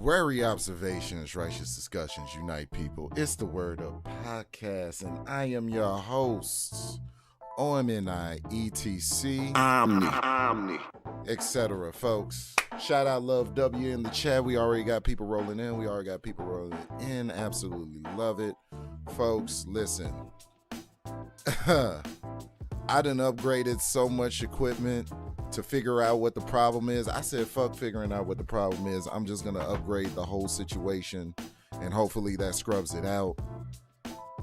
Wary observations, righteous discussions unite people. It's the Word Up Podcast, and I am your host, OMNI, ETC, Omni, etc. Folks, shout out Love W in the chat. We already got people rolling in. Absolutely love it. Folks, listen. I done upgraded so much equipment to figure out what the problem is. I said, fuck figuring out what the problem is. I'm just going to upgrade the whole situation, and hopefully that scrubs it out.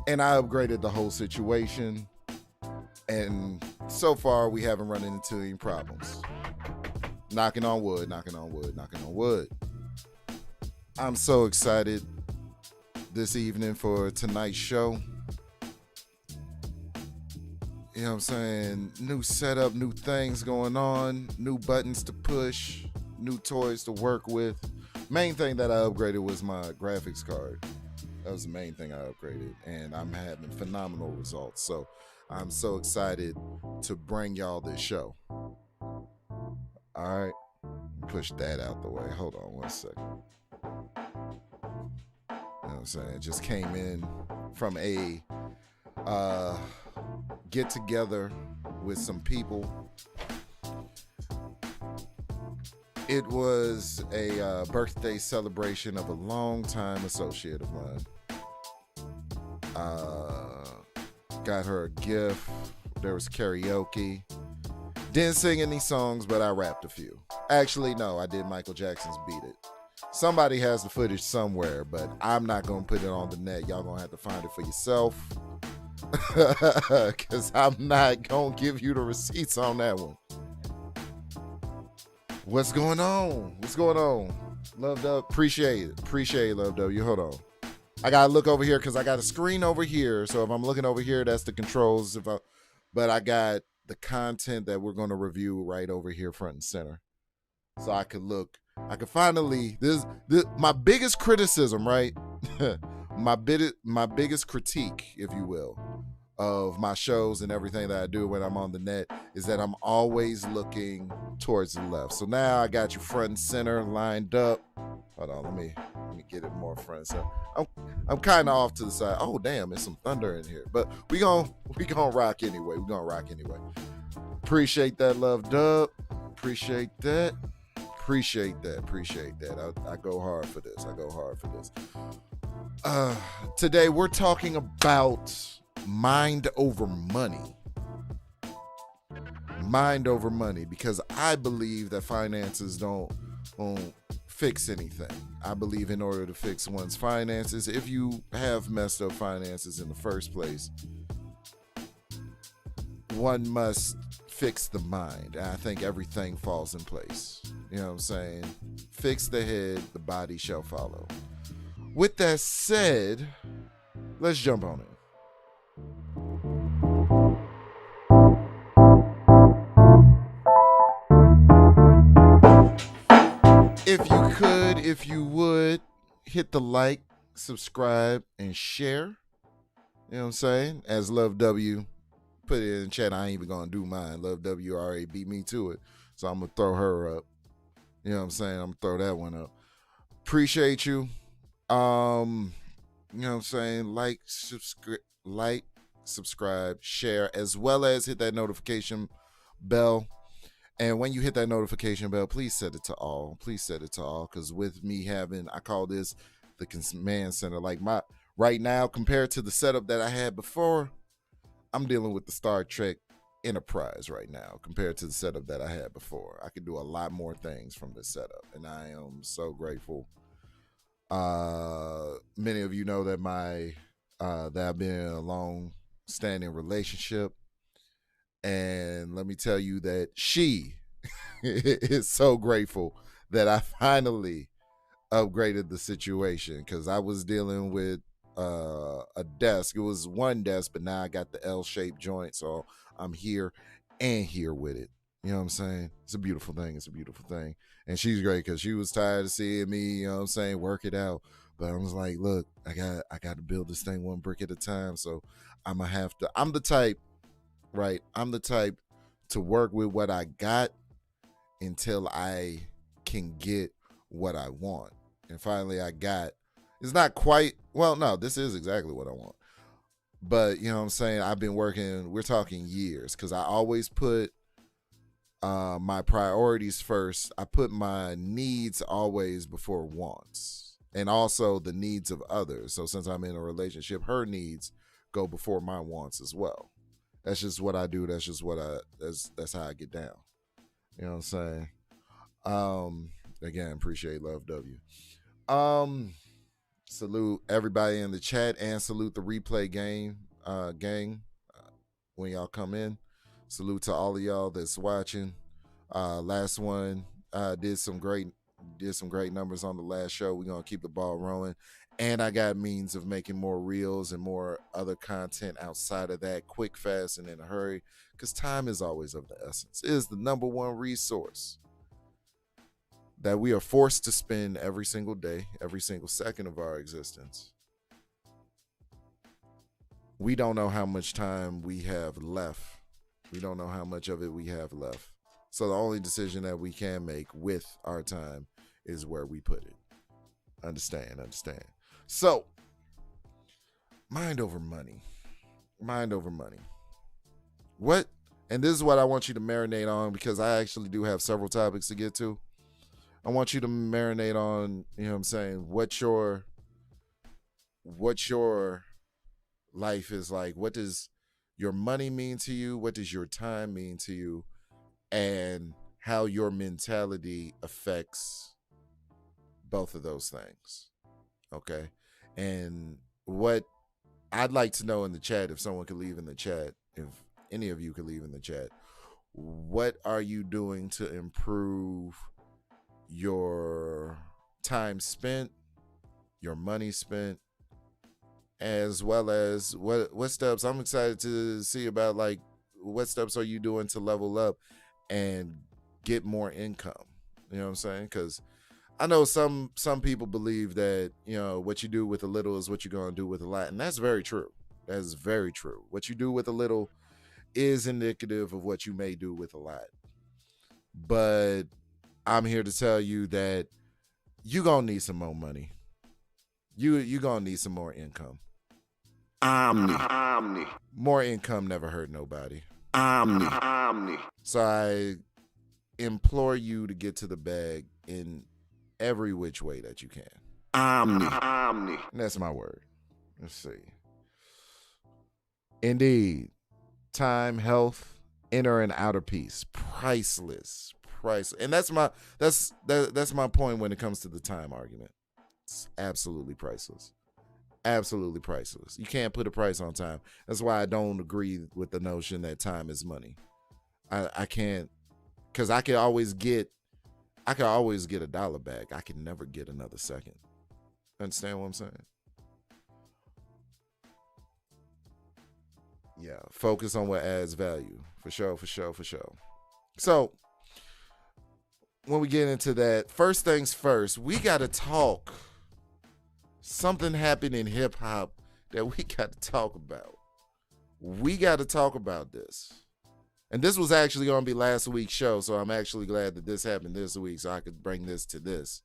And I upgraded the whole situation, and so far we haven't run into any problems. Knocking on wood. I'm so excited this evening for tonight's show. You know what I'm saying? New setup, new things going on, new buttons to push, new toys to work with. Main thing that I upgraded was my graphics card. That was the main thing I upgraded, and I'm having phenomenal results. So I'm so excited to bring y'all this show. All right, push that out the way. Hold on one second. You know what I'm saying? Just came in from a get together with some people. It was a birthday celebration of a longtime associate of mine. Got her a gift. There was karaoke. Didn't sing any songs, but I rapped a few. Actually, no, I did Michael Jackson's Beat It. Somebody has the footage somewhere, but I'm not going to put it on the net. Y'all going to have to find it for yourself. Because I'm not going to give you the receipts on that one. What's going on? Loved up. Appreciate it, Love W. Hold on. I got to look over here because I got a screen over here. So if I'm looking over here, that's the controls. But I got the content that we're going to review right over here front and center. So I could finally, this my biggest criticism, right? my biggest critique, if you will, of my shows and everything that I do when I'm on the net is that I'm always looking towards the left. So now I got you front and center lined up. Hold on, let me get it more front and center. I'm kind of off to the side. Oh damn, there's some thunder in here, but we gonna rock anyway. Appreciate that, Love Dub. Appreciate that. I go hard for this. Today we're talking about mind over money, because I believe that finances don't fix anything. I believe in order to fix one's finances, if you have messed up finances in the first place, one must fix the mind. And I think everything falls in place. You know what I'm saying? Fix the head, the body shall follow. With that said, let's jump on it. If you would, hit the like, subscribe, and share. You know what I'm saying? As Love W put it in the chat, I ain't even gonna do mine. Love W already beat me to it, so I'm gonna throw her up. You know what I'm saying? I'm gonna throw that one up. Appreciate you. You know what I'm saying? Like, subscribe, share, as well as hit that notification bell. And when you hit that notification bell, please set it to all. Because with me I call this the command center. Like right now, compared to the setup that I had before, I'm dealing with the Star Trek Enterprise right now compared to the setup that I had before. I could do a lot more things from this setup, and I am so grateful. Many of you know that that I've been in a long-standing relationship, and let me tell you that she is so grateful that I finally upgraded the situation, because I was dealing with a desk. It was one desk, but now I got the L-shaped joint, so I'm here with it. You know what I'm saying? It's a beautiful thing. And she's great, because she was tired of seeing me, you know what I'm saying, work it out. But I was like, look, I got to build this thing one brick at a time. So I'm the type to work with what I got until I can get what I want. And finally I got, it's not quite, well, no, this is exactly what I want. But you know what I'm saying? I've been working, we're talking years, because I always put my priorities first. I put my needs always before wants, and also the needs of others. So since I'm in a relationship, her needs go before my wants as well. That's just what I do. That's just what that's how I get down. You know what I'm saying? Again, appreciate Love W. Salute everybody in the chat and salute the replay gang when y'all come in. Salute to all of y'all that's watching. Last one did some great numbers on the last show. We're gonna keep the ball rolling. And I got means of making more reels and more other content outside of that, quick, fast, and in a hurry, because time is always of the essence. It is the number one resource that we are forced to spend every single day, every single second of our existence. We don't know how much time we have left. We don't know how much of it we have left. So the only decision that we can make with our time is where we put it. Understand. So, mind over money. What, and this is what I want you to marinate on, because I actually do have several topics to get to. I want you to marinate on, you know what I'm saying, what your life is like. What does your money mean to you? What does your time mean to you? And how your mentality affects both of those things. Okay? And what I'd like to know in the chat, if someone could leave in the chat, if any of you could leave in the chat, what are you doing to improve your time spent, your money spent, as well as what steps? I'm excited to see about, like, what steps are you doing to level up and get more income? You know what I'm saying? Because I know some people believe that, you know, what you do with a little is what you're going to do with a lot. And that's very true. That is very true. What you do with a little is indicative of what you may do with a lot. But I'm here to tell you that you're going to need some more money. You're going to need some more income. Omni. More income never hurt nobody. Omni. So I implore you to get to the bag in every which way that you can. Omni. And that's my word. Let's see. Indeed. Time, health, inner and outer peace. Priceless. And that's my point when it comes to the time argument. It's absolutely priceless. Absolutely priceless. You can't put a price on time. That's why I don't agree with the notion that time is money. I can't, because I could always get $1 back. I can never get another second. Understand what I'm saying? Yeah, focus on what adds value. For sure. So, when we get into that, first things first, we got to talk. Something happened in hip hop that we got to talk about. We got to talk about this. And this was actually going to be last week's show, so I'm actually glad that this happened this week so I could bring this to this.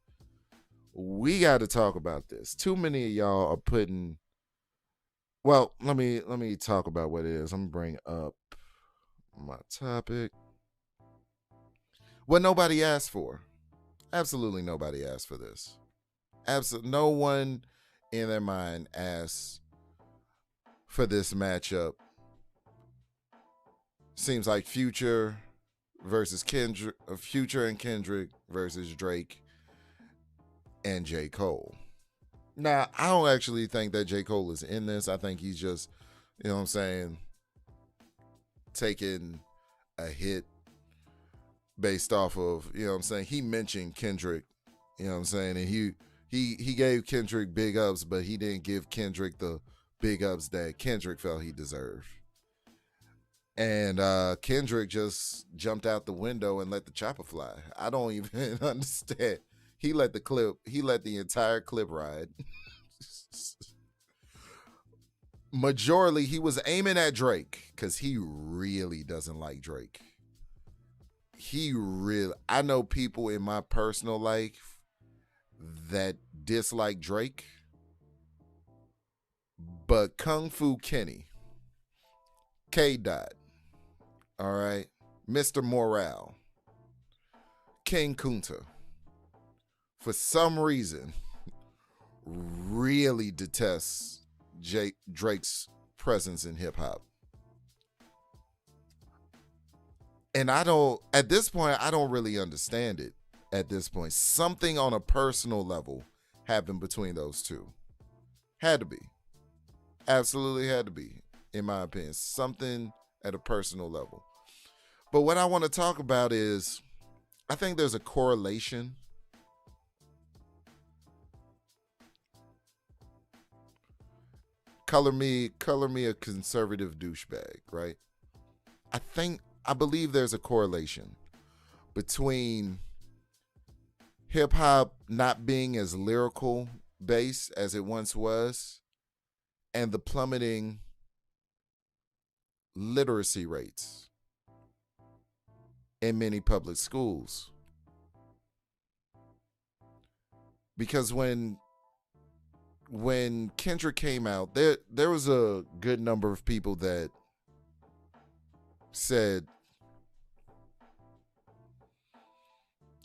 We got to talk about this. Too many of y'all are putting, well, let me talk about what it is. I'm going to bring up my topic. What nobody asked for. Absolutely nobody asked for this. Absolutely no one in their mind asked for this matchup. Seems like Future versus Kendrick, Future and Kendrick versus Drake and J. Cole. Now, I don't actually think that J. Cole is in this. I think he's just, you know what I'm saying, taking a hit based off of, you know what I'm saying, he mentioned Kendrick, you know what I'm saying, and he gave Kendrick big ups, but he didn't give Kendrick the big ups that Kendrick felt he deserved. And Kendrick just jumped out the window and let the chopper fly. I don't even understand. He let the entire clip ride. Majorly, he was aiming at Drake because he really doesn't like Drake. I know people in my personal life that dislike Drake, but Kung Fu Kenny, K. Dot, all right, Mr. Morale, King Kunta, for some reason, really detests Drake's presence in hip hop. And at this point, I don't really understand it at this point. Something on a personal level happened between those two. Had to be. Absolutely had to be, in my opinion. Something at a personal level. But what I want to talk about is, I think there's a correlation. Color me a conservative douchebag, right? I believe there's a correlation between hip hop not being as lyrical based as it once was and the plummeting literacy rates in many public schools. Because when Kendrick came out, there was a good number of people that said,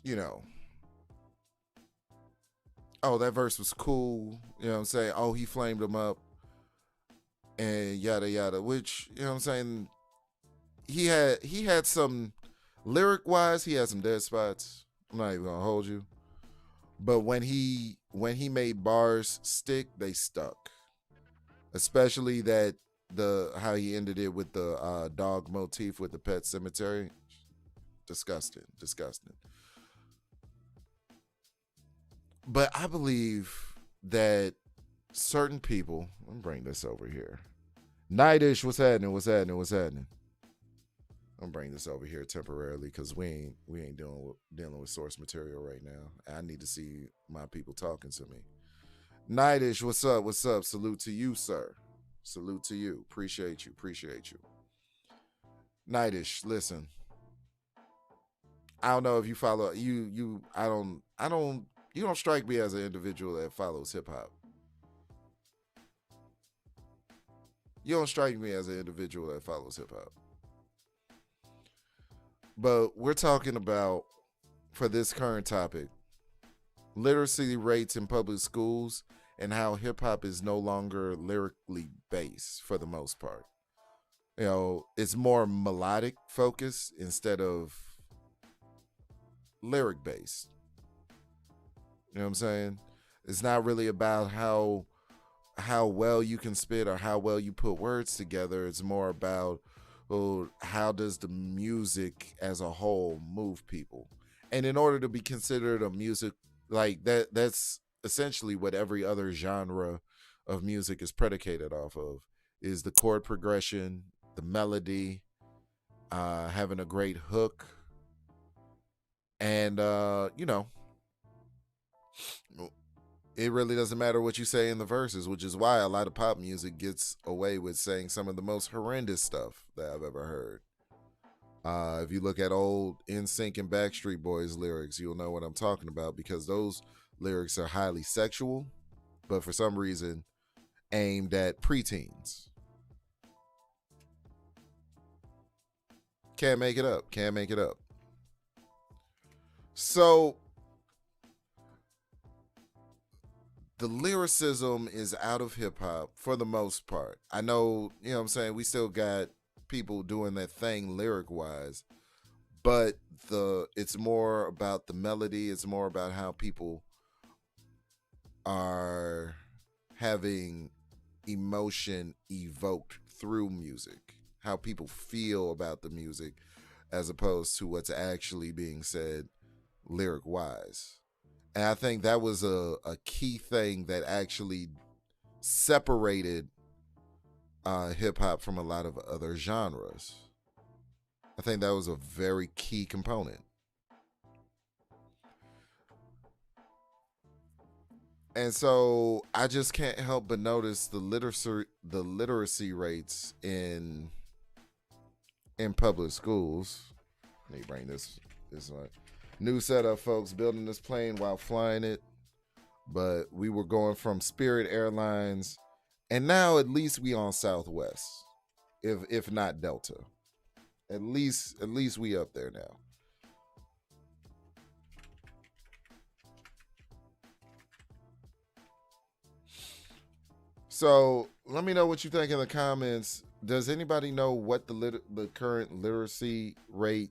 you know, oh, that verse was cool. You know what I'm saying? Oh, he flamed him up and yada yada. Which, you know what I'm saying? He had some lyric wise, he had some dead spots. I'm not even gonna hold you. But when he made bars stick, they stuck. Especially how he ended it with the dog motif with the Pet Cemetery. Disgusting. But I believe that certain people, let me bring this over here. Nightish, what's happening? I'm gonna bring this over here temporarily because we ain't dealing with source material right now. I need to see my people talking to me. Nightish, what's up? Salute to you, sir. Salute to you. Appreciate you. Nightish, listen. I don't know if you follow you. You don't strike me as an individual that follows hip hop. You don't strike me as an individual that follows hip hop. But we're talking about, for this current topic, literacy rates in public schools and how hip hop is no longer lyrically based for the most part. You know, it's more melodic focused instead of lyric based. You know what I'm saying? It's not really about how well you can spit or how well you put words together. It's more about, well, how does the music as a whole move people? And in order to be considered a music like that's essentially what every other genre of music is predicated off of, is the chord progression, the melody, having a great hook, and it really doesn't matter what you say in the verses, which is why a lot of pop music gets away with saying some of the most horrendous stuff that I've ever heard. If you look at old NSYNC and Backstreet Boys lyrics, you'll know what I'm talking about, because those lyrics are highly sexual, but for some reason aimed at preteens. Can't make it up. So the lyricism is out of hip hop for the most part. I know, you know what I'm saying, we still got people doing that thing lyric wise, but it's more about the melody, it's more about how people are having emotion evoked through music, how people feel about the music, as opposed to what's actually being said lyric wise. And I think that was a key thing that actually separated hip hop from a lot of other genres. I think that was a very key component. And so I just can't help but notice the literacy rates in public schools. Let me bring this one. New setup, folks. Building this plane while flying it. but we were going from Spirit Airlines, and now at least we on Southwest, if not Delta. At least we up there now. So let me know what you think in the comments. Does anybody know what the current literacy rate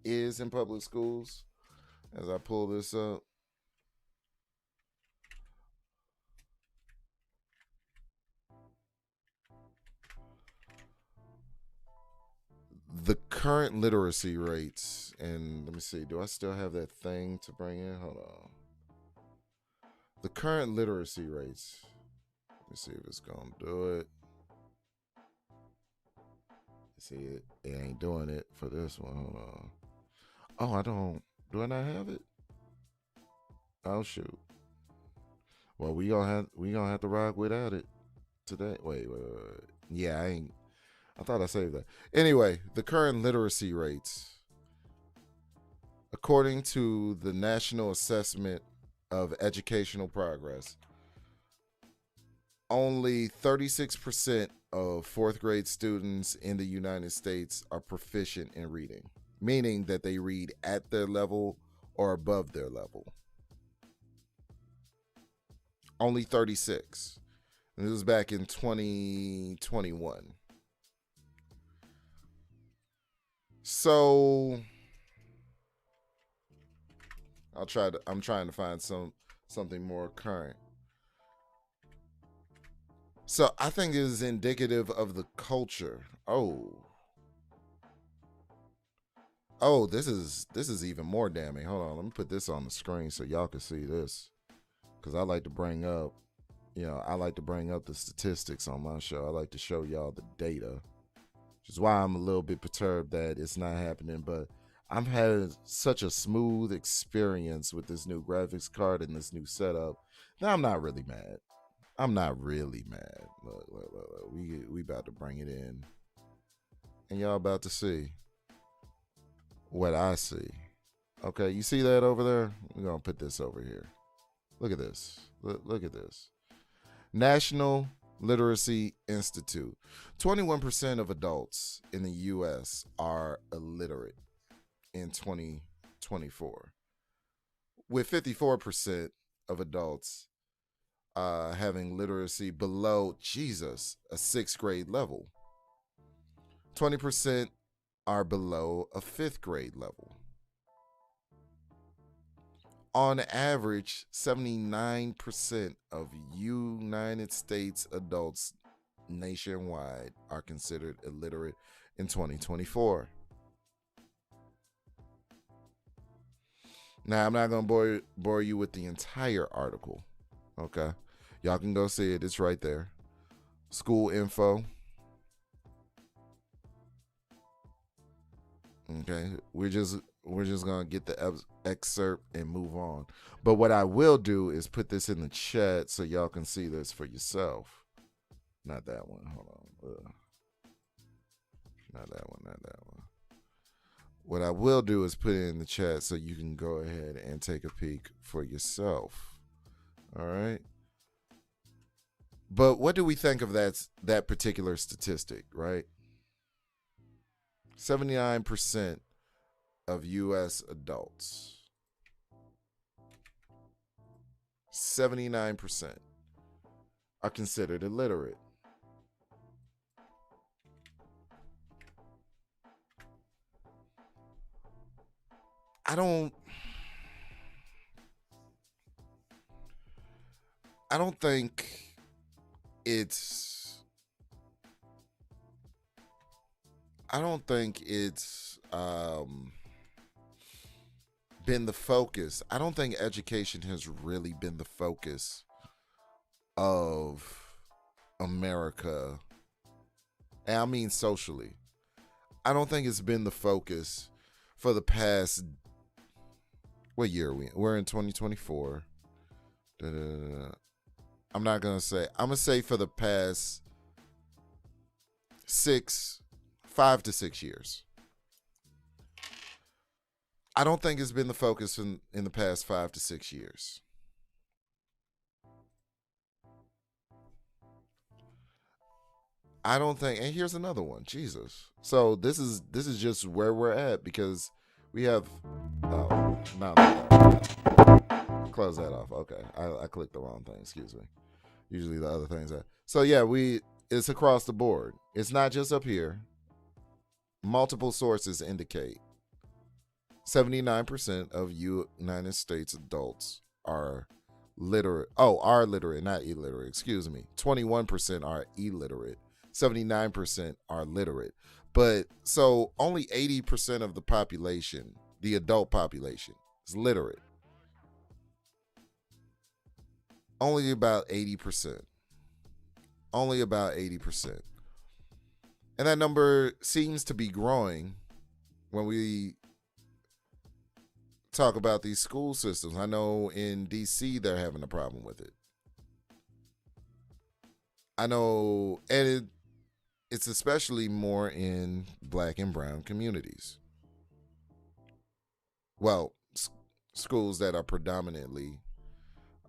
is in public schools? As I pull this up, the current literacy rates, and let me see, do I still have that thing to bring in? Hold on. The current literacy rates. Let me see if it's gonna do it. See, it ain't doing it for this one. Hold on. Oh, I don't. Do I not have it? Oh shoot. Well, we gonna have to rock without it today. Wait. Yeah, I ain't. I thought I saved that. Anyway, the current literacy rates, according to the National Assessment of Educational Progress, only 36% of fourth grade students in the United States are proficient in reading, meaning that they read at their level or above their level. Only 36. And this was back in 2021. So I'm trying to find something more current. So I think it is indicative of the culture. Oh, this is even more damning. Hold on, let me put this on the screen so y'all can see this. Because I like to bring up, I like to bring up the statistics on my show. I like to show y'all the data, which is why I'm a little bit perturbed that it's not happening. But I'm having such a smooth experience with this new graphics card and this new setup that I'm not really mad. I'm not really mad. Look. We about to bring it in, and y'all about to see what I see. Okay, you see that over there? We're gonna put this over here. Look at this. Look at this. National Literacy Institute. 21% of adults in the U.S. are illiterate in 2024, with 54% of adults having literacy below a sixth grade level. 20% are below a fifth grade level. On average, 79% of United States adults nationwide are considered illiterate in 2024. Now, I'm not going to bore you with the entire article. Okay? Y'all can go see it. It's right there. School info. Okay? We're just gonna get the excerpt and move on. But what I will do is put this in the chat so y'all can see this for yourself. Not that one. Hold on. Not that one. What I will do is put it in the chat so you can go ahead and take a peek for yourself. All right. But what do we think of that particular statistic, right? 79% of U.S. adults, 79% are considered illiterate. I don't think it's been the focus. I don't think education has really been the focus of America. And I mean socially. I don't think it's been the focus for the past, what year are we in? We're in 2024. I'm not going to say. I'm going to say for the past 5 to 6 years. I don't think it's been the focus in the past 5 to 6 years. I don't think. And here's another one. Jesus. So this is just where we're at because we have. Oh, no, close that off. Okay, I clicked the wrong thing. Excuse me. Usually the other things are. So yeah, it's across the board. It's not just up here. Multiple sources indicate 79% of United States adults are literate. Oh, are literate, not illiterate. Excuse me. 21% are illiterate. 79% are literate. But so only 80% of the population, the adult population, is literate. Only about 80%. Only about 80%. And that number seems to be growing when we talk about these school systems. I know in DC they're having a problem with it. I know, and it's especially more in black and brown communities. Well, schools that are predominantly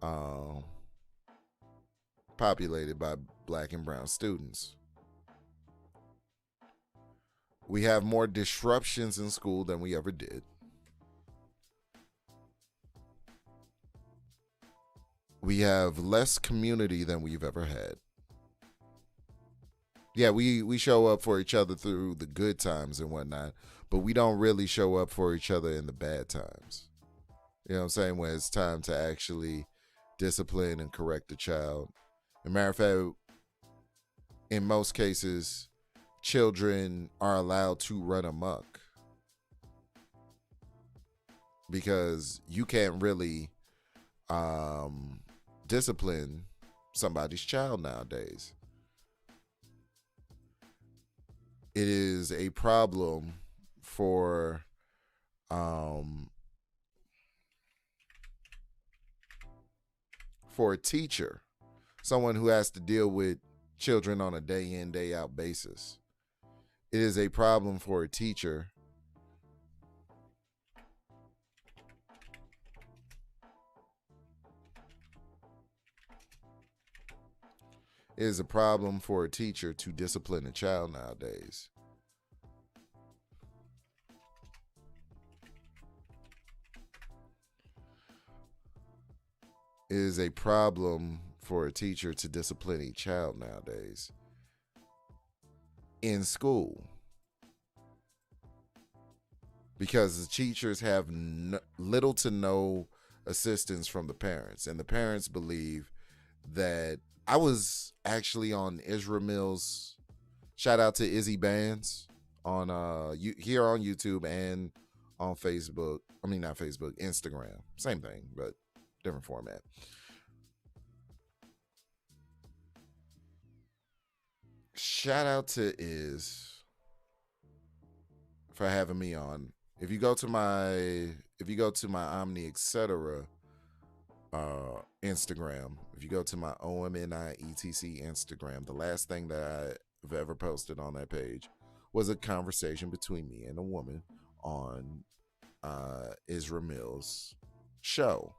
uh, populated by black and brown students. We have more disruptions in school than we ever did. We have less community than we've ever had. Yeah, we show up for each other through the good times and whatnot, but we don't really show up for each other in the bad times. You know what I'm saying? When it's time to actually discipline and correct the child. As a matter of fact, in most cases, children are allowed to run amok because you can't really discipline somebody's child nowadays. It is a problem for a teacher, someone who has to deal with children on a day in, day out basis. It is a problem for a teacher It is a problem for a teacher to discipline a child nowadays. It is a problem for a teacher to discipline a child nowadays in school, because the teachers have little to no assistance from the parents, and the parents believe that I was actually on Israel Mills. Shout out to Izzy Bands on here on YouTube and on Facebook. I mean, not Facebook, Instagram. Same thing, but different format. Shout out to for having me on. If you go to my Omni etc. Instagram, if you go to my OMNIETC Instagram, the last thing that I've ever posted on that page was a conversation between me and a woman on Israel Mills' show.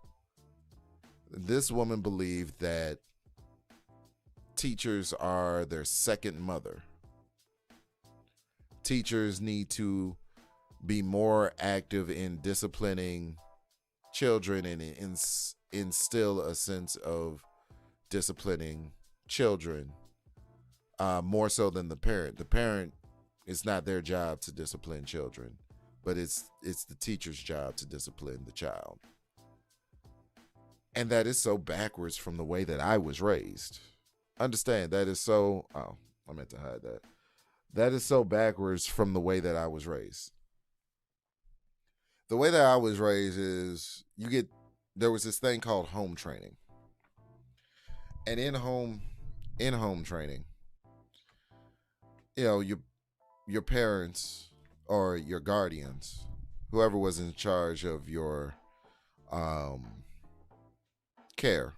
This woman believed that teachers are their second mother. Teachers need to be more active in disciplining children and instill a sense of disciplining children more so than the parent. The parent, it's not their job to discipline children, but it's the teacher's job to discipline the child. And that is so backwards from the way that I was raised. Understand, that is so, oh, I meant to hide that. That is so backwards from the way that I was raised. The way that I was raised is there was this thing called home training. And in home training, your parents or your guardians, whoever was in charge of your care,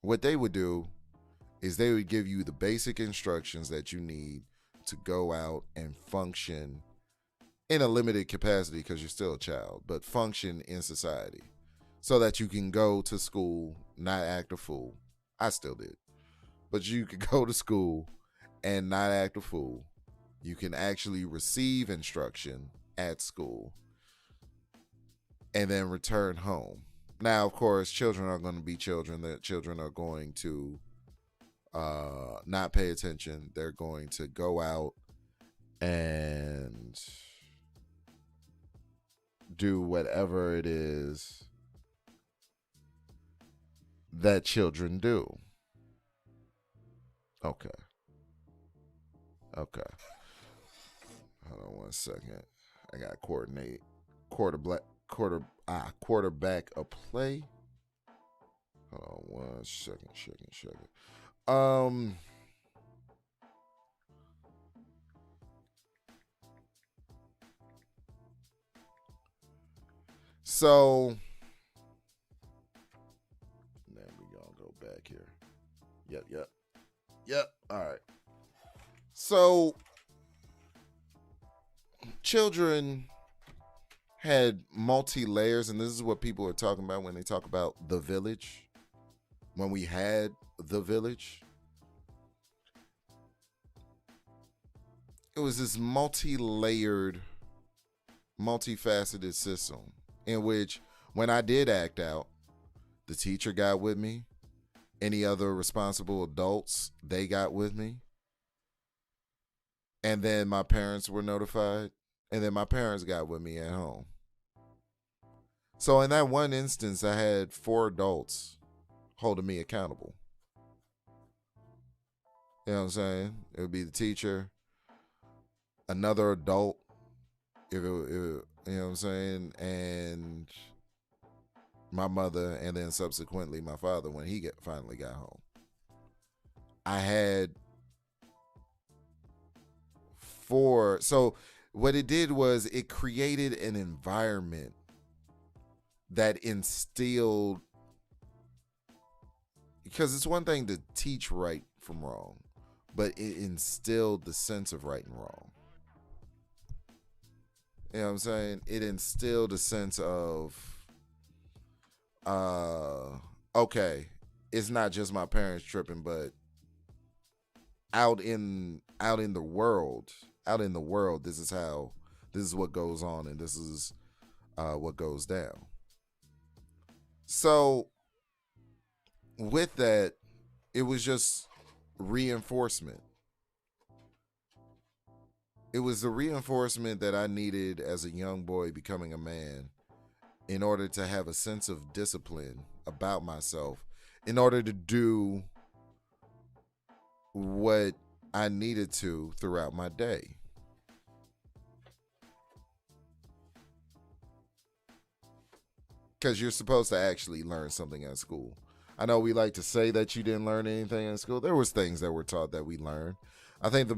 what they would do is they would give you the basic instructions that you need to go out and function in a limited capacity, because you're still a child, but function in society so that you can go to school, not act a fool. I still did. but you can go to school and not act a fool. You can actually receive instruction at school and then return home. Now, of course, children are going to be children. That children are going to not pay attention. They're going to go out and do whatever it is that children do. Okay. Hold on one second. I got to coordinate quarterback a play. Hold on one second. So then we gonna go back here. Yep. All right. So children had multi layers, and this is what people are talking about when they talk about the village. When we had the village, it was this multi-layered, multifaceted system in which when I did act out, the teacher got with me. Any other responsible adults, they got with me. And then my parents were notified. And then my parents got with me at home. So in that one instance, I had 4 adults holding me accountable. You know what I'm saying? It would be the teacher, another adult, you know what I'm saying, and my mother, and then subsequently my father when he finally got home. I had 4. So what it did was it created an environment that instilled, because it's one thing to teach right from wrong, but it instilled the sense of right and wrong. You know what I'm saying? It instilled a sense of, okay, it's not just my parents tripping, but out in the world, this is what goes on, and this is what goes down. So with that, it was just reinforcement. It was the reinforcement that I needed as a young boy becoming a man in order to have a sense of discipline about myself, in order to do what I needed to throughout my day. Because you're supposed to actually learn something at school. I know we like to say that you didn't learn anything in school. There was things that were taught that we learned. I think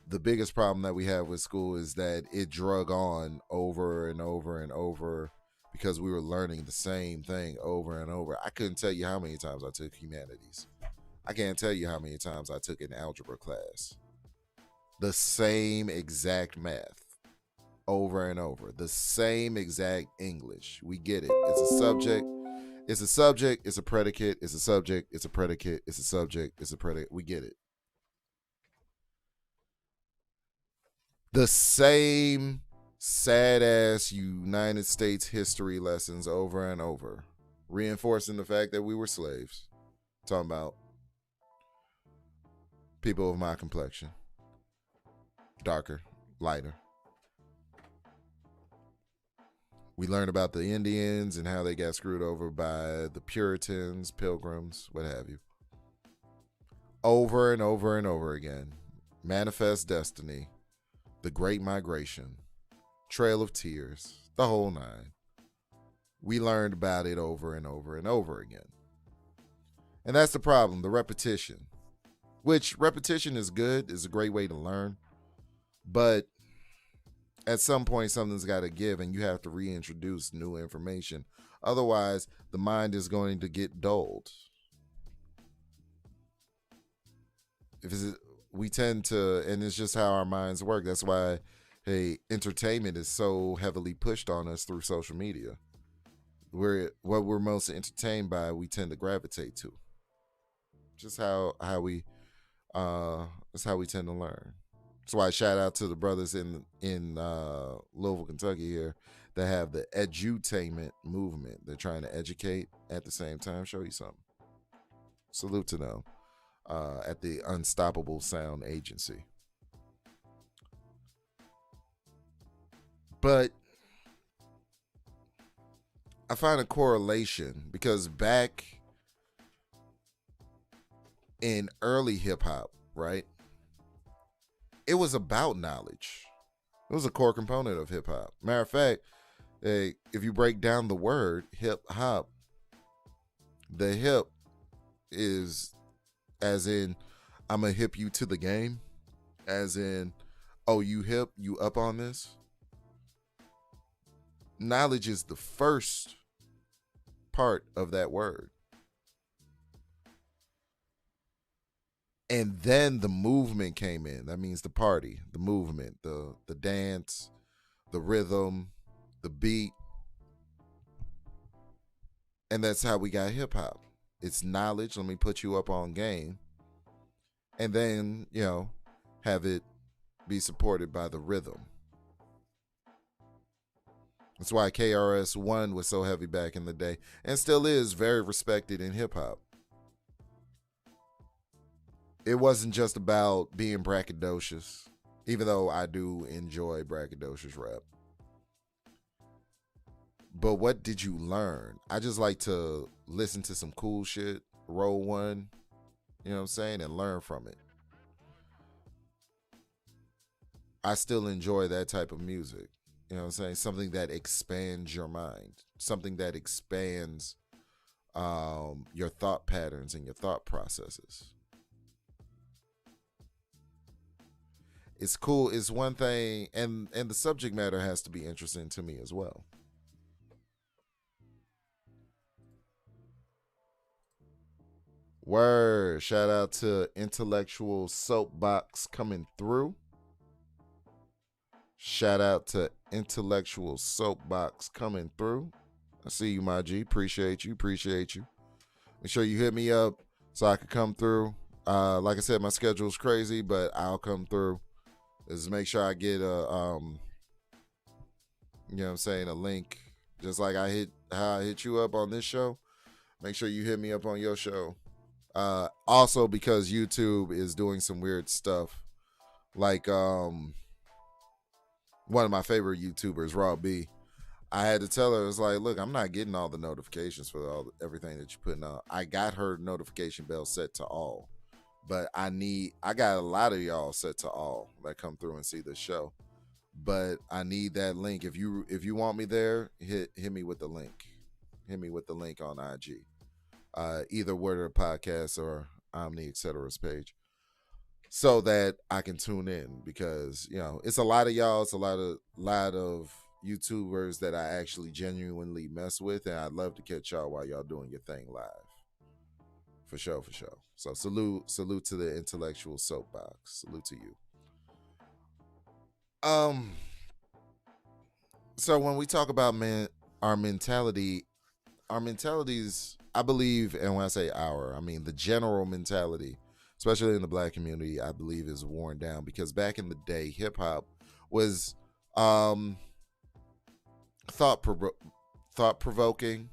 the biggest problem that we have with school is that it drug on over and over and over because we were learning the same thing over and over. I couldn't tell you how many times I took humanities. I can't tell you how many times I took an algebra class. The same exact math over and over. The same exact English. We get it. It's a subject. It's a subject. It's a predicate. It's a subject. It's a predicate. It's a subject. It's a predicate. We get it. The same sad ass United States history lessons over and over, reinforcing the fact that we were slaves. Talking about people of my complexion, darker, lighter. We learned about the Indians and how they got screwed over by the Puritans, Pilgrims, what have you. Over and over and over again. Manifest Destiny, The Great Migration, Trail of Tears, the whole 9. We learned about it over and over and over again. And that's the problem, the repetition. Which repetition is good, is a great way to learn. But at some point, something's got to give, and you have to reintroduce new information. Otherwise, the mind is going to get dulled. We tend to, and it's just how our minds work. That's why, entertainment is so heavily pushed on us through social media. What we're most entertained by, we tend to gravitate to. Just how we That's how we tend to learn. That's why I shout out to the brothers in Louisville, Kentucky here that have the edutainment movement. They're trying to educate at the same time, show you something. Salute to them at the Unstoppable Sound Agency. But I find a correlation because back in early hip hop, right? It was about knowledge. It was a core component of hip hop. Matter of fact, if you break down the word hip hop, the hip is as in I'm gonna hip you to the game, as in, oh, you hip, you up on this. Knowledge is the first part of that word. And then the movement came in. That means the party, the movement, the dance, the rhythm, the beat. And that's how we got hip hop. It's knowledge. Let me put you up on game. And then, have it be supported by the rhythm. That's why KRS-One was so heavy back in the day and still is very respected in hip hop. It wasn't just about being braggadocious, even though I do enjoy braggadocious rap. But what did you learn? I just like to listen to some cool shit, roll one, you know what I'm saying, and learn from it. I still enjoy that type of music. You know what I'm saying? Something that expands your mind, something that expands your thought patterns and your thought processes. It's cool. It's one thing, and the subject matter has to be interesting to me as well. Word. Shout out to Intellectual Soapbox coming through. Shout out to Intellectual Soapbox coming through. I see you, my G. Appreciate you. Appreciate you. Make sure you hit me up so I can come through. Like I said, my schedule's crazy, but I'll come through. Just make sure I get a you know what I'm saying, a link. Just like how I hit you up on this show. Make sure you hit me up on your show. Also because YouTube is doing some weird stuff. Like one of my favorite YouTubers, Raw B. I had to tell her, it's like, look, I'm not getting all the notifications for everything that you're putting out. I got her notification bell set to all, but I got a lot of y'all set to all that come through and see the show. But I need that link. If you want me there, hit me with the link. Hit me with the link on IG. Either Word of the Podcast or Omni Etc's page, so that I can tune in, because it's a lot of y'all. It's a lot of YouTubers that I actually genuinely mess with, and I'd love to catch y'all while y'all doing your thing live. For sure, for sure. So salute to the Intellectual Soapbox. Salute to you. So when we talk about our mentalities, I believe, and when I say I mean the general mentality, especially in the Black community, I believe is worn down, because back in the day, hip hop was thought provoking.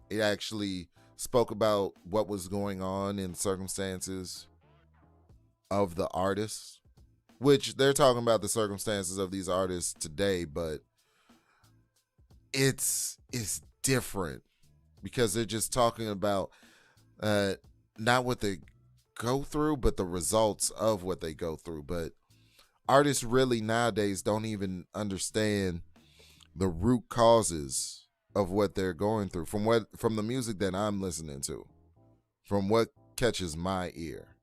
It actually spoke about what was going on in circumstances of the artists, which they're talking about the circumstances of these artists today, but it's different, because they're just talking about not what they go through, but the results of what they go through. But artists really nowadays don't even understand the root causes of what they're going through, from the music that I'm listening to, from what catches my ear.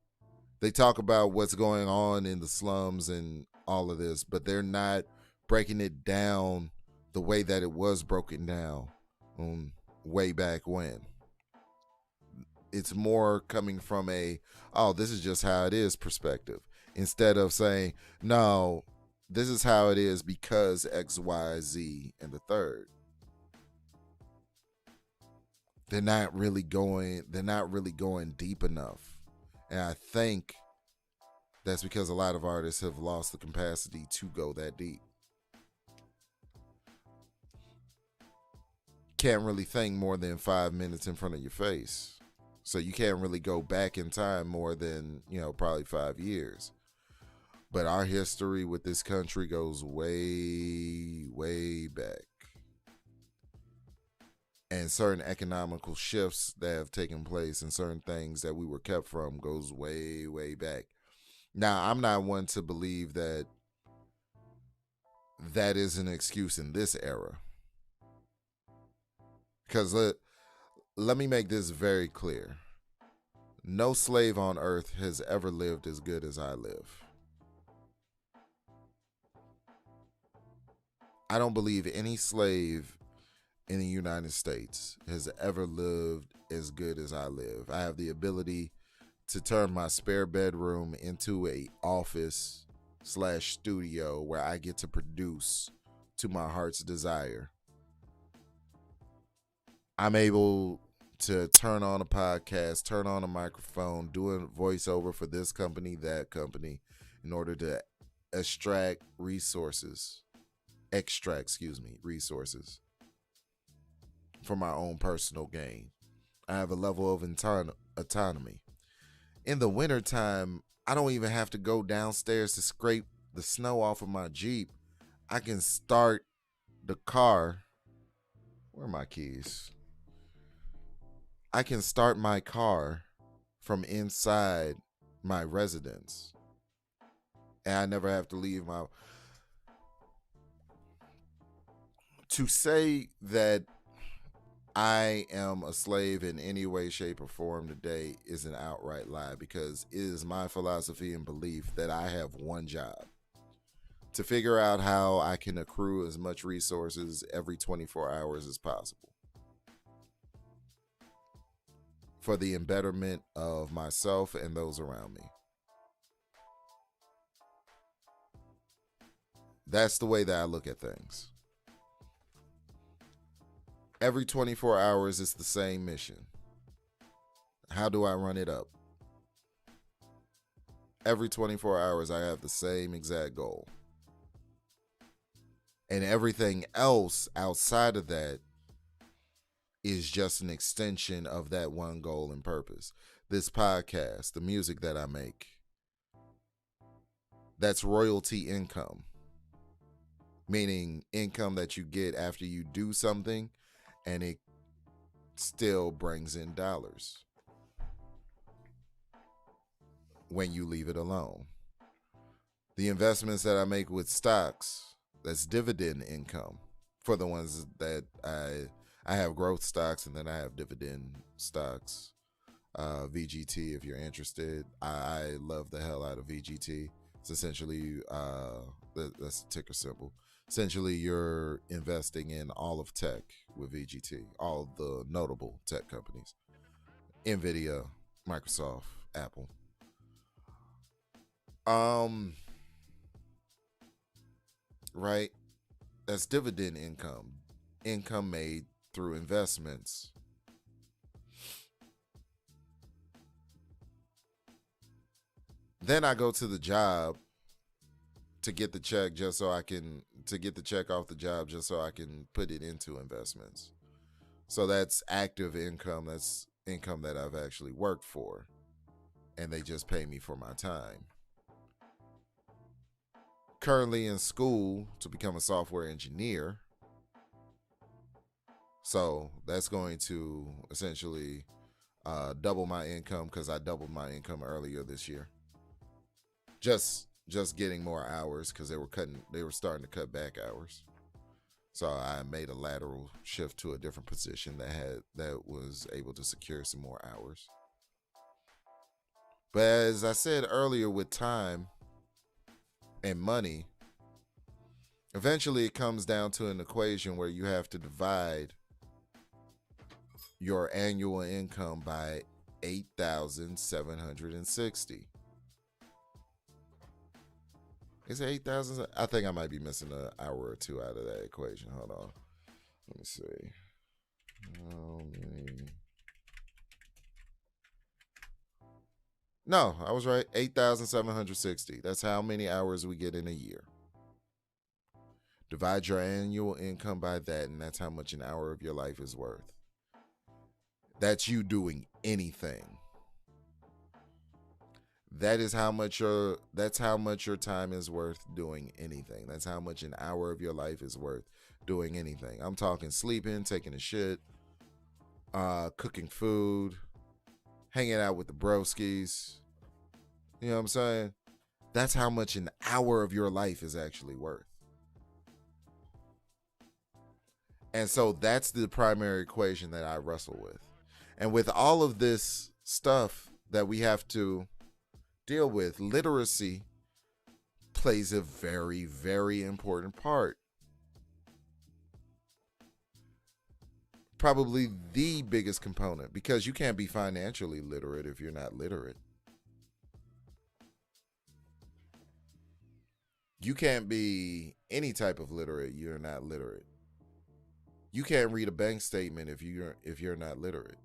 They talk about what's going on in the slums and all of this, but they're not breaking it down the way that it was broken down way back when. It's more coming from this is just how it is perspective, instead of saying, no, this is how it is because X, Y, Z, and the third. They're not really going deep enough. And I think That's because a lot of artists have lost the capacity to go that deep. Can't really think more than 5 minutes in front of your face. So you can't really go back in time more than, probably 5 years. But our history with this country goes way, way back. And certain economical shifts that have taken place and certain things that we were kept from goes way, way back. Now, I'm not one to believe that that is an excuse in this era. Because let me make this very clear. No slave on earth has ever lived as good as I live. I don't believe any slave in the United States has ever lived as good as I live. I have the ability to turn my spare bedroom into a office / studio where I get to produce to my heart's desire. I'm able to turn on a podcast, turn on a microphone, do a voiceover for this company, that company, in order to extract resources for my own personal gain. I have a level of autonomy. In the wintertime, I don't even have to go downstairs to scrape the snow off of my Jeep. I can start the car. Where are my keys? I can start my car from inside my residence. And I never have to leave my... To say that I am a slave in any way, shape, or form today is an outright lie, because it is my philosophy and belief that I have one job: to figure out how I can accrue as much resources every 24 hours as possible for the betterment of myself and those around me. That's the way that I look at things. Every 24 hours, it's the same mission. How do I run it up? Every 24 hours, I have the same exact goal. And everything else outside of that is just an extension of that one goal and purpose. This podcast, the music that I make, that's royalty income. Meaning income that you get after you do something and it still brings in dollars when you leave it alone. The investments that I make with stocks, that's dividend income for the ones that I have growth stocks, and then I have dividend stocks. VGT, if you're interested. I love the hell out of VGT. It's essentially, that's the ticker symbol. Essentially, you're investing in all of tech with VGT, all of the notable tech companies: NVIDIA, Microsoft, Apple. Right? That's dividend income made through investments. Then I go to the job to get the check to get the check off the job just so I can put it into investments. So that's active income. That's income that I've actually worked for, and they just pay me for my time. Currently in school to become a software engineer. So that's going to essentially double my income, because I doubled my income earlier this year. Just getting more hours, because they were starting to cut back hours. So I made a lateral shift to a different position that was able to secure some more hours. But as I said earlier, with time and money, eventually it comes down to an equation where you have to divide your annual income by 8,760. Is it 8,000? I think I might be missing an hour or two out of that equation. Hold on. Let me see. How many? No, I was right. 8,760. That's how many hours we get in a year. Divide your annual income by that, and that's how much an hour of your life is worth. That's you doing anything. That's how much your time is worth doing anything. That's how much an hour of your life is worth doing anything. I'm talking sleeping, taking a shit, cooking food, hanging out with the broskies. You know what I'm saying? That's how much an hour of your life is actually worth. And so that's the primary equation that I wrestle with. And with all of this stuff that we have to deal with, literacy plays a very, very important part. Probably the biggest component, because you can't be financially literate if you're not literate. You can't be any type of literate you're not literate. You can't read a bank statement if you're not literate.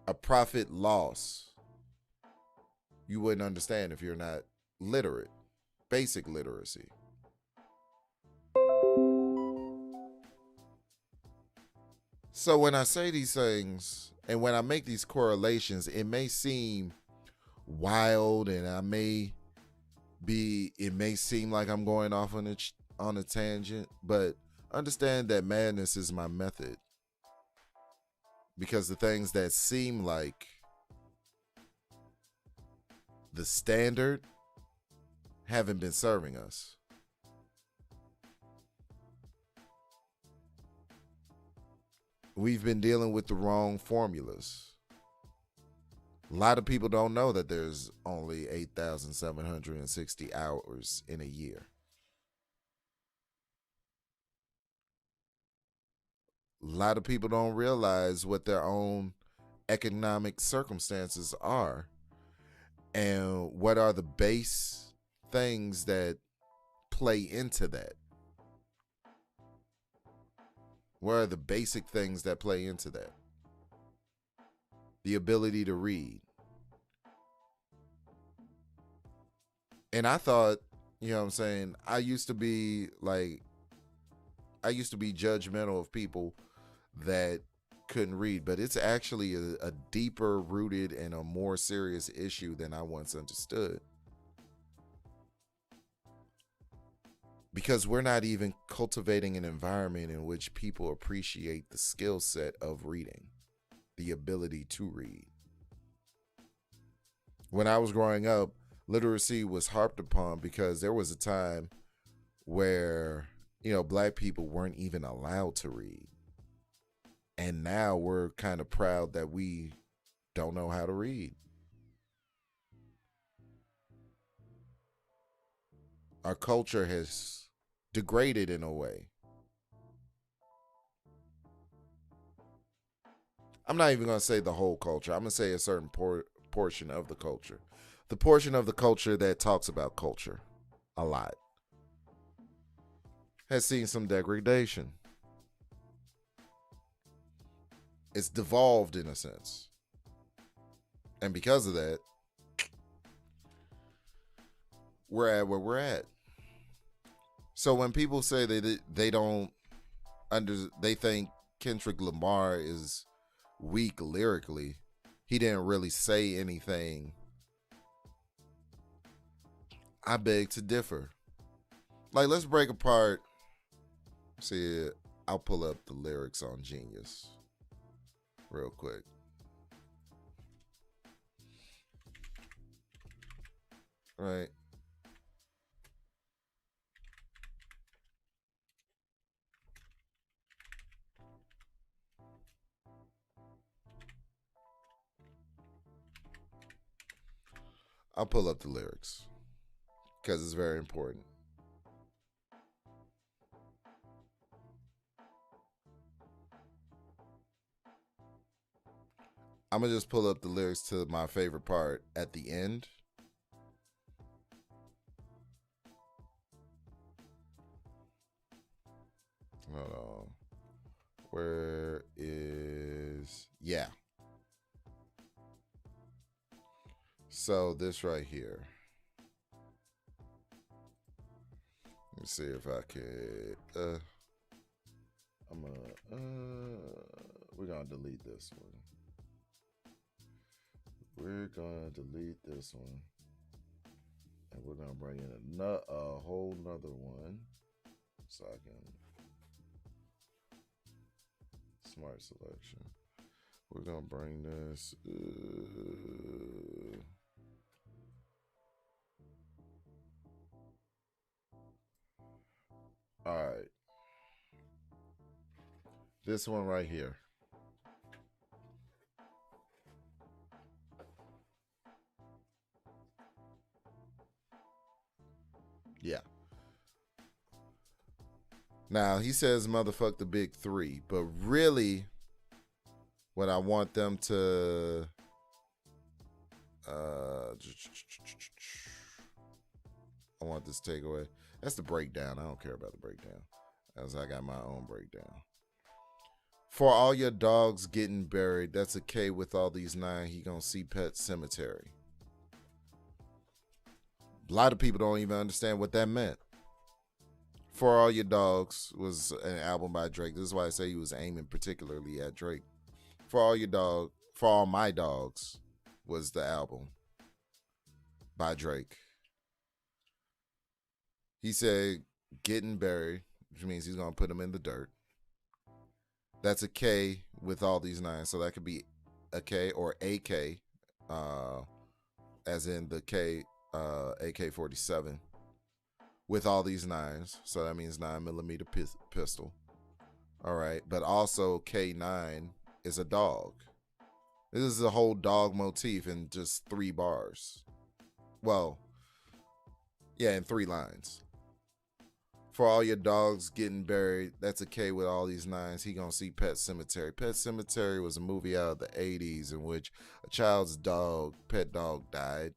A profit loss you wouldn't understand if you're not literate. Basic literacy. So when I say these things and when I make these correlations, it may seem wild, and it may seem like I'm going off on a tangent, but understand that madness is my method, because the things that seem like the standard haven't been serving us. We've been dealing with the wrong formulas. A lot of people don't know that there's only 8,760 hours in a year. A lot of people don't realize what their own economic circumstances are, and what are the base things that play into that. What are the basic things that play into that? The ability to read. And I thought, you know what I'm saying, I used to be judgmental of people that couldn't read, but it's actually a deeper rooted and a more serious issue than I once understood. Because we're not even cultivating an environment in which people appreciate the skill set of reading, the ability to read. When I was growing up, literacy was harped upon because there was a time where, black people weren't even allowed to read. And now we're kind of proud that we don't know how to read. Our culture has degraded in a way. I'm not even going to say the whole culture. I'm going to say a certain portion of the culture. The portion of the culture that talks about culture a lot has seen some degradation. It's devolved in a sense. And because of that, we're at where we're at. So when people say they don't they think Kendrick Lamar is weak lyrically, he didn't really say anything, I beg to differ. Like, let's break apart. See, I'll pull up the lyrics on Genius real quick. Right. I'll pull up the lyrics because it's very important. I'm going to just pull up the lyrics to my favorite part at the end. Hold on. Where is. Yeah. So this right here. Let me see if I can. We're gonna delete this one. We're gonna delete this one, and we're gonna bring in a whole nother one, so I can smart selection. We're gonna bring this. All right, this one right here. Yeah. Now he says motherfuck the big three, but really what I want them to I want this takeaway. That's the breakdown. I don't care about the breakdown, as I got my own breakdown. For all your dogs getting buried, that's a K with all these 9. He gonna see Pet Cemetery. A lot of people don't even understand what that meant. For All Your Dogs was an album by Drake. This is why I say he was aiming particularly at Drake. For All My Dogs was the album by Drake. He said getting buried, which means he's going to put them in the dirt. That's a K with all these 9. So that could be a K or AK, as in the K, AK-47. With all these 9s, so that means 9mm pistol. All right, but also K9 is a dog. This is a whole dog motif in just 3 bars. Well, yeah, in 3 lines. For all your dogs getting buried, that's a K with all these 9s. He gonna see Pet Cemetery. Pet Cemetery was a movie out of the 80s in which a child's pet dog died.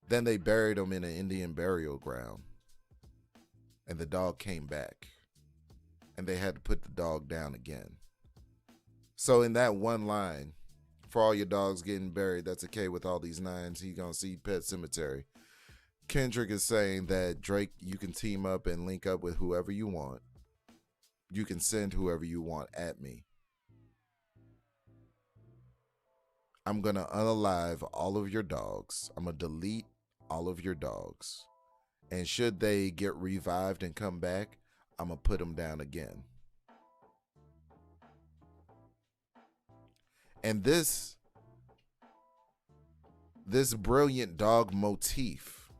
Then they buried him in an Indian burial ground. And the dog came back. And they had to put the dog down again. So in that one line, for all your dogs getting buried, that's a K with all these 9s. He gonna see Pet Cemetery. Kendrick is saying that Drake, you can team up and link up with whoever you want. You can send whoever you want at me. I'm gonna unalive all of your dogs. I'm gonna delete all of your dogs, and should they get revived and come back, I'm gonna put them down again. And this brilliant dog motif,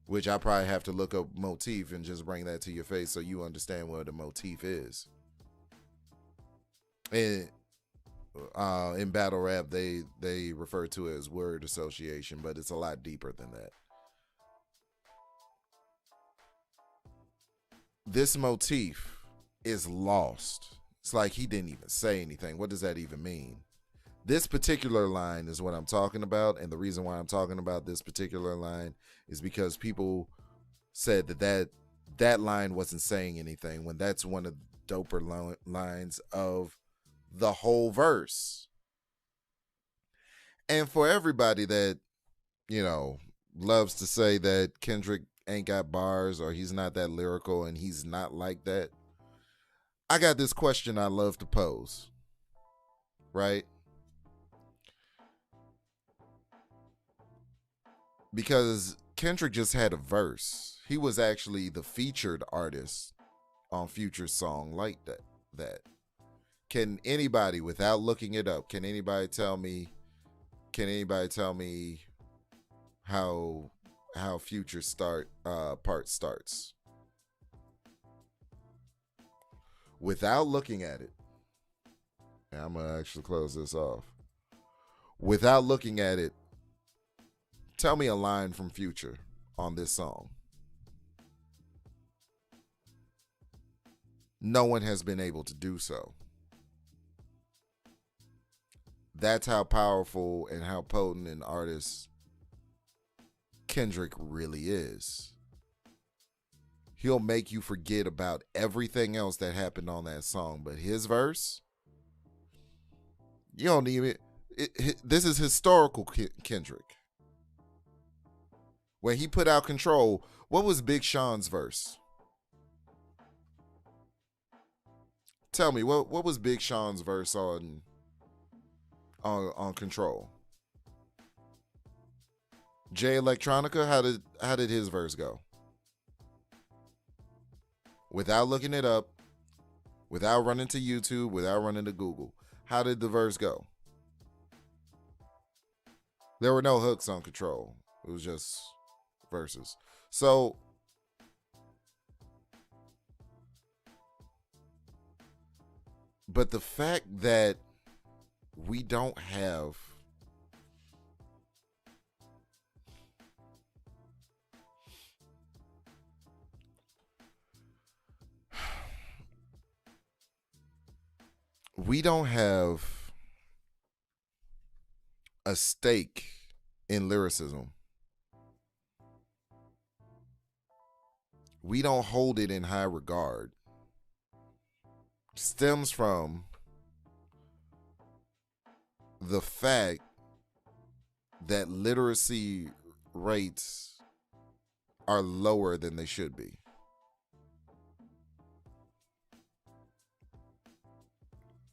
which I probably have to look up motif and just bring that to your face so you understand what a motif is. And in battle rap, they refer to it as word association, but it's a lot deeper than that. This motif is lost. It's like he didn't even say anything. What does that even mean? This particular line is what I'm talking about, and the reason why I'm talking about this particular line is because people said that line wasn't saying anything, when that's one of the doper lines of the whole verse. And for everybody that, loves to say that Kendrick ain't got bars or he's not that lyrical and he's not like that, I got this question I love to pose, right? Because Kendrick just had a verse. He was actually the featured artist on Future's song like that. Can anybody, without looking it up, can anybody tell me how Future part starts? Without looking at it. And I'm gonna actually close this off. Without looking at it, tell me a line from Future on this song. No one has been able to do so. That's how powerful and how potent an artist Kendrick really is. He'll make you forget about everything else that happened on that song, but his verse, You don't even. This is historical Kendrick. When he put out Control, what was Big Sean's verse? Tell me, what was Big Sean's verse on Control? Jay Electronica, how did his verse go? Without looking it up, without running to YouTube, without running to Google, how did the verse go? There were no hooks on Control. It was just verses. So but the fact that we don't have we don't have a stake in lyricism. We don't hold it in high regard. Stems from the fact that literacy rates are lower than they should be.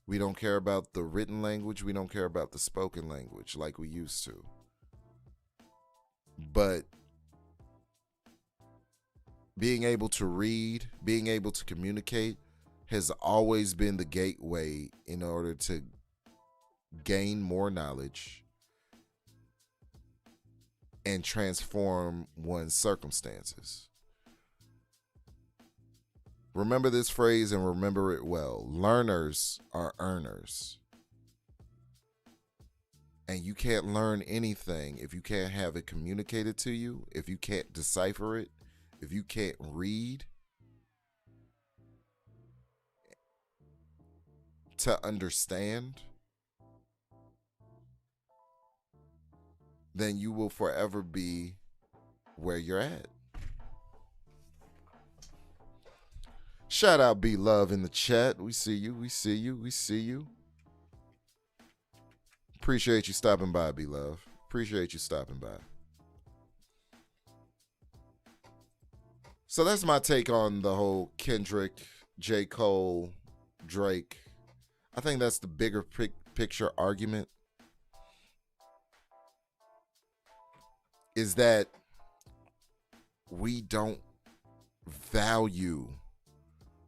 We don't care about the written language. We don't care about the spoken language like we used to. But being able to read, being able to communicate has always been the gateway in order to gain more knowledge and transform one's circumstances. Remember this phrase and remember it well. Learners are earners. And you can't learn anything if you can't have it communicated to you, if you can't decipher it, if you can't read to understand, then you will forever be where you're at. Shout out B Love in the chat. We see you. We see you. We see you. Appreciate you stopping by, B Love. Appreciate you stopping by. So that's my take on the whole Kendrick, J. Cole, Drake. I think that's the bigger picture argument. Is that we don't value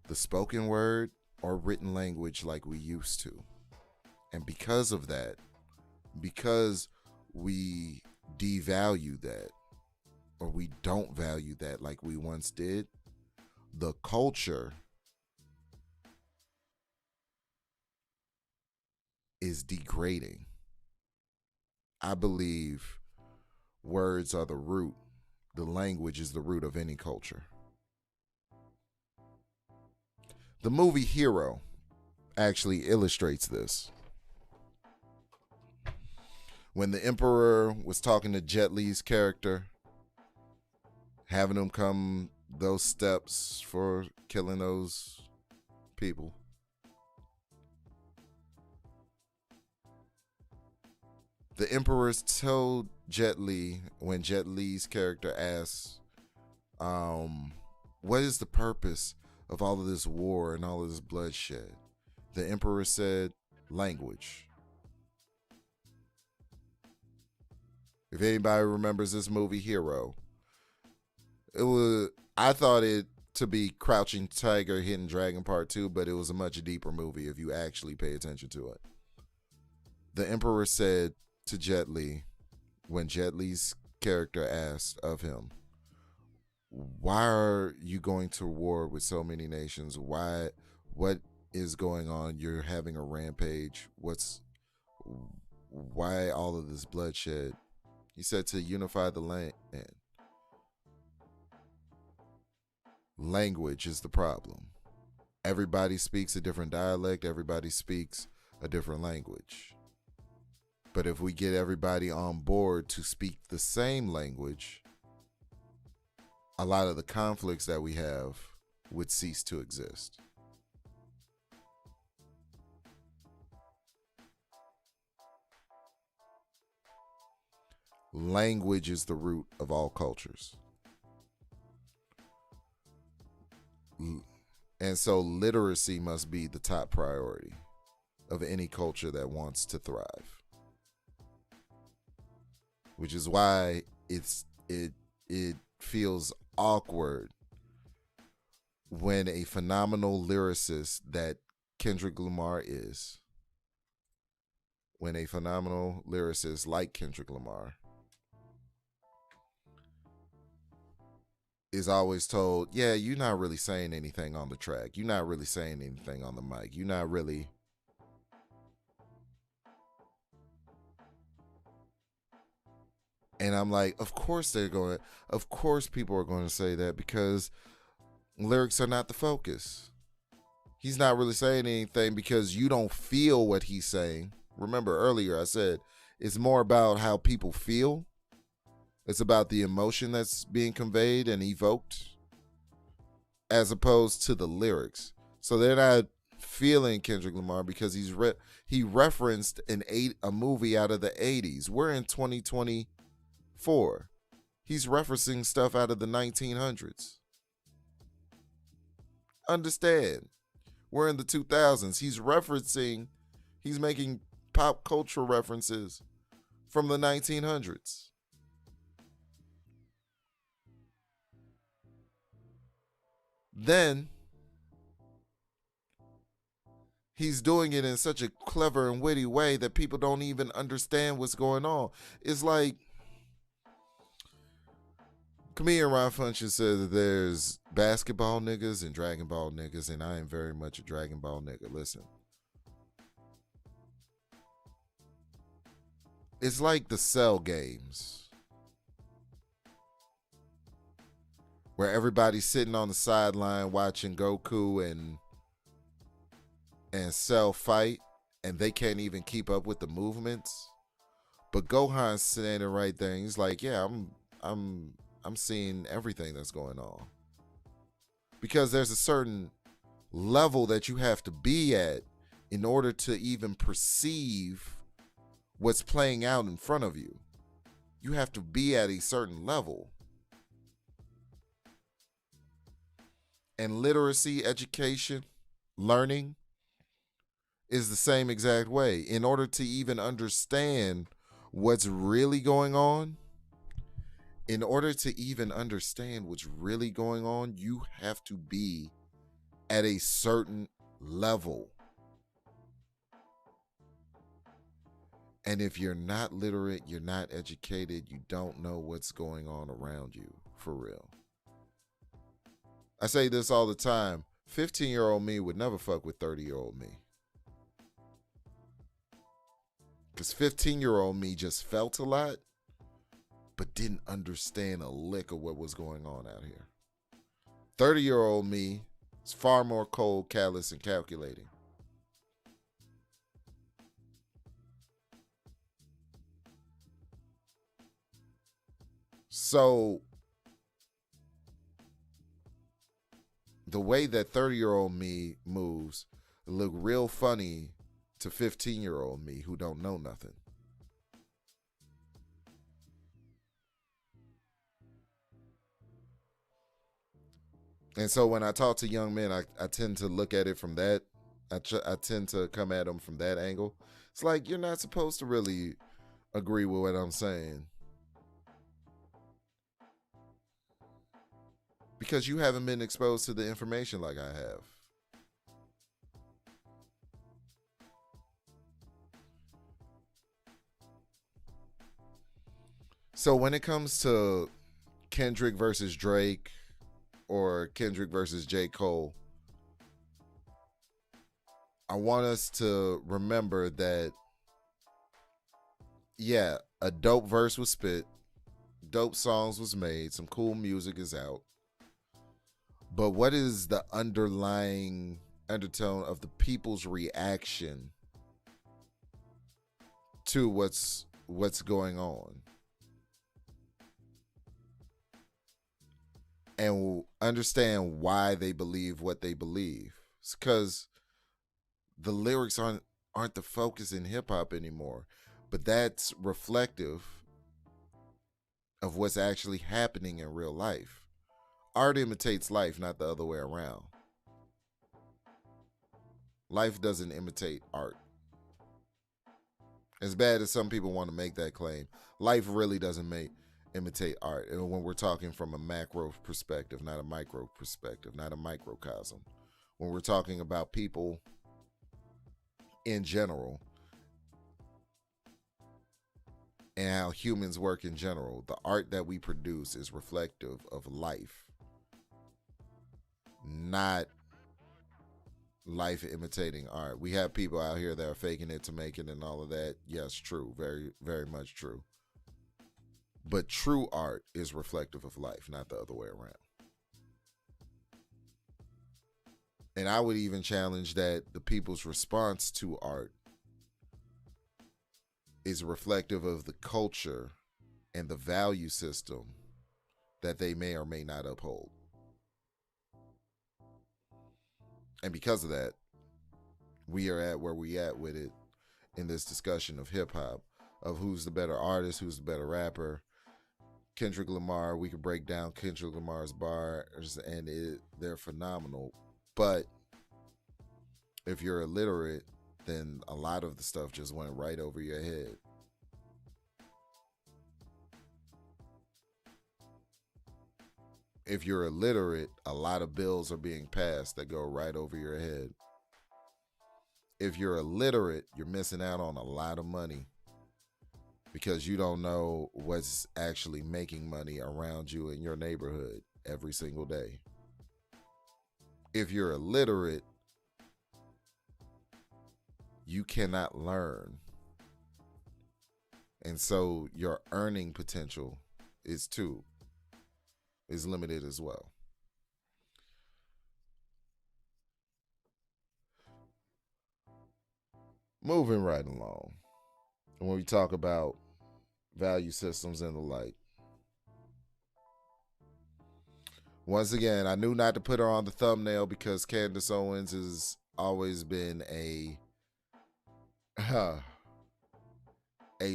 the spoken word or written language like we used to. And because of that, because we devalue that, or we don't value that like we once did, the culture is degrading. I believe words are the root. The language is the root of any culture. The movie Hero actually illustrates this. When the Emperor was talking to Jet Li's character, having him come those steps for killing those people, the Emperor told Jet Li, when Jet Li's character asked, what is the purpose of all of this war and all of this bloodshed? The Emperor said, language. If anybody remembers this movie, Hero, I thought it to be Crouching Tiger, Hidden Dragon Part 2, but it was a much deeper movie if you actually pay attention to it. The Emperor said to Jet Li, when Jet Li's character asked of him, why are you going to war with so many nations? What is going on? You're having a rampage. Why all of this bloodshed? He said to unify the land. Language is the problem. Everybody speaks a different dialect. Everybody speaks a different language. But if we get everybody on board to speak the same language, a lot of the conflicts that we have would cease to exist. Language is the root of all cultures. And so literacy must be the top priority of any culture that wants to thrive. Which is why it feels awkward when a phenomenal lyricist that Kendrick Lamar is, when a phenomenal lyricist like Kendrick Lamar is always told, yeah, you're not really saying anything on the track. You're not really saying anything on the mic. You're not really. And I'm like, of course people are going to say that because lyrics are not the focus. He's not really saying anything because you don't feel what he's saying. Remember earlier I said it's more about how people feel. It's about the emotion that's being conveyed and evoked as opposed to the lyrics. So they're not feeling Kendrick Lamar because he referenced a movie out of the 80s. We're in 2024. He's referencing stuff out of the 1900s. Understand? We're in the 2000s. He's making pop culture references from the 1900s. Then he's doing it in such a clever and witty way that people don't even understand what's going on. It's like comedian Ron Funches said that there's basketball niggas and Dragon Ball niggas, and I am very much a Dragon Ball nigga. Listen. It's like the Cell games, where everybody's sitting on the sideline watching Goku and Cell fight, and they can't even keep up with the movements. But Gohan's standing right there, and he's like, "Yeah, I'm seeing everything that's going on." Because there's a certain level that you have to be at in order to even perceive what's playing out in front of you. You have to be at a certain level. And literacy, education, learning is the same exact way. In order to even understand what's really going on, you have to be at a certain level. And if you're not literate, you're not educated, you don't know what's going on around you, for real. I say this all the time. 15-year-old me would never fuck with 30-year-old me. Because 15-year-old me just felt a lot, but didn't understand a lick of what was going on out here. 30-year-old me is far more cold, callous, and calculating. So the way that 30-year-old me moves look real funny to 15-year-old me who don't know nothing. And so when I talk to young men, I tend to look at it from that. I tend to come at them from that angle. It's like you're not supposed to really agree with what I'm saying, because you haven't been exposed to the information like I have. So when it comes to Kendrick versus Drake or Kendrick versus J. Cole, I want us to remember that, yeah, a dope verse was spit, dope songs was made, some cool music is out. But what is the underlying undertone of the people's reaction to what's going on? And understand why they believe what they believe. It's because the lyrics aren't the focus in hip hop anymore. But that's reflective of what's actually happening in real life. Art imitates life, not the other way around. Life doesn't imitate art. As bad as some people want to make that claim, life really doesn't imitate art. And when we're talking from a macro perspective, not a micro perspective, not a microcosm. When we're talking about people in general and how humans work in general, the art that we produce is reflective of life, not life imitating art. We have people out here that are faking it to make it and all of that. Yes, true. Very, very much true. But true art is reflective of life, not the other way around. And I would even challenge that the people's response to art is reflective of the culture and the value system that they may or may not uphold. And because of that, we are at where we at with it in this discussion of hip hop, of who's the better artist, who's the better rapper. Kendrick Lamar, we could break down Kendrick Lamar's bars and they're phenomenal. But if you're illiterate, then a lot of the stuff just went right over your head. If you're illiterate, a lot of bills are being passed that go right over your head. If you're illiterate, you're missing out on a lot of money because you don't know what's actually making money around you in your neighborhood every single day. If you're illiterate, you cannot learn. And so your earning potential is limited as well. Moving right along. When we talk about value systems and the like. Once again, I knew not to put her on the thumbnail because Candace Owens has always been a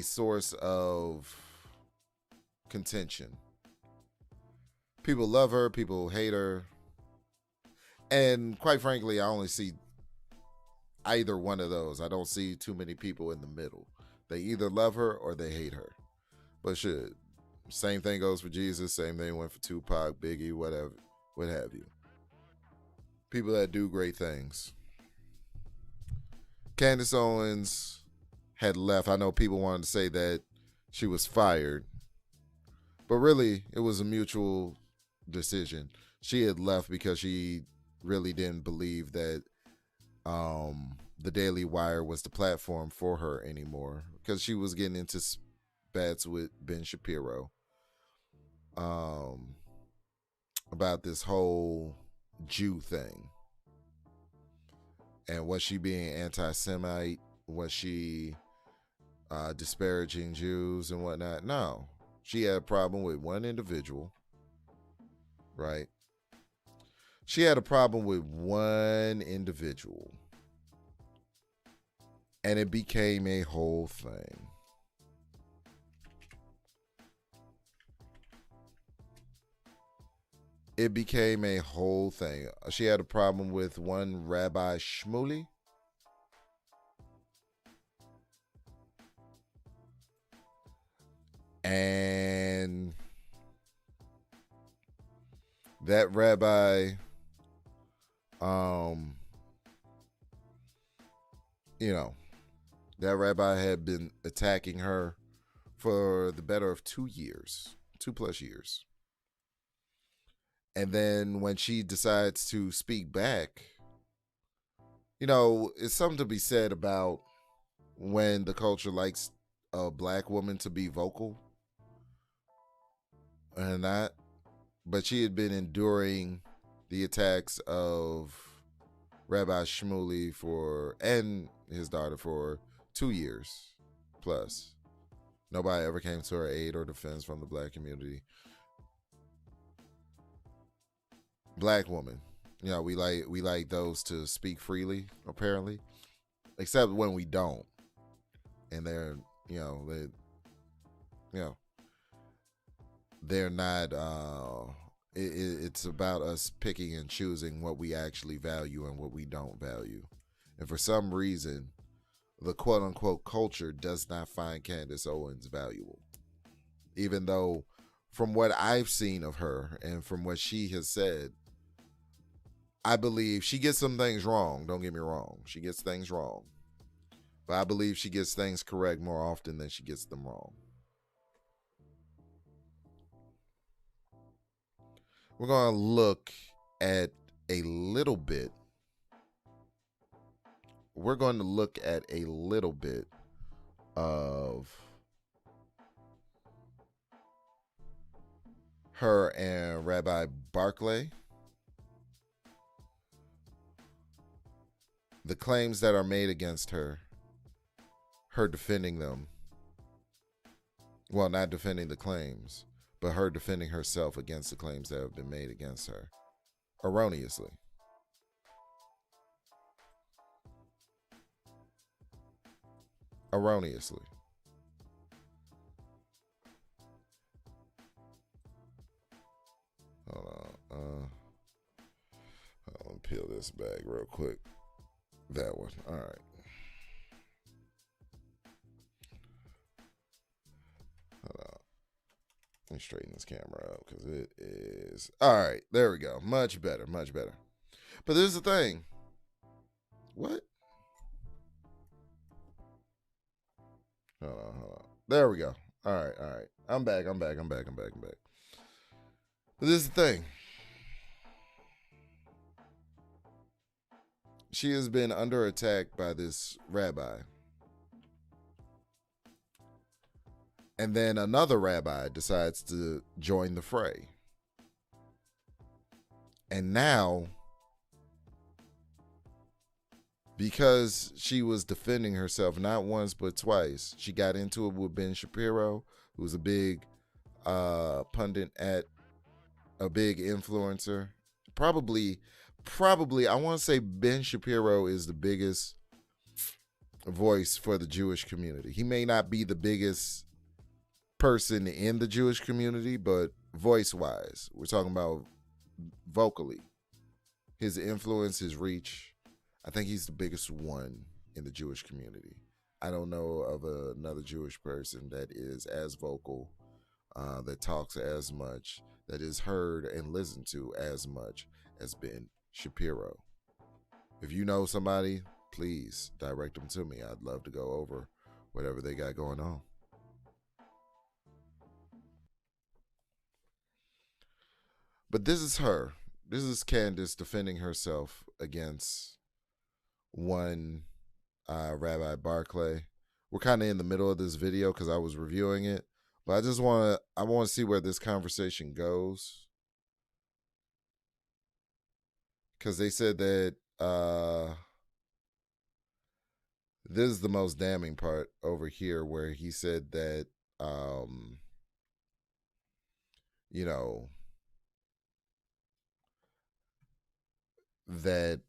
source of contention. People love her, people hate her. And quite frankly, I only see either one of those. I don't see too many people in the middle. They either love her or they hate her. But shit, same thing goes for Jesus. Same thing went for Tupac, Biggie, whatever, what have you. People that do great things. Candace Owens had left. I know people wanted to say that she was fired. But really, it was a mutual decision. She had left because she really didn't believe that the Daily Wire was the platform for her anymore because she was getting into spats with Ben Shapiro about this whole Jew thing. And was she being anti-Semite? Was she disparaging Jews and whatnot? No. She had a problem with one individual, right? She had a problem with one individual. And it became a whole thing. It became a whole thing. She had a problem with one Rabbi Shmuley. And that rabbi, that rabbi had been attacking her for the better of 2 years, 2+ years. And then when she decides to speak back, it's something to be said about when the culture likes a black woman to be vocal and not. But she had been enduring the attacks of Rabbi Shmuley and his daughter for 2 years plus. Nobody ever came to her aid or defense from the black community. Black woman, we like those to speak freely, apparently, except when we don't, and they're, they're not. It's about us picking and choosing what we actually value and what we don't value. And for some reason, the quote unquote culture does not find Candace Owens valuable. Even though, from what I've seen of her and from what she has said, I believe she gets some things wrong. Don't get me wrong. She gets things wrong. But I believe she gets things correct more often than she gets them wrong. We're going to look at a little bit. We're going to look at a little bit of her and Rabbi Barclay. The claims that are made against her defending them. Well, not defending the claims, but her defending herself against the claims that have been made against her erroneously. Erroneously. Hold on. I'll peel this back real quick. That one. All right. Hold on. Let me straighten this camera up because it is. All right. There we go. Much better. Much better. But this is the thing. What? Hold on. There we go. All right. I'm back. But this is the thing. She has been under attack by this rabbi. And then another rabbi decides to join the fray. And now, because she was defending herself not once but twice, she got into it with Ben Shapiro, who's a big pundit at a big influencer. Probably, I want to say Ben Shapiro is the biggest voice for the Jewish community. He may not be the biggest person in the Jewish community, but voice-wise, we're talking about vocally. His influence, his reach, I think he's the biggest one in the Jewish community. I don't know of another Jewish person that is as vocal, that talks as much, that is heard and listened to as much as Ben Shapiro. If you know somebody, please direct them to me. I'd love to go over whatever they got going on. But this is her. This is Candace defending herself against one Rabbi Barclay. We're kind of in the middle of this video because I was reviewing it, but I want to see where this conversation goes. Because they said that this is the most damning part over here, where he said that, that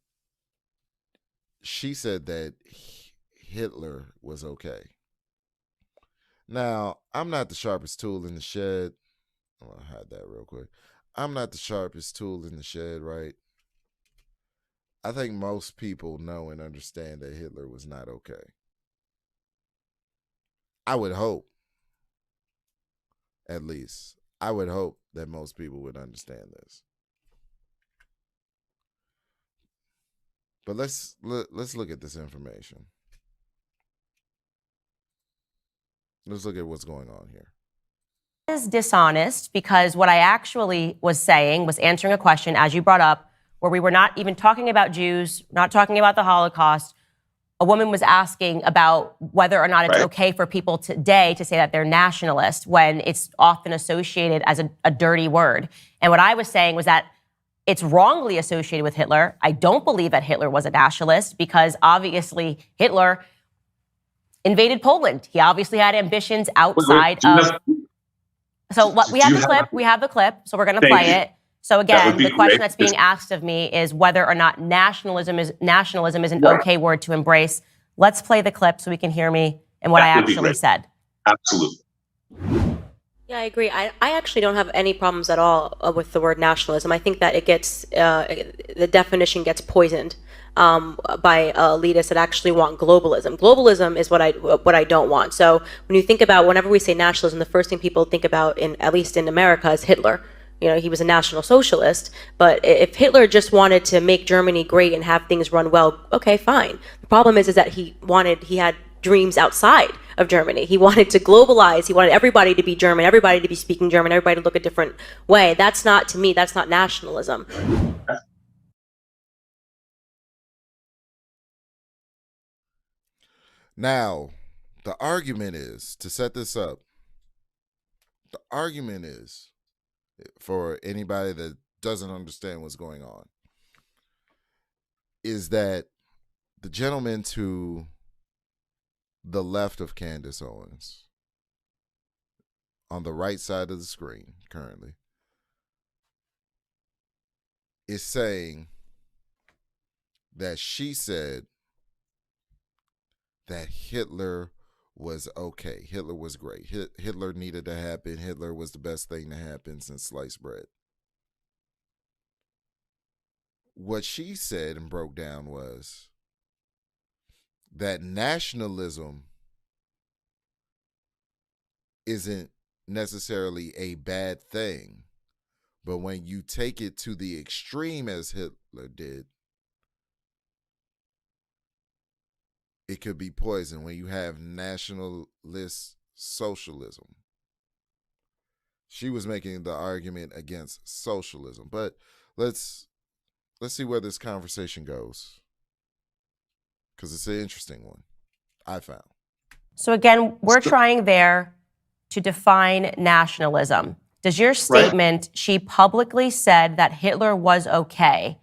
she said that Hitler was okay. Now, I'm not the sharpest tool in the shed. I'm going to hide that real quick. I'm not the sharpest tool in the shed, right? I think most people know and understand that Hitler was not okay. I would hope, at least, I would hope that most people would understand this. But let's look at this information. Let's look at what's going on here. Is dishonest, because what I actually was saying was answering a question, as you brought up, where we were not even talking about Jews, not talking about the Holocaust. A woman was asking about whether or not it's okay for people today to say that they're nationalist when it's often associated as a dirty word. And what I was saying was that it's wrongly associated with Hitler. I don't believe that Hitler was a nationalist, because obviously Hitler invaded Poland. He obviously had ambitions outside of. So what we have the clip. We have the clip. So we're going to play it. So again, the question that's being asked of me is whether or not nationalism is an okay word to embrace. Let's play the clip so we can hear me and what I actually said. Absolutely. Yeah, I agree. I actually don't have any problems at all with the word nationalism. I think that it gets the definition gets poisoned by elitists that actually want globalism. Globalism is what I don't want. So when you think about whenever we say nationalism, the first thing people think about, in at least in America, is Hitler. You know, he was a national socialist, but if Hitler just wanted to make Germany great and have things run well, okay, fine. The problem is that he had dreams outside of Germany. He wanted to globalize. He wanted everybody to be German, everybody to be speaking German, everybody to look a different way. That's not, to me, that's not nationalism. Now, the argument is to set this up. The argument is for anybody that doesn't understand what's going on is that the gentleman to the left of Candace Owens, on the right side of the screen currently, is saying that she said that Hitler was okay. Hitler was great. Hitler needed to happen. Hitler was the best thing to happen since sliced bread. What she said and broke down was that nationalism isn't necessarily a bad thing, but when you take it to the extreme as Hitler did, it could be poison. When you have nationalist socialism, she was making the argument against socialism. But let's see where this conversation goes, because it's an interesting one, I found. So again, we're trying there to define nationalism. Does your statement, she publicly said that Hitler was okay,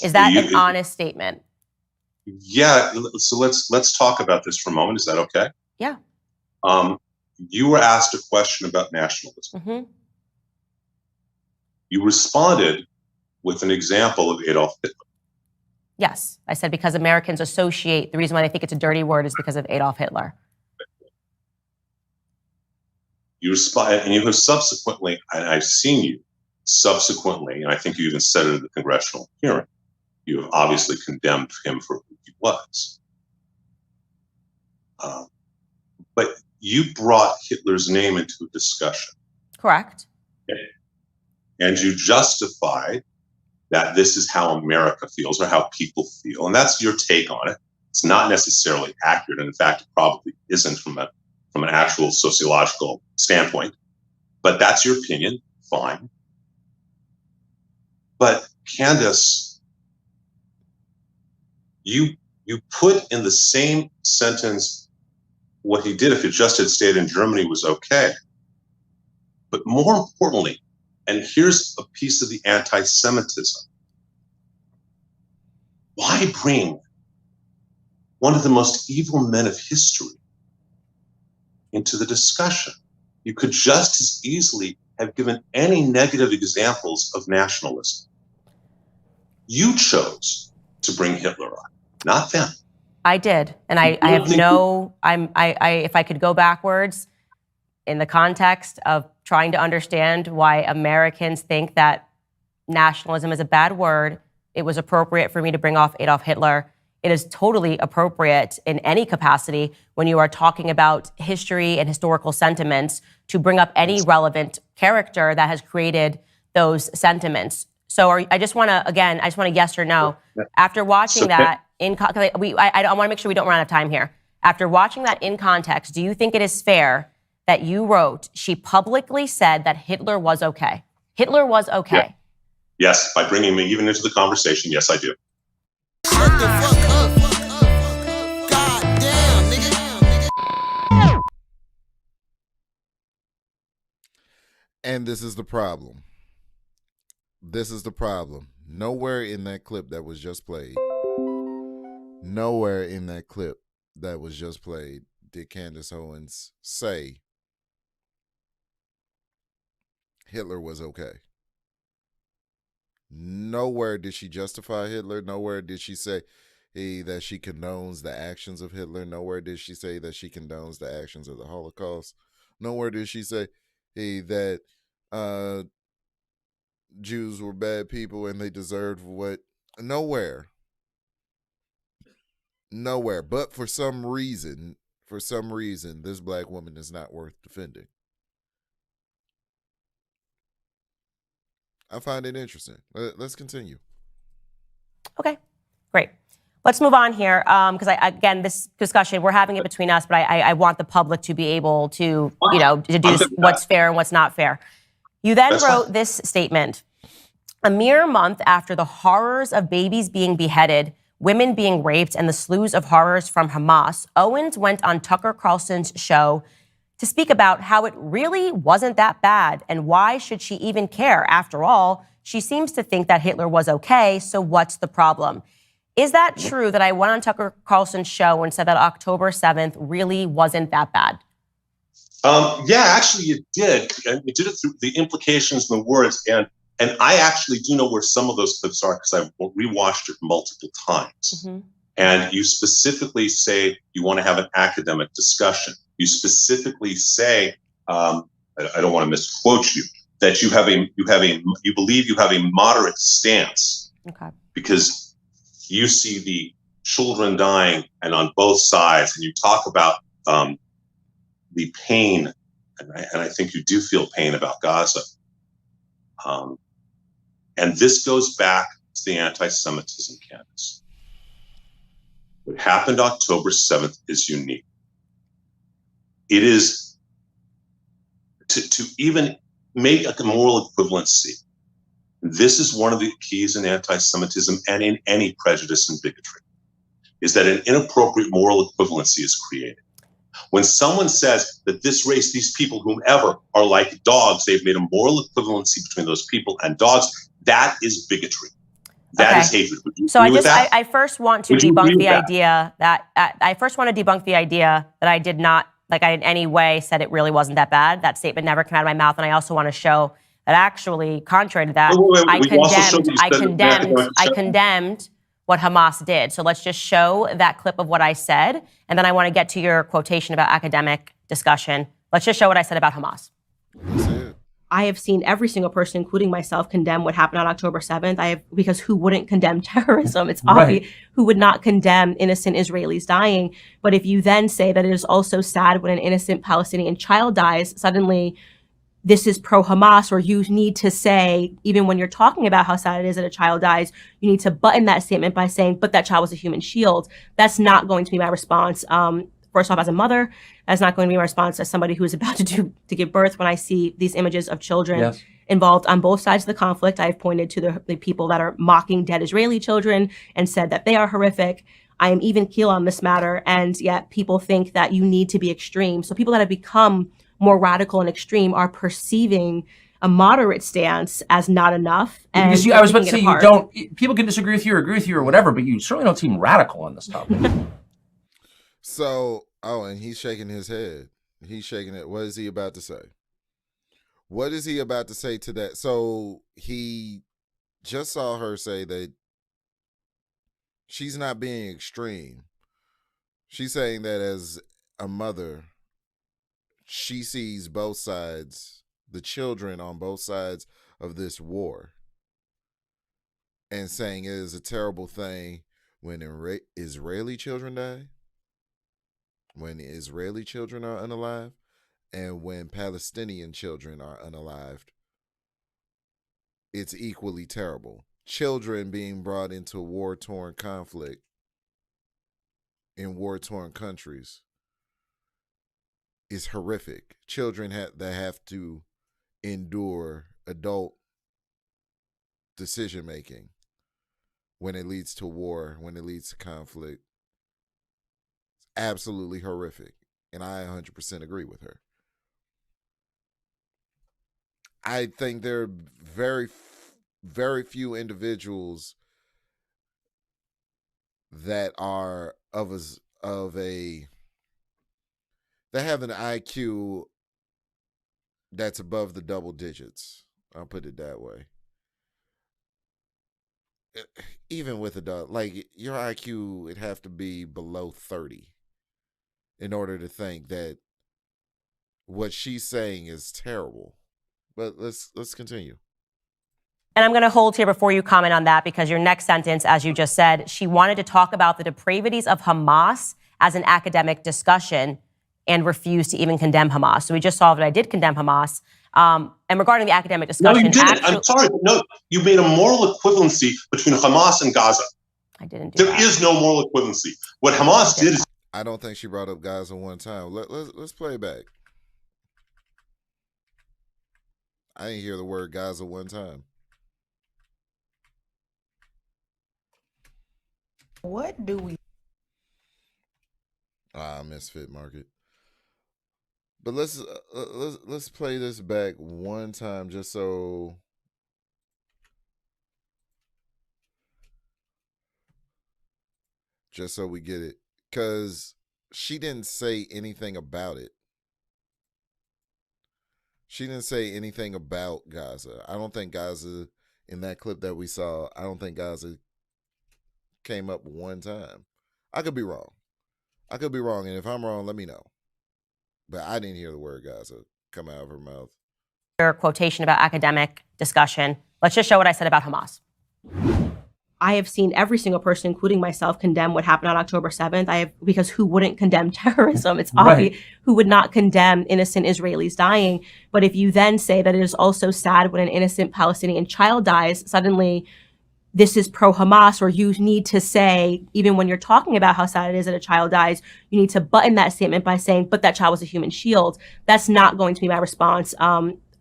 is that an honest statement? Yeah. So let's talk about this for a moment. Is that okay? Yeah. You were asked a question about nationalism. Mm-hmm. You responded with an example of Adolf Hitler. Yes, I said because Americans associate, the reason why they think it's a dirty word is because of Adolf Hitler. You responded, and you have subsequently, and I've seen you subsequently, and I think you even said it at the congressional hearing, you have obviously condemned him for who he was. But you brought Hitler's name into a discussion. Correct. Okay. And you justified that this is how America feels or how people feel. And that's your take on it. It's not necessarily accurate. And in fact, it probably isn't from an actual sociological standpoint. But that's your opinion. Fine. But Candace, you put in the same sentence what he did if it just had stayed in Germany was okay. But more importantly, and here's a piece of the anti-Semitism. Why bring one of the most evil men of history into the discussion? You could just as easily have given any negative examples of nationalism. You chose to bring Hitler on, not them. I did, and I have no. If I could go backwards in the context of trying to understand why Americans think that nationalism is a bad word, it was appropriate for me to bring off Adolf Hitler. It is totally appropriate in any capacity when you are talking about history and historical sentiments to bring up any relevant character that has created those sentiments. So I just want a yes or no. After watching that, I want to make sure we don't run out of time here. After watching that in context, do you think it is fair that you wrote, she publicly said that Hitler was okay? Hitler was okay. Yeah. Yes, by bringing me even into the conversation, yes, I do. Shut the fuck up. God damn, nigga. And this is the problem. Nowhere in that clip that was just played, did Candace Owens say Hitler was okay. Nowhere did she justify Hitler. Nowhere did she say that she condones the actions of Hitler. Nowhere did she say that she condones the actions of the Holocaust. Nowhere did she say that uh, Jews were bad people and they deserved what. Nowhere. But for some reason, this black woman is not worth defending. I find it interesting. Let's continue. Okay, great. Let's move on here because again, this discussion, we're having it between us, but I want the public to be able to, deduce what's fair and what's not fair. You then wrote this statement. A mere month after the horrors of babies being beheaded, women being raped, and the slews of horrors from Hamas, Owens went on Tucker Carlson's show to speak about how it really wasn't that bad and why should she even care? After all, she seems to think that Hitler was okay, so what's the problem? Is that true that I went on Tucker Carlson's show and said that October 7th really wasn't that bad? Yeah, actually you did. And you did it through the implications and the words. And I actually do know where some of those clips are because I've rewatched it multiple times. Mm-hmm. And you specifically say you want to have an academic discussion. You specifically say, I don't want to misquote you, that you believe you have a moderate stance. Okay. Because you see the children dying and on both sides, and you talk about the pain, and I think you do feel pain about Gaza. And this goes back to the anti-Semitism, Candace. What happened October 7th is unique. It is to even make a moral equivalency. This is one of the keys in anti-Semitism and in any prejudice and bigotry, is that an inappropriate moral equivalency is created. When someone says that this race, these people, whomever, are like dogs, they've made a moral equivalency between those people and dogs, that is bigotry. That is hatred. So I first want to debunk the idea that I did not, like I in any way said it really wasn't that bad. That statement never came out of my mouth. And I also want to show that actually, contrary to that, I condemned what Hamas did. So let's just show that clip of what I said. And then I want to get to your quotation about academic discussion. Let's just show what I said about Hamas. I have seen every single person, including myself, condemn what happened on October 7th. Because who wouldn't condemn terrorism? It's obvious. Who would not condemn innocent Israelis dying? But if you then say that it is also sad when an innocent Palestinian child dies, suddenly this is pro-Hamas, or you need to say, even when you're talking about how sad it is that a child dies, you need to button that statement by saying, but that child was a human shield. That's not going to be my response. First off, as a mother, that's not going to be my response as somebody who is about to give birth when I see these images of children involved on both sides of the conflict. I've pointed to the people that are mocking dead Israeli children and said that they are horrific. I am even keel on this matter, and yet people think that you need to be extreme. So people that have become more radical and extreme are perceiving a moderate stance as not enough. And because I was about to say, people can disagree with you or agree with you or whatever, but you certainly don't seem radical on this topic. So, and he's shaking his head. He's shaking it. What is he about to say? What is he about to say to that? So he just saw her say that she's not being extreme. She's saying that as a mother, she sees both sides, the children on both sides of this war, and saying it is a terrible thing when Israeli children die, when Israeli children are unalived, and when Palestinian children are unalived. It's equally terrible. Children being brought into war-torn conflict in war-torn countries is horrific. Children that have to endure adult decision-making when it leads to war, when it leads to conflict. It's absolutely horrific. And I 100% agree with her. I think there are very few individuals that are that have an IQ that's above the double digits. I'll put it that way. Even with like your IQ, would have to be below 30 in order to think that what she's saying is terrible. But let's continue. And I'm going to hold here before you comment on that, because your next sentence, as you just said, she wanted to talk about the depravities of Hamas as an academic discussion and refused to even condemn Hamas. So we just saw that I did condemn Hamas. And regarding the academic discussion, No, you didn't. I'm sorry, but no, you made a moral equivalency between Hamas and Gaza. I didn't do that. There is no moral equivalency. What Hamas did is I don't think she brought up Gaza one time. Let's play it back. I didn't hear the word Gaza one time. What do we? Misfit Market. But let's play this back one time just so we get it, because she didn't say anything about it. She didn't say anything about Gaza. I don't think Gaza, in that clip that we saw, I don't think Gaza came up one time. I could be wrong. And if I'm wrong, let me know. But I didn't hear the word Gaza come out of her mouth. Your quotation about academic discussion. Let's just show what I said about Hamas. I have seen every single person, including myself, condemn what happened on October 7th. Because who wouldn't condemn terrorism? It's obvious. Right. Who would not condemn innocent Israelis dying? But if you then say that it is also sad when an innocent Palestinian child dies, suddenly this is pro-Hamas, or you need to say, even when you're talking about how sad it is that a child dies, you need to button that statement by saying, but that child was a human shield. That's not going to be my response.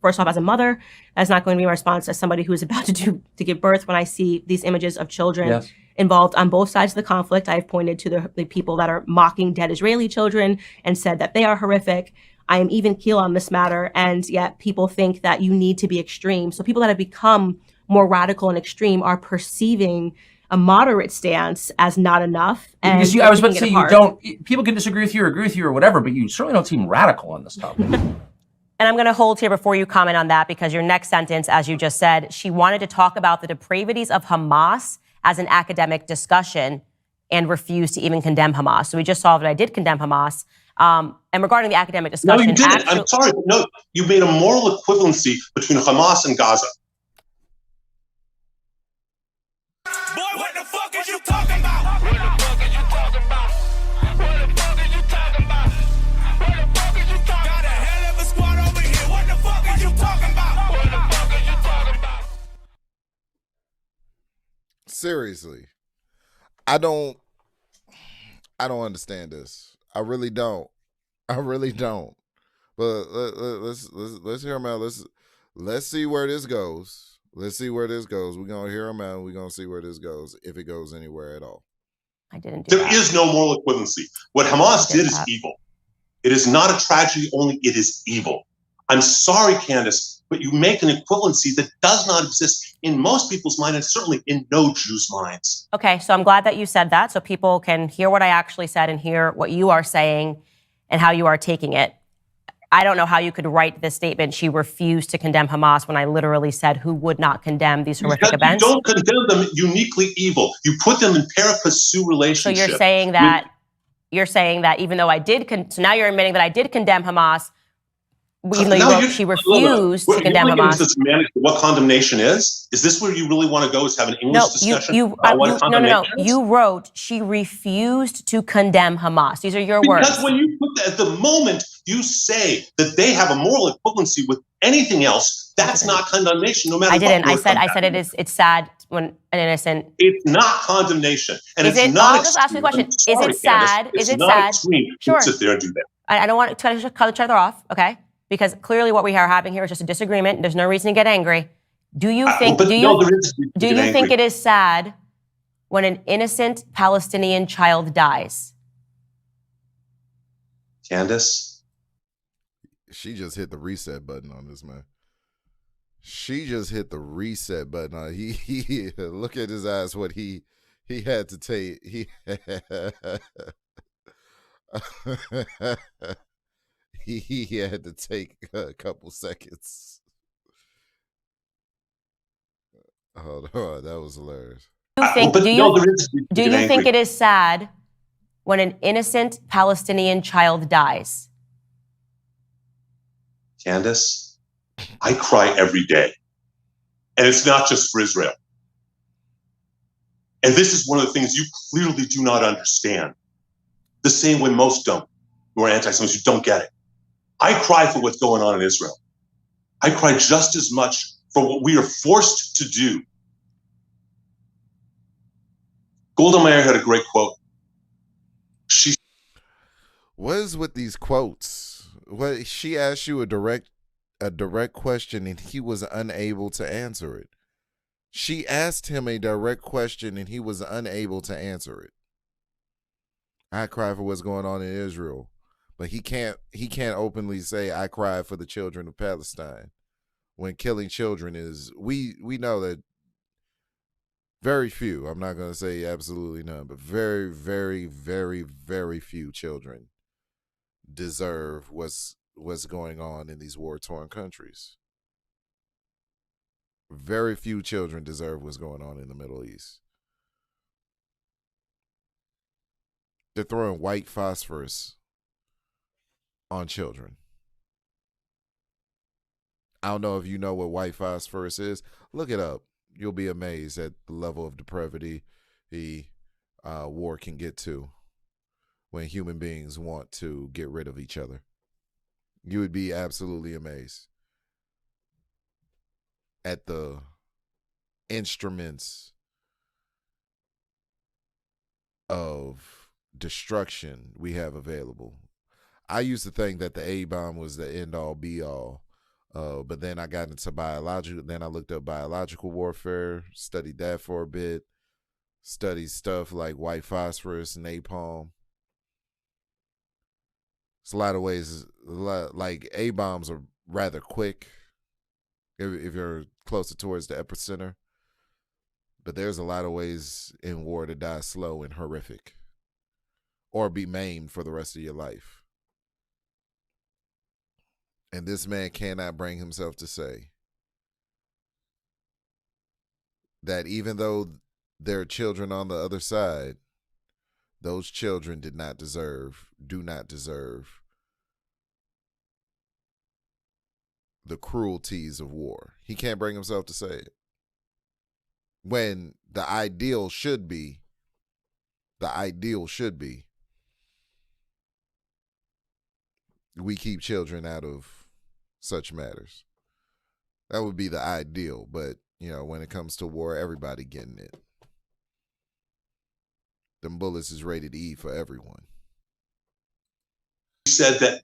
First off, as a mother, that's not going to be my response as somebody who is about to give birth. When I see these images of children involved on both sides of the conflict, I have pointed to the people that are mocking dead Israeli children and said that they are horrific. I am even keel on this matter, and yet people think that you need to be extreme. So people that have become more radical and extreme are perceiving a moderate stance as not enough. And Because I was about to say, you don't, people can disagree with you or agree with you or whatever, but you certainly don't seem radical on this topic. And I'm going to hold here before you comment on that, because your next sentence, as you just said, she wanted to talk about the depravities of Hamas as an academic discussion and refused to even condemn Hamas. So we just saw that I did condemn Hamas. And regarding the academic discussion... No, you didn't. I'm sorry, but no, you made a moral equivalency between Hamas and Gaza. Boy, what the fuck is you talking about? What the fuck is you talking about? What the fuck is you talking about? What the fuck is you talking about? Got a hell of a squad over here. What the fuck is you talking about? What the fuck is you talking about? Seriously. I don't understand this. I really don't. But let's hear him out. Let's see where this goes. We're gonna hear him out, and we're gonna see where this goes, if it goes anywhere at all. I didn't do that. There is no moral equivalency. What Hamas did is evil. It is not a tragedy only, it is evil. I'm sorry, Candace, but you make an equivalency that does not exist in most people's minds, and certainly in no Jews' minds. Okay, so I'm glad that you said that, so people can hear what I actually said and hear what you are saying and how you are taking it. I don't know how you could write this statement, she refused to condemn Hamas, when I literally said who would not condemn these horrific events. You don't condemn them uniquely evil. You put them in pari passu relationship. So you're saying that even though I did, so now you're admitting that I did condemn Hamas, even though you wrote she refused to condemn Hamas. What condemnation is? Is this where you really want to go? Is have an English discussion? No. You wrote she refused to condemn Hamas. These are your words. Because when you put that, at the moment you say that they have a moral equivalency with anything else, that's not condemnation, no matter what. I didn't. I said it's sad when an innocent. It's not condemnation, and is it's it, not. I'll just ask you a question. Sorry, is it sad? Candace, is it sad? Sure. Sit there and do that. I don't want to cut each other off, okay? Because clearly what we are having here is just a disagreement. There's no reason to get angry. Do you think think it is sad when an innocent Palestinian child dies? Candace? She just hit the reset button on this, man. She just hit the reset button. He look at his eyes, what he had to take. He had to take a couple seconds. Hold on, that was hilarious. Do you think it is sad when an innocent Palestinian child dies? Candace, I cry every day. And it's not just for Israel. And this is one of the things you clearly do not understand. The same way most don't, who are anti-Semites, who don't get it. I cry for what's going on in Israel. I cry just as much for what we are forced to do. Golda Meir had a great quote. She What is with these quotes? What she asked you a direct question and he was unable to answer it. She asked him a direct question and he was unable to answer it. I cry for what's going on in Israel, but he can't openly say I cry for the children of Palestine when killing children is we know that very few, I'm not going to say absolutely none, but very, very, very, very few children deserve what's going on in these war-torn countries. Very few children deserve what's going on in the Middle East. They're throwing white phosphorus on children. I don't know if you know what white phosphorus is. Look it up. You'll be amazed at the level of depravity war can get to when human beings want to get rid of each other. You would be absolutely amazed at the instruments of destruction we have available. I used to think that the A-bomb was the end-all be-all, but then I got into biological. Then I looked up biological warfare, studied that for a bit, studied stuff like white phosphorus and napalm. It's a lot of ways, like A-bombs are rather quick if you're closer towards the epicenter. But there's a lot of ways in war to die slow and horrific or be maimed for the rest of your life. And this man cannot bring himself to say that even though there are children on the other side, those children do not deserve the cruelties of war. He can't bring himself to say it. When the ideal should be, we keep children out of such matters. That would be the ideal, but when it comes to war, everybody getting it. Them bullets is rated E for everyone. said that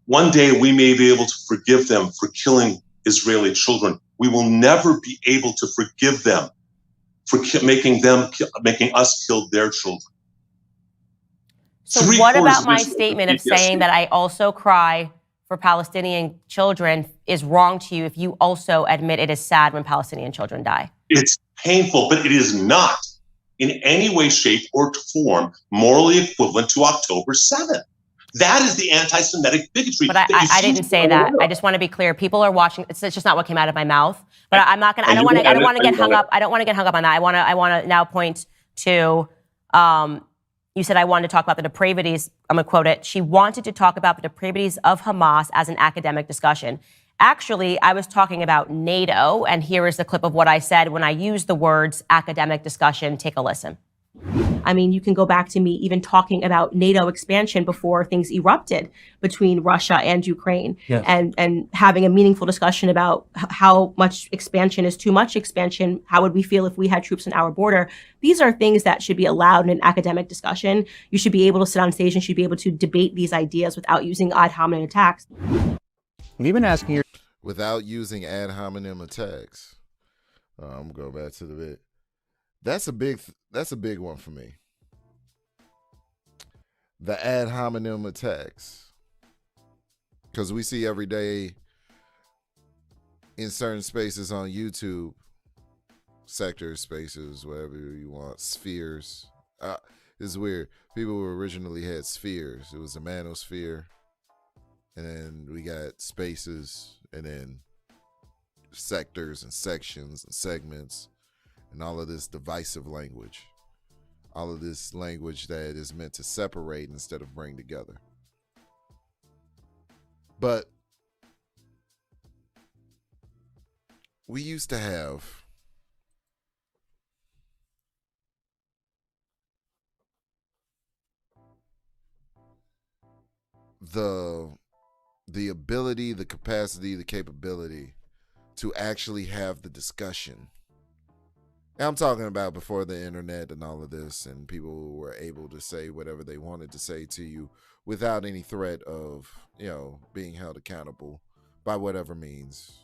one day we may be able to forgive them for killing Israeli children. We will never be able to forgive them for making us kill their children. So what about my statement of saying that I also cry for Palestinian children is wrong to you if you also admit it is sad when Palestinian children die? It's painful, but it is not in any way, shape, or form morally equivalent to October 7th. That is the anti-Semitic bigotry. But I didn't say that. I just want to be clear. People are watching. It's just not what came out of my mouth. But I'm not gonna. I don't want to get hung up. I don't want to get hung up on that. I want to now point to. You said I wanted to talk about the depravities. I'm gonna quote it. She wanted to talk about the depravities of Hamas as an academic discussion. Actually, I was talking about NATO, and here is the clip of what I said when I used the words academic discussion. Take a listen. I mean, you can go back to me even talking about NATO expansion before things erupted between Russia and Ukraine, yes. and having a meaningful discussion about how much expansion is too much expansion. How would we feel if we had troops on our border? These are things that should be allowed in an academic discussion. You should be able to sit on stage and should be able to debate these ideas without using ad hominem attacks. We've been asking without using ad hominem attacks. I'm going back to the bit. That's a big one for me. The ad hominem attacks. Because we see every day in certain spaces on YouTube, sectors, spaces, whatever you want, spheres. It's weird. People originally had spheres. It was the manosphere. And then we got spaces, and then sectors and sections and segments. And all of this divisive language, all of this language that is meant to separate instead of bring together. But we used to have the ability, the capacity, the capability to actually have the discussion. And I'm talking about before the internet and all of this, and people were able to say whatever they wanted to say to you without any threat of, being held accountable by whatever means,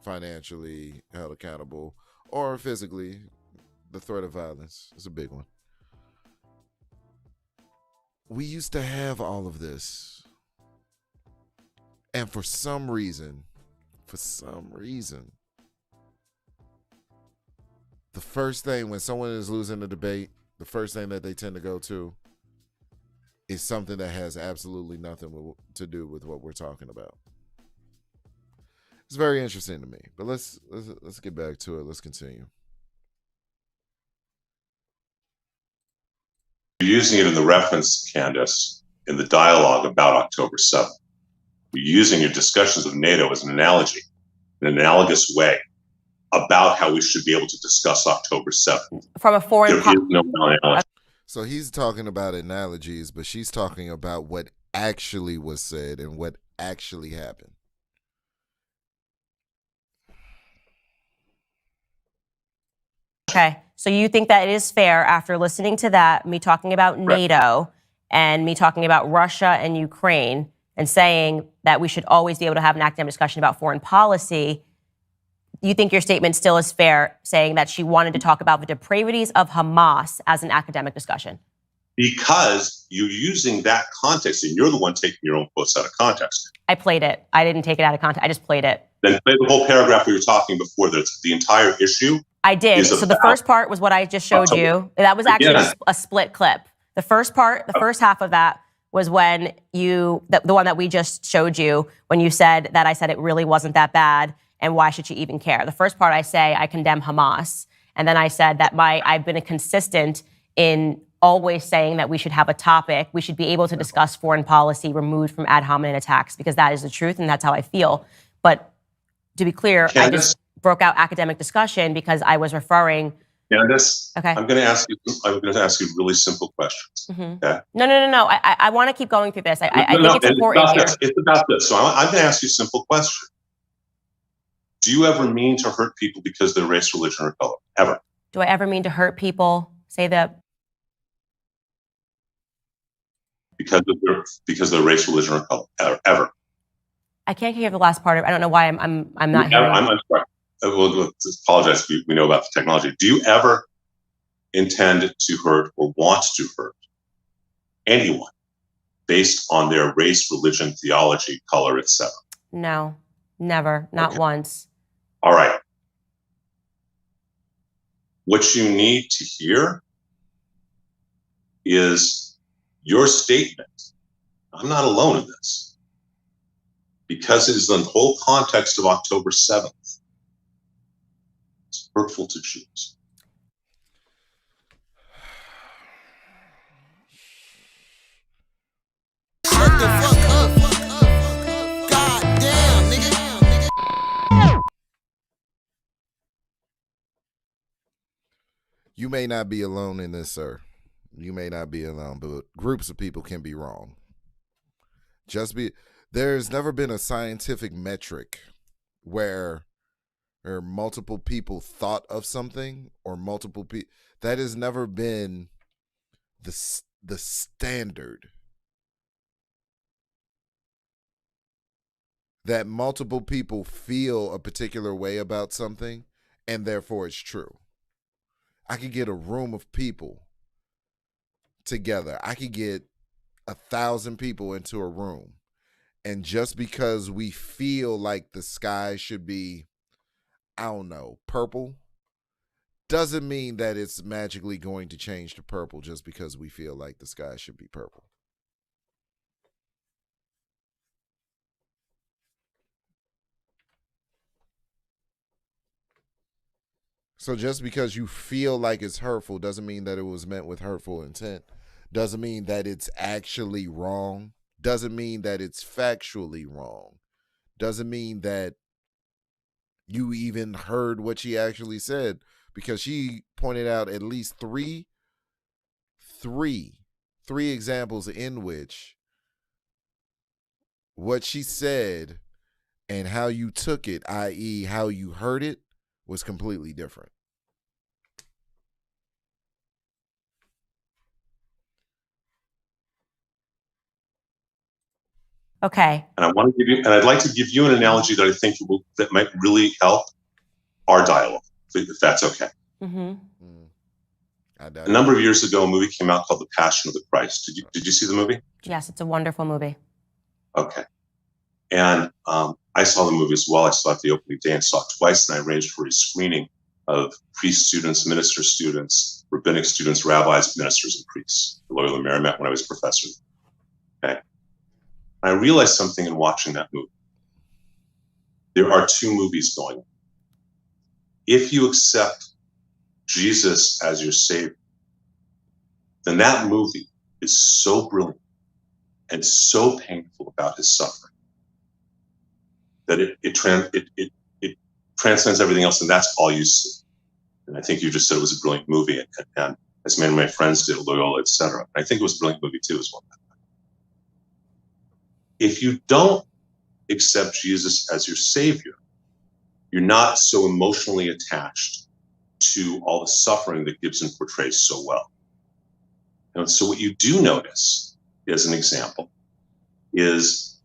financially held accountable or physically. The threat of violence is a big one. We used to have all of this. And for some reason, the first thing when someone is losing a debate, the first thing that they tend to go to is something that has absolutely nothing to do with what we're talking about. It's very interesting to me, but let's get back to it. Let's continue. You're using it in the reference, Candace, in the dialogue about October 7th. You're using your discussions of NATO as an analogy, an analogous way about how we should be able to discuss October 7th. From a foreign There is no analogy. So he's talking about analogies, but she's talking about what actually was said and what actually happened. Okay, so you think that it is fair after listening to that, me talking about NATO and me talking about Russia and Ukraine and saying that we should always be able to have an academic discussion about foreign policy, you think your statement still is fair, saying that she wanted to talk about the depravities of Hamas as an academic discussion? Because you're using that context, and you're the one taking your own quotes out of context. I played it. I didn't take it out of context. I just played it. Then play the whole paragraph we were talking before. That's the entire issue. I did. So the first part was what I just showed you. That was actually a split clip. The first part, the first half of that was when the one that we just showed you, when you said that I said it really wasn't that bad and why should she even care? The first part I say I condemn Hamas. And then I said that I've been consistent in always saying that we should have a topic. We should be able to discuss foreign policy removed from ad hominem attacks because that is the truth and that's how I feel. But to be clear, I just broke out academic discussion because I was referring. Candace, okay. I'm going to ask you really simple questions. Mm-hmm. Okay? No. I want to keep going through this. I think it's important here. It's about this. So I'm going to ask you a simple question. Do you ever mean to hurt people because of their race, religion, or color? Ever? Do I ever mean to hurt people? Say that. Because of their race, religion, or color? Ever? I can't hear the last part of it. I don't know why I'm not hearing. I'm sorry. We'll apologize. We know about the technology. Do you ever intend to hurt or want to hurt anyone based on their race, religion, theology, color, etc.? No, never. Not once. All right. What you need to hear is your statement. I'm not alone in this. Because it is the whole context of October 7th. It's hurtful to Jews. Shut the fuck up. God damn, nigga. You may not be alone in this, sir. You may not be alone, but groups of people can be wrong. There's never been a scientific metric where multiple people thought of something or multiple people. That has never been the standard. That multiple people feel a particular way about something and therefore it's true. I could get a room of people together. I could get 1,000 people into a room. And just because we feel like the sky should be, I don't know, purple, doesn't mean that it's magically going to change to purple just because we feel like the sky should be purple. So just because you feel like it's hurtful doesn't mean that it was meant with hurtful intent. Doesn't mean that it's actually wrong. Doesn't mean that it's factually wrong. Doesn't mean that you even heard what she actually said, because she pointed out at least three examples in which what she said and how you took it, i.e., how you heard it, was completely different. Okay. And I want to give you, and I'd like to give you an analogy that I think that might really help our dialogue, if that's okay. Mm-hmm. A number of years ago, a movie came out called The Passion of the Christ. Did you see the movie? Yes, it's a wonderful movie. Okay. And I saw the movie as well. I saw it the opening day and saw it twice, and I arranged for a screening of priest students, minister students, rabbinic students, rabbis, ministers, and priests at Loyola Marymount when I was a professor. Okay. I realized something in watching that movie. There are two movies going on. If you accept Jesus as your Savior, then that movie is so brilliant and so painful about his suffering that it transcends everything else, and that's all you see. And I think you just said it was a brilliant movie, and as many of my friends did at Loyola, etc. I think it was a brilliant movie too as well. If you don't accept Jesus as your Savior, you're not so emotionally attached to all the suffering that Gibson portrays so well. And so what you do notice, as an example,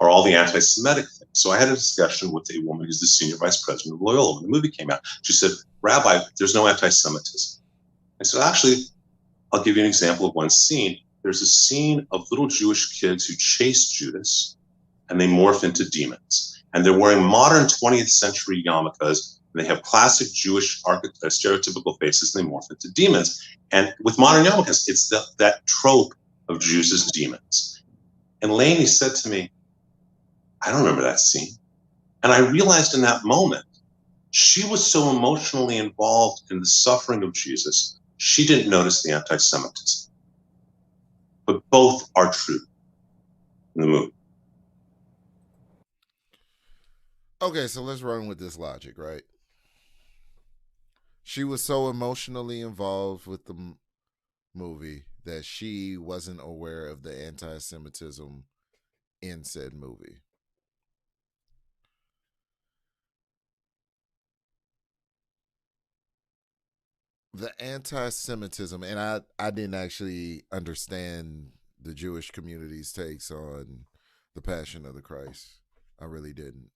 are all the anti-Semitic things. So I had a discussion with a woman who's the senior vice president of Loyola when the movie came out. She said, "Rabbi, there's no anti-Semitism." I said, "Actually, I'll give you an example of one scene. There's a scene of little Jewish kids who chase Judas, and they morph into demons. And they're wearing modern 20th century yarmulkes, and they have classic Jewish stereotypical faces, and they morph into demons. And with modern yarmulkes, it's that trope of Jews as demons." And Lainey said to me, "I don't remember that scene." And I realized in that moment, she was so emotionally involved in the suffering of Jesus, she didn't notice the anti-Semitism. But both are true in the movie. Okay, so let's run with this logic, right? She was so emotionally involved with the movie that she wasn't aware of the anti-Semitism in said movie. The anti-Semitism, and I didn't actually understand the Jewish community's takes on the Passion of the Christ. I really didn't.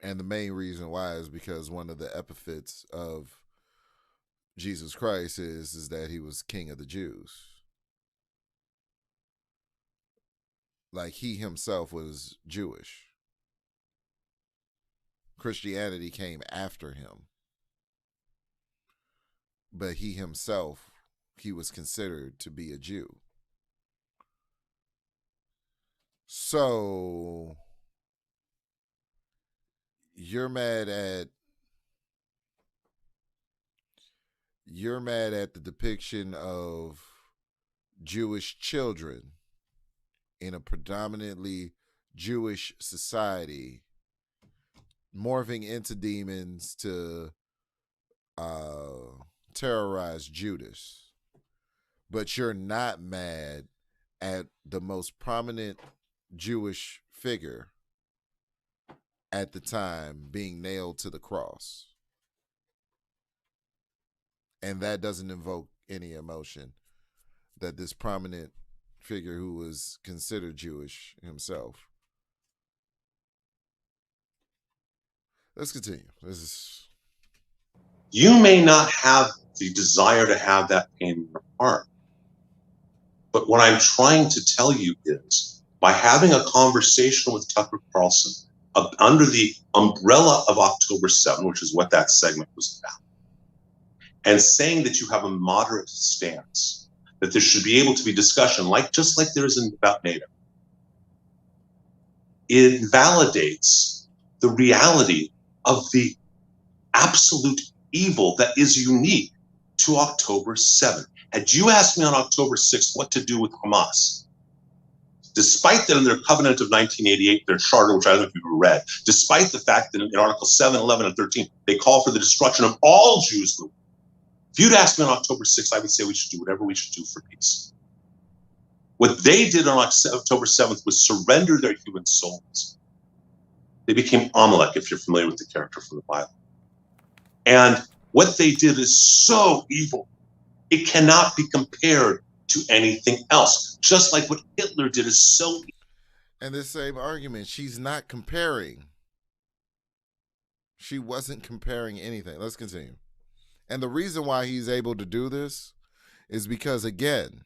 And the main reason why is because one of the epithets of Jesus Christ is that he was King of the Jews. Like, he himself was Jewish. Christianity came after him. But he himself, he was considered to be a Jew. So you're mad at the depiction of Jewish children in a predominantly Jewish society morphing into demons to terrorize Judas. But you're not mad at the most prominent Jewish figure at the time being nailed to the cross. And that doesn't invoke any emotion that this prominent figure who was considered Jewish himself. Let's continue. You may not have the desire to have that pain in your heart. But what I'm trying to tell you is, by having a conversation with Tucker Carlson under the umbrella of October 7, which is what that segment was about, and saying that you have a moderate stance, that there should be able to be discussion, just like there is about NATO, it validates the reality of the absolute evil that is unique to October 7. Had you asked me on October 6th what to do with Hamas, Despite that in their covenant of 1988, their charter, which I don't know if you've read, despite the fact that in Article 7, 11, and 13, they call for the destruction of all Jews in the world. If you'd asked me on October 6th, I would say we should do whatever we should do for peace. What they did on October 7th was surrender their human souls. They became Amalek, if you're familiar with the character from the Bible. And what they did is so evil. It cannot be compared to anything else. Just like what Hitler did is so evil. And this same argument, she's not comparing. She wasn't comparing anything. Let's continue. And the reason why he's able to do this is because, again,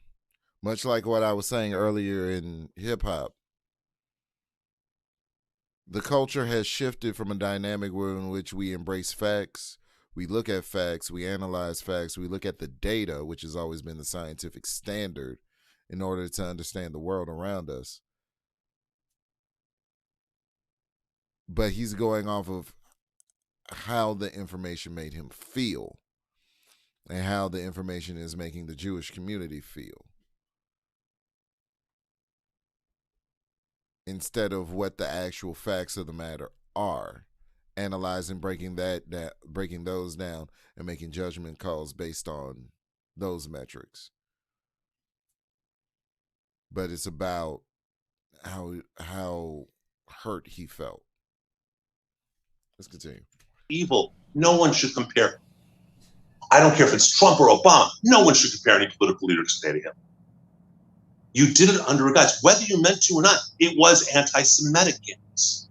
much like what I was saying earlier in hip hop, the culture has shifted from a dynamic in which we embrace facts, we look at facts, we analyze facts, we look at the data, which has always been the scientific standard in order to understand the world around us. But he's going off of how the information made him feel and how the information is making the Jewish community feel, instead of what the actual facts of the matter are, analyzing, breaking those down, and making judgment calls based on those metrics. But it's about how hurt he felt. Let's continue. Evil. No one should compare. I don't care if it's Trump or Obama. No one should compare any political leader today to him. You did it under a guise. Whether you meant to or not, it was anti-Semitic games.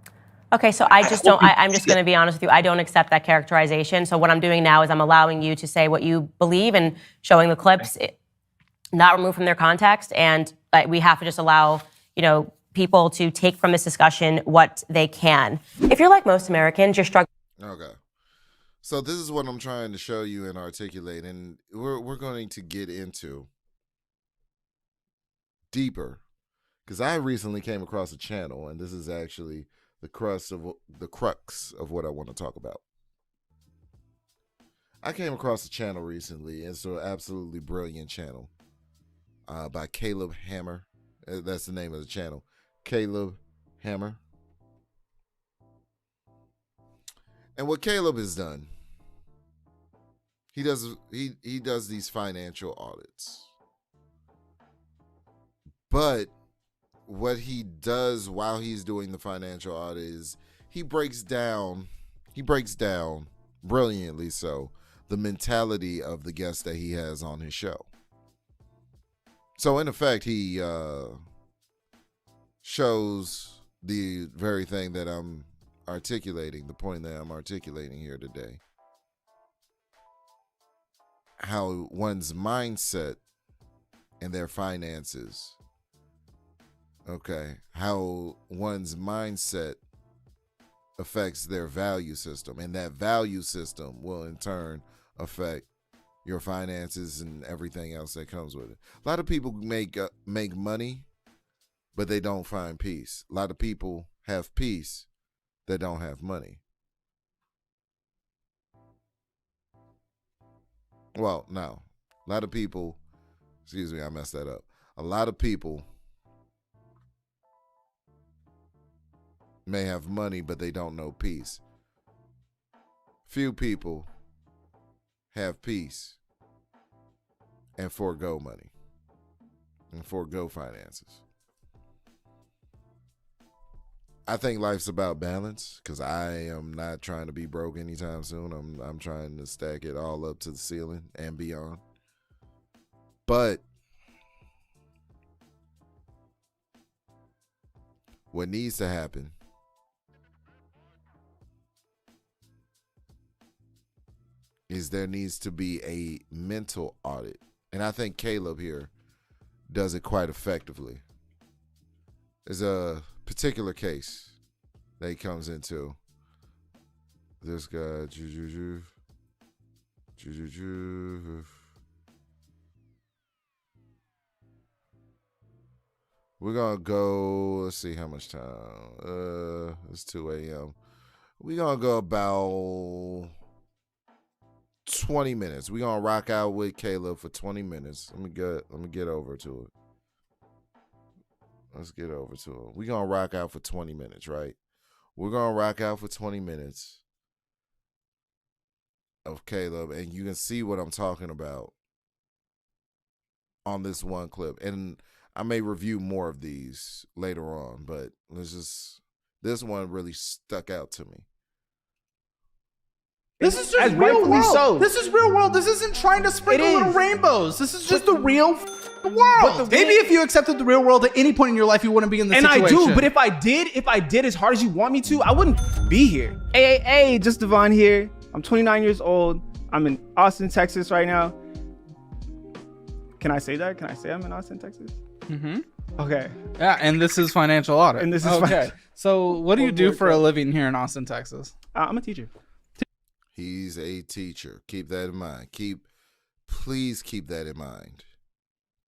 Okay, so I just don't, I'm just going to be honest with you. I don't accept that characterization. So what I'm doing now is I'm allowing you to say what you believe and showing the clips, not removed from their context. And we have to just allow, people to take from this discussion what they can. If you're like most Americans, you're struggling. Okay. So this is what I'm trying to show you and articulate, and we're going to get into deeper, because I recently came across a channel, and this is actually the crux of what I want to talk about. I came across a channel recently. It's an absolutely brilliant channel by Caleb Hammer. That's the name of the channel, Caleb Hammer. And what Caleb has done, he does these financial audits. But what he does while he's doing the financial audit is he breaks down brilliantly so the mentality of the guests that he has on his show. So in effect, he shows the very thing that I'm articulating, the point that I'm articulating here today. How one's mindset and their finances, how one's mindset affects their value system, and that value system will in turn affect your finances and everything else that comes with it. A lot of people make money, but they don't find peace. A lot of people have peace that don't have money. Well, no. A lot of people, excuse me, I messed that up. A lot of people may have money, but they don't know peace. Few people have peace and forego money and forego finances. I think life's about balance, because I am not trying to be broke anytime soon. I'm trying to stack it all up to the ceiling and beyond. But what needs to happen is there needs to be a mental audit. And I think Caleb here does it quite effectively. There's a particular case that he comes into. This guy, we're gonna go, let's see how much time. It's 2 a.m. We're gonna go about 20 minutes. We're gonna rock out with Caleb for 20 minutes. Let me get over to it. Let's get over to him. We're going to rock out for 20 minutes, right? We're going to rock out for 20 minutes of Caleb, and you can see what I'm talking about on this one clip. And I may review more of these later on, but this one really stuck out to me. This is just real world. So. This is real world. This isn't trying to sprinkle little rainbows. This is just the real world. Maybe if you accepted the real world at any point in your life, you wouldn't be in this situation. And I do, but if I did as hard as you want me to, I wouldn't be here. Hey, just Devon here. I'm 29 years old. I'm in Austin, Texas right now. Can I say that? Can I say I'm in Austin, Texas? Mm-hmm. Okay. Yeah, and this is financial audit. And this is okay. So what do you do for a Code. living here in Austin, Texas? I'm a teacher. He's a teacher. Keep that in mind. Please keep that in mind.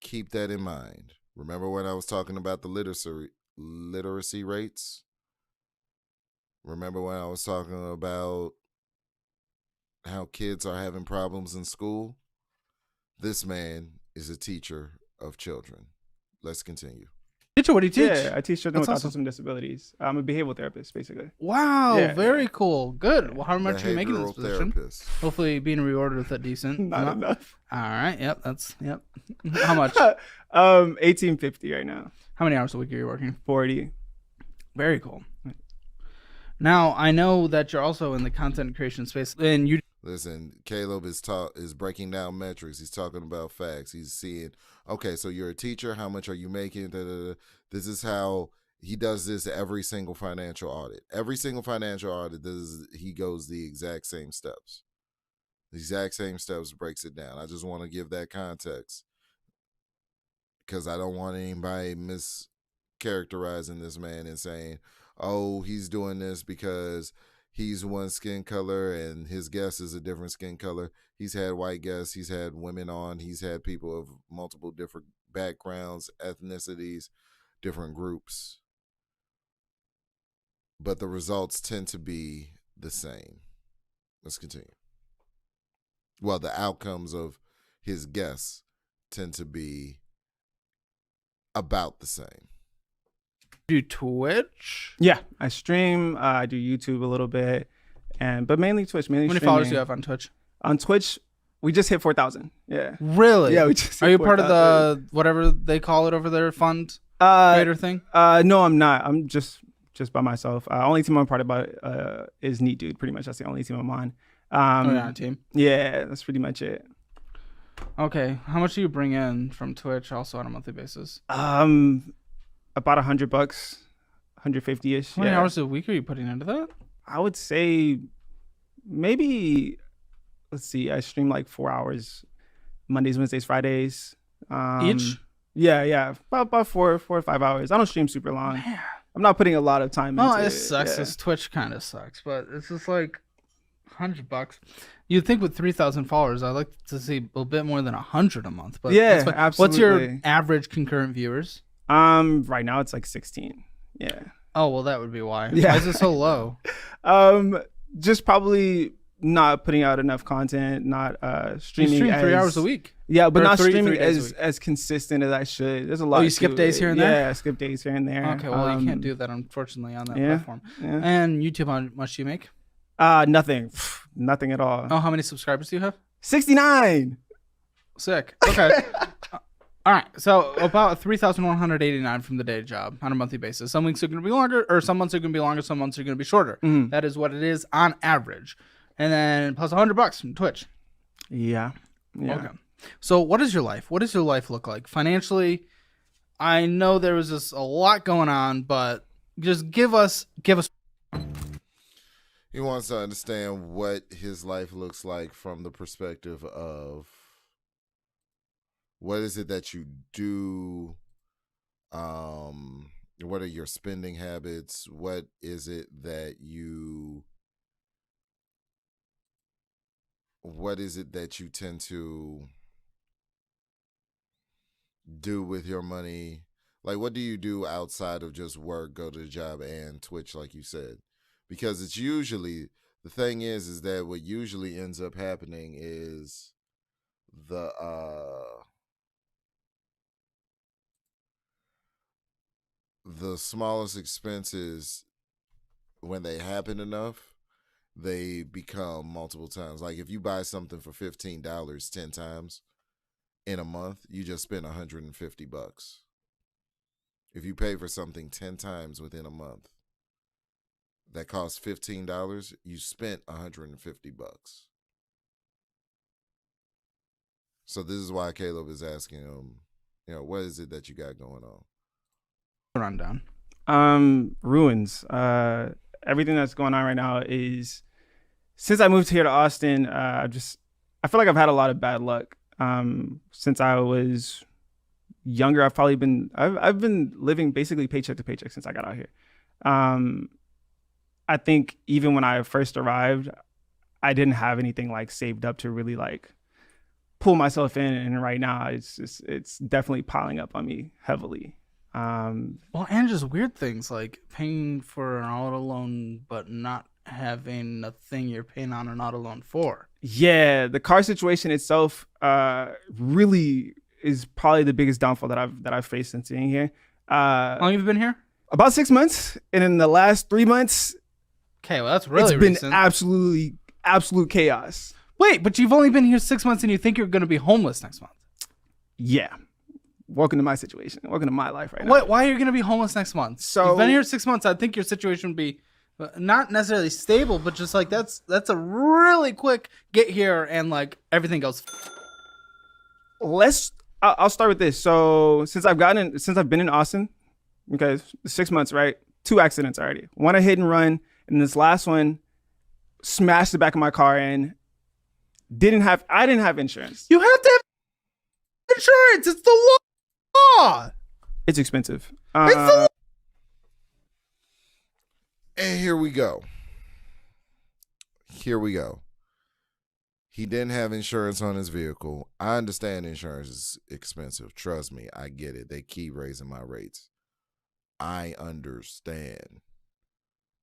Keep that in mind. Remember when I was talking about the literacy rates? Remember when I was talking about how kids are having problems in school? This man is a teacher of children. Let's continue. Teacher, what do you teach? Yeah, I teach children with That's autism and disabilities. I'm a behavioral therapist, basically. Wow, Yeah. very cool. Good. Well, how much are you making in this Behavioral position? therapist. Hopefully being rewarded with a decent Not amount. enough. All right. Yep. How much? 1850 right now. How many hours a week are you working? 40. Very cool. Now, I know that you're also in the content creation space, and you Listen, Caleb is breaking down metrics. He's talking about facts. He's seeing, okay, so you're a teacher. How much are you making? Da, da, da. This is how he does this every single financial audit. Every single financial audit, he goes the exact same steps. The exact same steps, breaks it down. I just want to give that context because I don't want anybody mischaracterizing this man and saying, oh, he's doing this because he's one skin color and his guest is a different skin color. He's had white guests. He's had women on. He's had people of multiple different backgrounds, ethnicities, different groups. But the results tend to be the same. Let's continue. Well, the outcomes of his guests tend to be about the same. do Twitch. Yeah, I stream. I do YouTube a little bit, but mainly Twitch. Mainly How many streaming. followers do you have on Twitch? On Twitch? We just hit 4,000. Yeah. Really? Yeah, we just hit Are you part of 4,000. the whatever they call it over there, fund creator thing? No, I'm not. I'm just by myself. Only team I'm part about is Neat Dude. Pretty much, that's the only team I'm on. On a team. Yeah, that's pretty much it. Okay, how much do you bring in from Twitch, also on a monthly basis? About $100, 150-ish. How many yeah. hours a week are you putting into that? I would say maybe. Let's see. I stream like 4 hours, Mondays, Wednesdays, Fridays. Each? Yeah. About 4 or 5 hours. I don't stream super long. Man. I'm not putting a lot of time into Oh, it. it sucks. Yeah. This Twitch kind of sucks, but it's just like $100. You'd think with 3,000 followers, I'd like to see a bit more than 100 a month. But Yeah, that's fine. absolutely. What's your average concurrent viewers? Right now it's like 16. Yeah. Oh, well, that would be why. Yeah. Why is it so low? Just probably not putting out enough content, not You streaming. stream 3 as- hours a week. Yeah, but Or not three streaming days a as week. as consistent as I should. There's a lot. you skip to days it. here and there? Yeah, I skip days here and there. Okay, well, you can't do that, unfortunately, on that yeah, platform. yeah. And YouTube, how much do you make? Nothing. Nothing at all. Oh, how many subscribers do you have? 69. Sick. Okay. All right. So about 3,189 from the day job on a monthly basis. Some weeks are going to be longer, or some months are going to be longer. Some months are going to be shorter. Mhm. That is what it is on average. And then plus $100 from Twitch. Yeah. Okay. So what is your life? What does your life look like financially? I know there was just a lot going on, but just give us. He wants to understand what his life looks like from the perspective of what is it that you do, what are your spending habits, what is it that you tend to do with your money. Like, what do you do outside of just work, go to the job, and Twitch, like you said? Because it's usually, the thing is that what usually ends up happening is the smallest expenses, when they happen enough, they become multiple times. Like if you buy something for $15 10 times in a month, you just spend $150. If you pay for something 10 times within a month that costs $15, you spent $150. So this is why Caleb is asking him, what is it that you got going on? Rundown. Ruins. Everything that's going on right now is, since I moved here to Austin, I feel like I've had a lot of bad luck. Since I was younger, I've been living basically paycheck to paycheck since I got out here. I think even when I first arrived, I didn't have anything like saved up to really like pull myself in, and right now it's definitely piling up on me heavily. Well, and just weird things like paying for an auto loan but not having a thing you're paying on an auto loan for. Yeah, the car situation itself really is probably the biggest downfall that I've faced since being here. How long have you been here? About 6 months, and in the last 3 months, Okay, well that's really it's been recent. absolute chaos. Wait, but you've only been here 6 months and you think you're going to be homeless next month? Yeah, welcome to my situation. Welcome to my life right now. Why are you going to be homeless next month? So- You've been here 6 months. I think your situation would be not necessarily stable, but just like that's a really quick get here and like everything goes. I'll start with this. So since I've been in Austin, okay, 6 months, right? 2 accidents already. One a hit and run, and this last one smashed the back of my car in. I didn't have insurance. You have to have insurance. It's the law. It's expensive. It's the And here we go. He didn't have insurance on his vehicle. I understand insurance is expensive. Trust me, I get it. They keep raising my rates. I understand.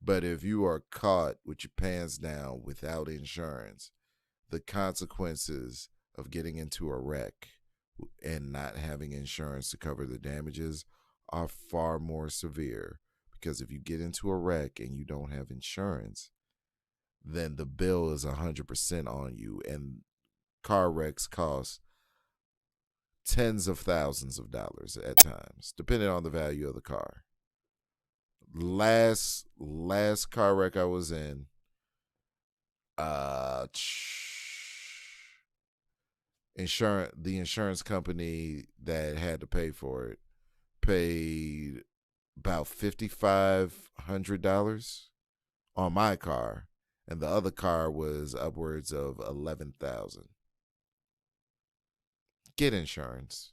But if you are caught with your pants down without insurance, the consequences of getting into a wreck and not having insurance to cover the damages are far more severe. Because if you get into a wreck and you don't have insurance, then the bill is 100% on you. And car wrecks cost tens of thousands of dollars at times, depending on the value of the car. Last car wreck I was in, the insurance company that had to pay for it paid about $5,500 on my car, and the other car was upwards of $11,000. Get insurance,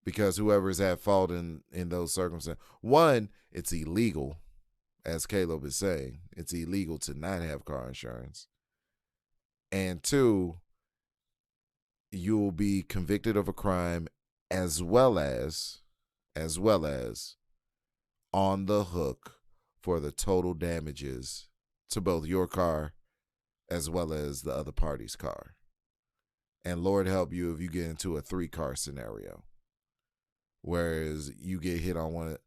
because whoever is at fault in those circumstances, one, it's illegal, as Caleb is saying, it's illegal to not have car insurance, and two, you will be convicted of a crime as well as on the hook for the total damages to both your car as well as the other party's car. And Lord help you if you get into a 3-car scenario, whereas you get hit on one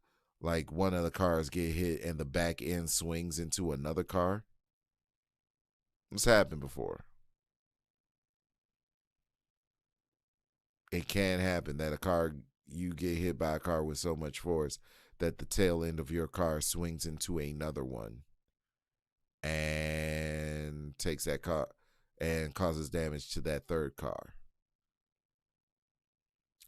of the cars get hit and the back end swings into another car. It's happened before. It can happen that you get hit by a car with so much force that the tail end of your car swings into another one and takes that car and causes damage to that third car.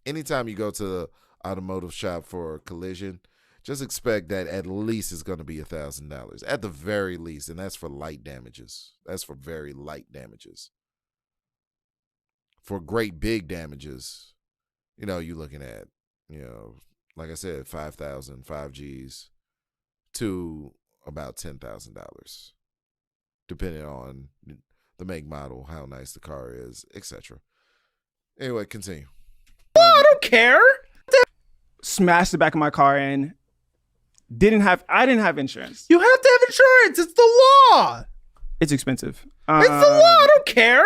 Anytime you go to the automotive shop for a collision, just expect that at least it's going to be $1,000 at the very least, and that's for light damages. That's for very light damages. For great big damages, you're looking at, like I said, 5,000, 5 Gs to about $10,000, depending on the make, model, how nice the car is, etc. Anyway, continue. I don't care. Smashed the back of my car in. I didn't have insurance. You have to have insurance. It's the law. It's expensive. It's the law. I don't care.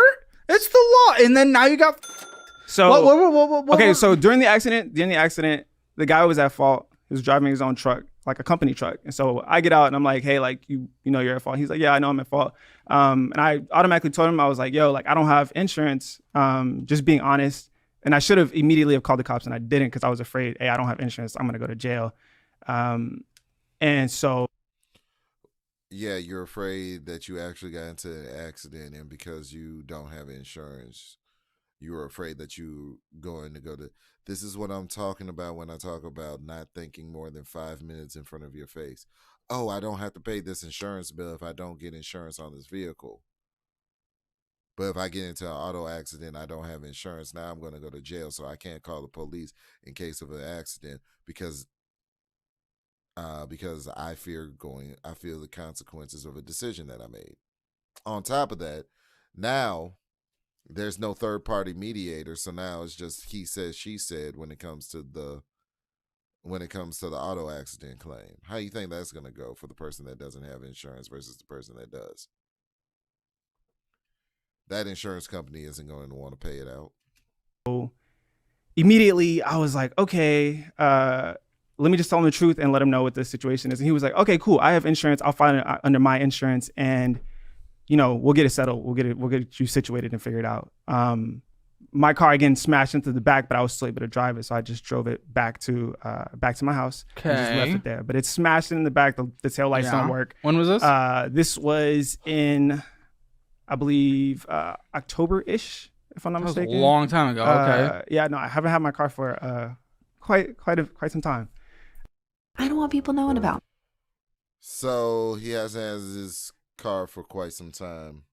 It's the law. And then now you got. So What? okay, so during the accident, the guy was at fault. He was driving his own truck, like a company truck. And so I get out and I'm like, hey, like, you know you're at fault. He's like, yeah, I know I'm at fault. And I automatically told him, I was like, yo, like, I don't have insurance. Just being honest. And I should have immediately have called the cops, and I didn't because I was afraid, hey, I don't have insurance. I'm going to go to jail. And so. Yeah, you're afraid that you actually got into an accident, and because you don't have insurance, you were afraid that you going to go to. This is what I'm talking about when I talk about not thinking more than 5 minutes in front of your face. Oh, I don't have to pay this insurance bill if I don't get insurance on this vehicle. But if I get into an auto accident, I don't have insurance. Now I'm going to go to jail, so I can't call the police in case of an accident because I feel the consequences of a decision that I made. On top of that, now there's no third party mediator, so now it's just he said, she said when it comes to the auto accident claim. How do you think that's going to go for the person that doesn't have insurance versus the person that does? That insurance company isn't going to want to pay it out. Immediately, I was like, okay, let me just tell him the truth and let him know what the situation is. And he was like, okay, cool. I have insurance. I'll find it under my insurance, and we'll get it settled. We'll get you situated and figured out. My car again smashed into the back, but I was still able to drive it, so I just drove it back to my house. And just left it there. But it's smashed in the back. The tail lights don't work. When was this? This was in, I believe, October-ish, if I'm not That was mistaken. a long time ago. Okay. Yeah, no, I haven't had my car for quite some time. I don't want people knowing about. So he hasn't had his car for quite some time.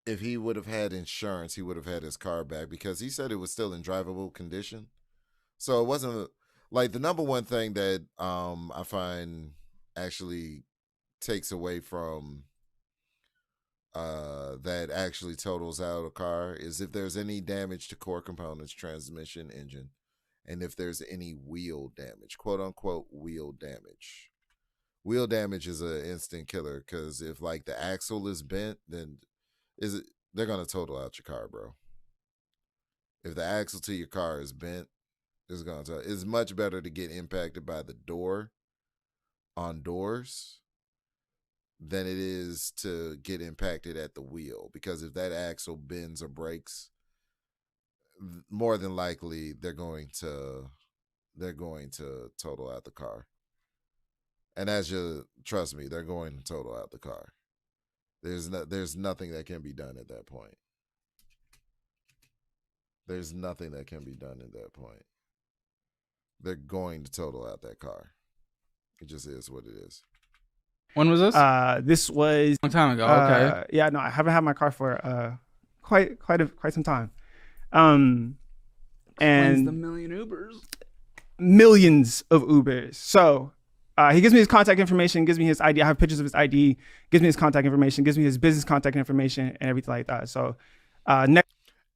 If he would have had insurance, he would have had his car back because he said it was still in drivable condition. So it wasn't like the number one thing that I find actually takes away from that actually totals out a car is if there's any damage to core components, transmission, engine, and if there's any wheel damage, quote unquote wheel damage. Wheel damage is an instant killer because if like the axle is bent, then they're gonna total out your car, bro. If the axle to your car is bent, it's much better to get impacted by the door on doors than it is to get impacted at the wheel, because if that axle bends or breaks, more than likely they're going to total out the car. And trust me, they're going to total out the car. There's nothing that can be done at that point. There's nothing that can be done at that point. They're going to total out that car. It just is what it is. When was this? This was a long time ago. Okay. Yeah, no, I haven't had my car for quite some time. And the million Ubers. Millions of Ubers. So he gives me his contact information, gives me his ID. I have pictures of his ID, gives me his contact information, gives me his business contact information and everything like that. So next.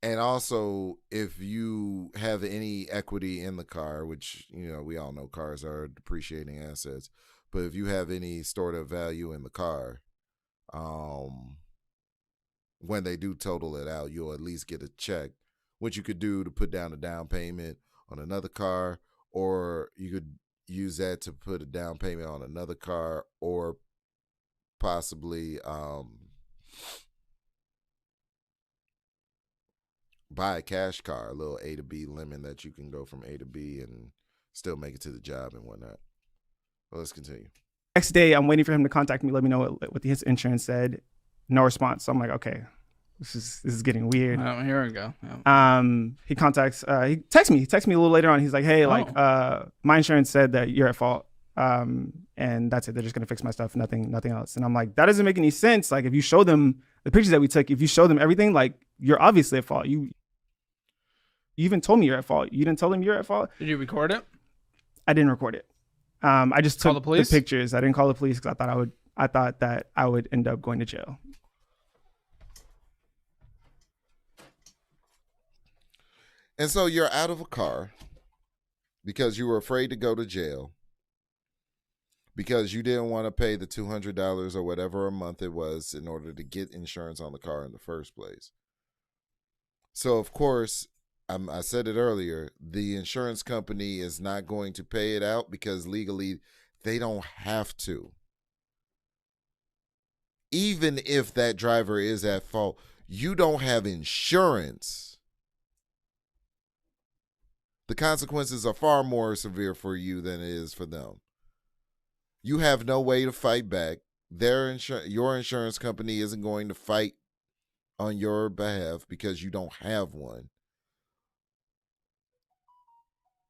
And also, if you have any equity in the car, which, we all know cars are depreciating assets, but if you have any sort of value in the car, when they do total it out, you'll at least get a check, which you could do to put down a down payment on another car, or you could use that to put a down payment on another car, or possibly buy a cash car, a little A to B lemon that you can go from A to B and still make it to the job and whatnot. Well, let's continue. Next day, I'm waiting for him to contact me, let me know what his insurance said. No response. So I'm like, okay, this is getting weird. Oh, here we go. Yeah. He texts me a little later on. He's like, hey, my insurance said that you're at fault. And that's it. They're just gonna fix my stuff, nothing else. And I'm like, that doesn't make any sense. Like, if you show them the pictures that we took, if you show them everything, like, you're obviously at fault. You even told me you're at fault. You didn't tell them you're at fault. Did you record it? I didn't record it. I just took the pictures. I didn't call the police because I thought that I would end up going to jail. And so you're out of a car because you were afraid to go to jail, because you didn't want to pay the $200 or whatever a month it was in order to get insurance on the car in the first place. So, of course, I said it earlier, the insurance company is not going to pay it out because legally they don't have to. Even if that driver is at fault, you don't have insurance. The consequences are far more severe for you than it is for them. You have no way to fight back. Your insurance company isn't going to fight on your behalf because you don't have one.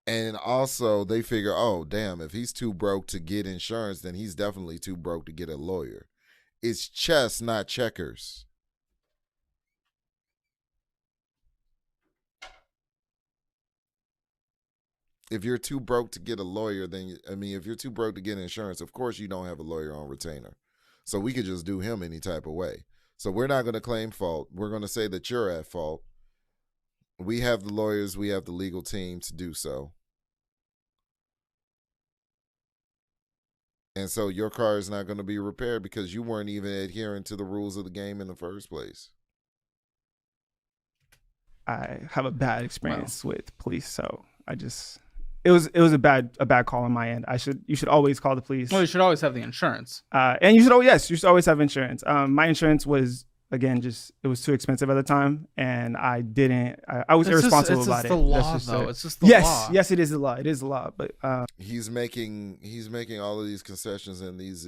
And also, they figure, oh, damn, if he's too broke to get insurance, then he's definitely too broke to get a lawyer. It's chess, not checkers. If you're too broke to get a lawyer, then, if you're too broke to get insurance, of course you don't have a lawyer on retainer. So we could just do him any type of way. So we're not going to claim fault. We're going to say that you're at fault. We have the lawyers, we have the legal team to do so. And so your car is not going to be repaired because you weren't even adhering to the rules of the game in the first place. I have a bad experience with police, so it was a bad call on my end. You should always call the police. Well, you should always have the insurance. And you should always have insurance. My insurance was, again, it was too expensive at the time, and I was irresponsible about it. It's the law, though. It's just the law. Yes, it is the law. It is the law. But he's making all of these concessions and these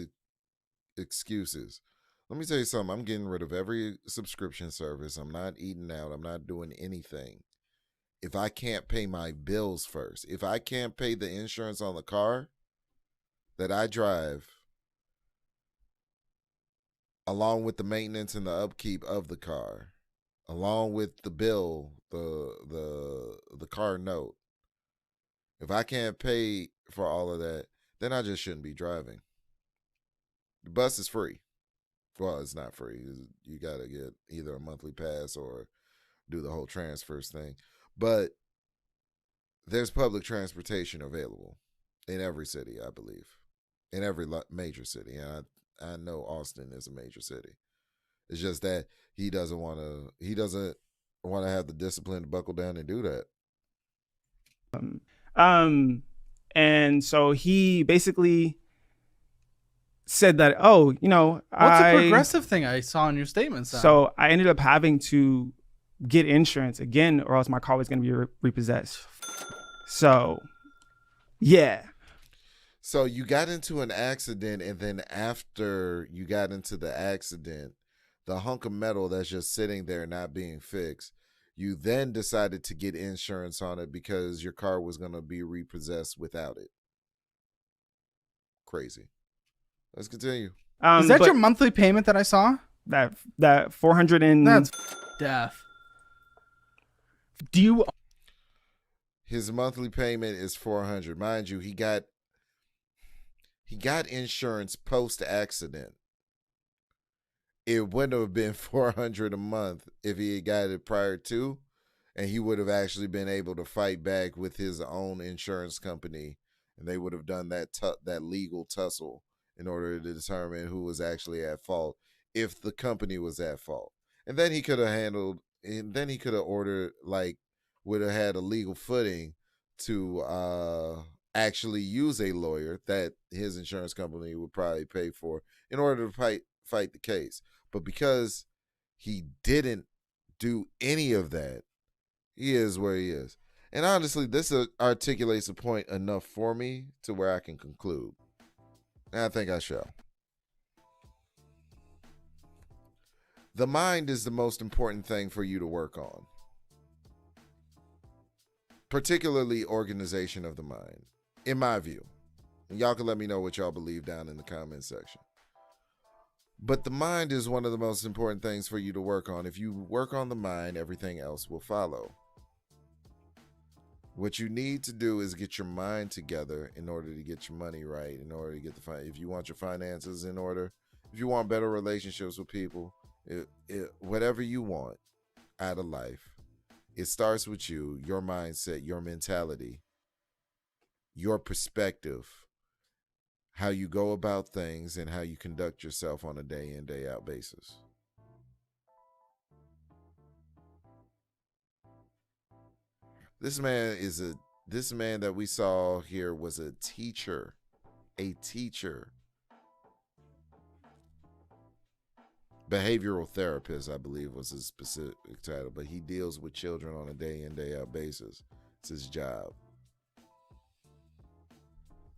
excuses. Let me tell you something. I'm getting rid of every subscription service. I'm not eating out. I'm not doing anything. If I can't pay my bills first, if I can't pay the insurance on the car that I drive, along with the maintenance and the upkeep of the car, along with the bill, the car note, if I can't pay for all of that, then I just shouldn't be driving. The bus is free. Well, it's not free. You got to get either a monthly pass or do the whole transfers thing. But there's public transportation available in every city, I believe, in every major city. And I know Austin is a major city. It's just that he doesn't want to have the discipline to buckle down and do that. And so he basically said that, what's a progressive thing I saw in your statements? So I ended up having to get insurance again, or else my car was going to be repossessed. So, yeah. So you got into an accident, and then after you got into the accident, the hunk of metal that's just sitting there not being fixed, you then decided to get insurance on it because your car was going to be repossessed without it. Crazy. Let's continue. Is that your monthly payment that I saw? That 400 and... That's death. His monthly payment is $400. Mind you, he got insurance post-accident. It wouldn't have been $400 a month if he had got it prior to, and he would have actually been able to fight back with his own insurance company, and they would have done that legal tussle in order to determine who was actually at fault if the company was at fault. And then he could have ordered, would have had a legal footing to actually use a lawyer that his insurance company would probably pay for in order to fight the case. But because he didn't do any of that, he is where he is. And honestly, this articulates a point enough for me to where I can conclude. And I think I shall. The mind is the most important thing for you to work on. Particularly organization of the mind, in my view. And y'all can let me know what y'all believe down in the comment section. But the mind is one of the most important things for you to work on. If you work on the mind, everything else will follow. What you need to do is get your mind together in order to get your money right, in order to get if you want your finances in order, if you want better relationships with people, whatever you want out of life, it starts with you, your mindset, your mentality, your perspective, how you go about things, and how you conduct yourself on a day in, day out basis. This man that we saw here was a teacher. A teacher. Behavioral therapist, I believe, was his specific title, but he deals with children on a day in, day out basis. It's his job.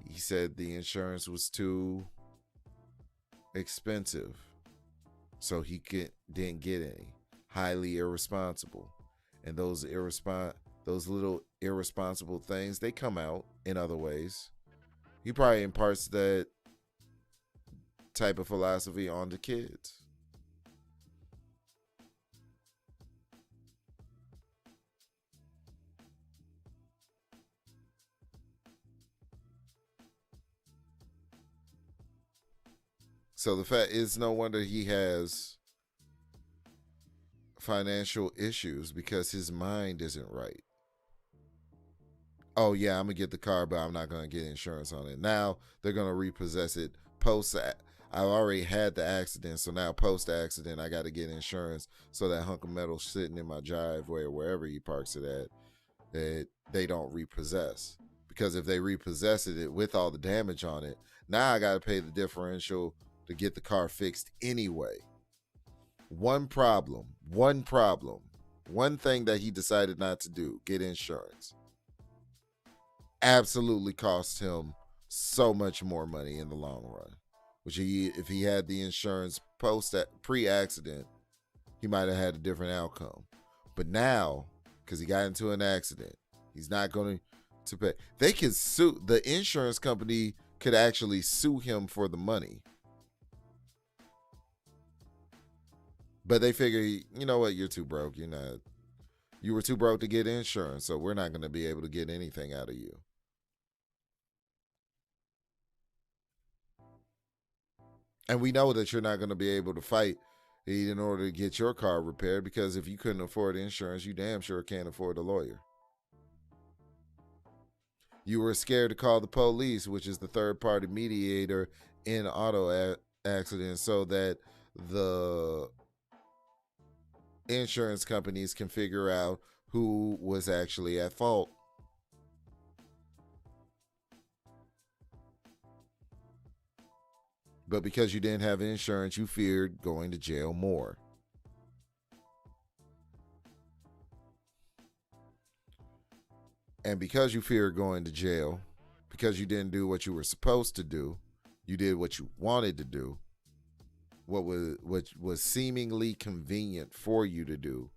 He said the insurance was too expensive, so he didn't get any. Highly irresponsible. And those little irresponsible things, they come out in other ways. He probably imparts that type of philosophy onto kids. So the fact is, no wonder he has financial issues, because his mind isn't right. Oh yeah, I'm gonna get the car, but I'm not gonna get insurance on it. Now they're gonna repossess it post. I've already had the accident, so now post accident, I got to get insurance so that hunk of metal sitting in my driveway or wherever he parks it at, that they don't repossess. Because if they repossess it with all the damage on it, now I got to pay the differential to get the car fixed anyway. One thing that he decided not to do, get insurance, absolutely cost him so much more money in the long run. Which if he had the insurance pre-accident, he might have had a different outcome. But now, because he got into an accident, he's not going to pay. They could sue, the insurance company could actually sue him for the money. But they figure, you know what, you're too broke. You were too broke to get insurance, so we're not going to be able to get anything out of you. And we know that you're not going to be able to fight in order to get your car repaired, because if you couldn't afford insurance, you damn sure can't afford a lawyer. You were scared to call the police, which is the third-party mediator in auto accidents, so that the insurance companies can figure out who was actually at fault. But because you didn't have insurance, you feared going to jail more. And because you feared going to jail, because you didn't do what you were supposed to do, you did what you wanted to do, what was seemingly convenient for you to do,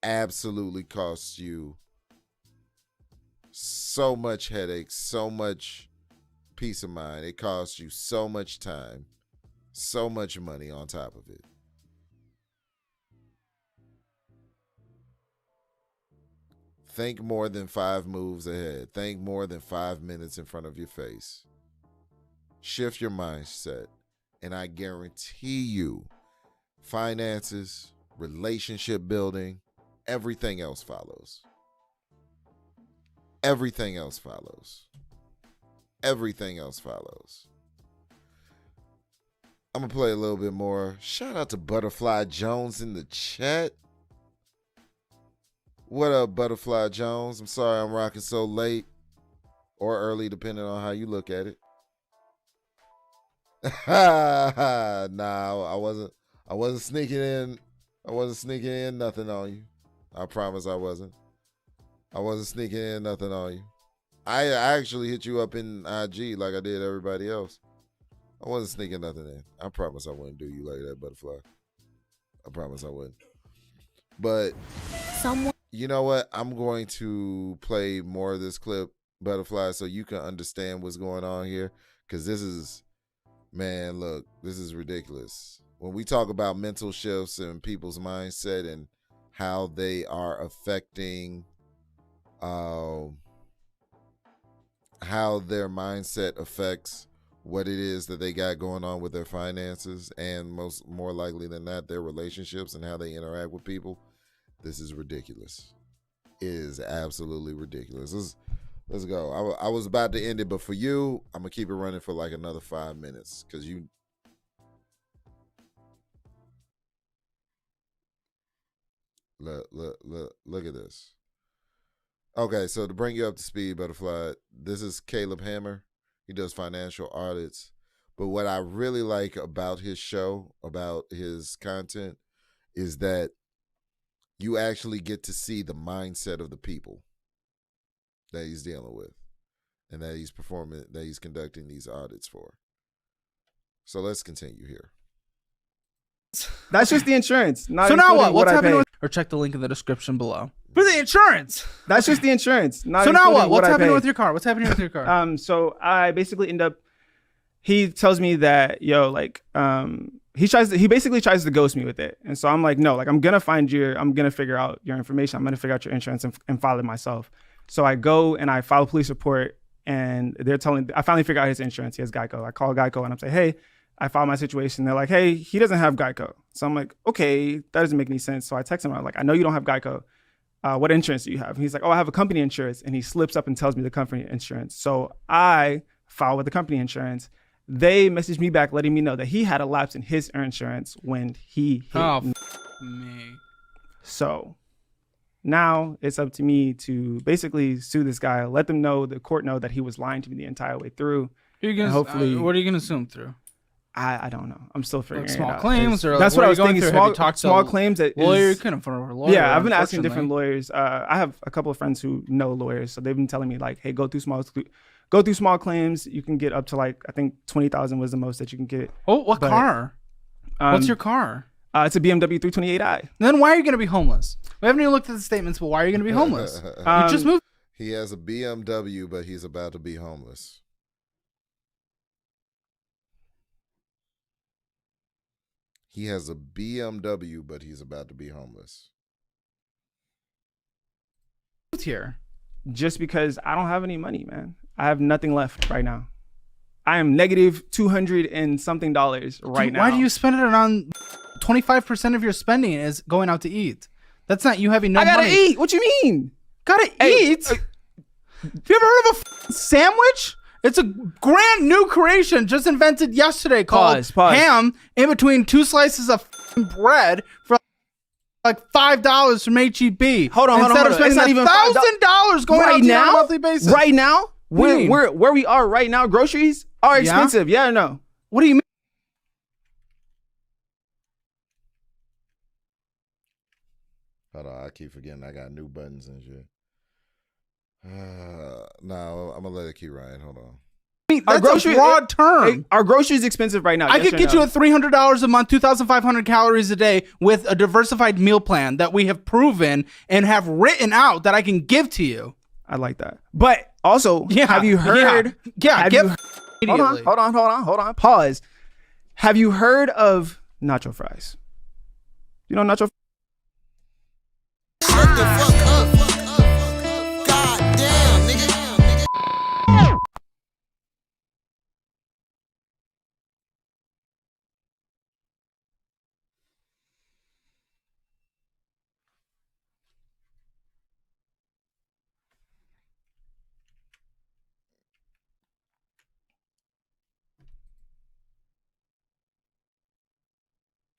absolutely costs you so much headache, so much peace of mind. It costs you so much time, so much money on top of it. Think more than 5 moves ahead. Think more than 5 minutes in front of your face. Shift your mindset, and I guarantee you, finances, relationship building, everything else follows. Everything else follows. Everything else follows. I'm going to play a little bit more. Shout out to Butterfly Jones in the chat. What up, Butterfly Jones? I'm sorry I'm rocking so late or early, depending on how you look at it. Nah, I wasn't sneaking in. I wasn't sneaking in nothing on you. I promise I wasn't. I wasn't sneaking in nothing on you. I actually hit you up in IG like I did everybody else. I wasn't sneaking nothing in. I promise I wouldn't do you like that, Butterfly. I promise I wouldn't. But you know what? I'm going to play more of this clip, Butterfly, so you can understand what's going on here. Because this is, man, look, this is ridiculous. When we talk about mental shifts and people's mindset and how they are affecting how their mindset affects what it is that they got going on with their finances, and more likely than not, their relationships and how they interact with people. This is ridiculous. It is absolutely ridiculous. Let's go. I was about to end it, but for you, I'm gonna keep it running for like another 5 minutes, because you. Look at this. Okay, so to bring you up to speed, Butterfly, this is Caleb Hammer. He does financial audits. But what I really like about his show, about his content, is that you actually get to see the mindset of the people that he's dealing with and that he's performing, that he's conducting these audits for. So let's continue here. That's just the insurance. Not So now including what? What's I happening pay. with? Or check the link in the description below for the insurance. That's just the insurance. Not So now including what? What's I happening pay. with your car? What's happening with your car? So I basically end up. He tells me that he basically tries to ghost me with it, and so I'm like, no, like I'm gonna figure out your information. I'm gonna figure out your insurance and file it myself. So I go and I file a police report, and I finally figure out his insurance. He has Geico. I call Geico and I'm saying, hey, I filed my situation. They're like, hey, he doesn't have Geico. So I'm like, okay, that doesn't make any sense. So I text him. I'm like, I know you don't have Geico. What insurance do you have? And he's like, oh, I have a company insurance. And he slips up and tells me the company insurance. So I file with the company insurance. They messaged me back letting me know that he had a lapse in his insurance when he hit me. So now it's up to me to basically sue this guy, let the court know that he was lying to me the entire way through. You're gonna, hopefully, what are you going to assume through? I don't know. I'm still figuring Like it small out. claims, or that's what what I are was you going thinking. through? Have you talked to Small claims. Lawyer, you couldn't afford a lawyer. Yeah, I've been asking unfortunately. different lawyers. I have a couple of friends who know lawyers, so they've been telling me like, hey, go through small claims. You can get up to like I think 20,000 was the most that you can get. Oh, what car? What's your car? It's a BMW 328i. Then why are you going to be homeless? We haven't even looked at the statements, but why are you going to be homeless? You just moved. He has a BMW, but he's about to be homeless. He has a BMW, but he's about to be homeless. Here. Just because I don't have any money, man. I have nothing left right now. I am negative $200 and something right now. Why do you spend it on 25% of your spending is going out to eat? That's not you having no money. I gotta eat. What you mean? Gotta eat? Have you ever heard of a sandwich? It's a brand new creation just invented yesterday called Pause. ham in between two slices of bread for like $5 from HEB. Hold on. Instead of It's spending not even $1,000 going out to eat on a monthly basis. Right now? What do you mean? Where we are right now, groceries are expensive. Yeah, or no? What do you mean? Hold on, I keep forgetting I got new buttons and shit. No, I'm gonna let it keep riding. Hold on. That's a broad term. Our groceries expensive right now. I could get you at $300 a month, 2,500 calories a day with a diversified meal plan that we have proven and have written out that I can give to you. I like that. But also, have you heard? Hold on. Pause. Have you heard of nacho fries? You know nacho. Shut the fuck up. God damn, nigga.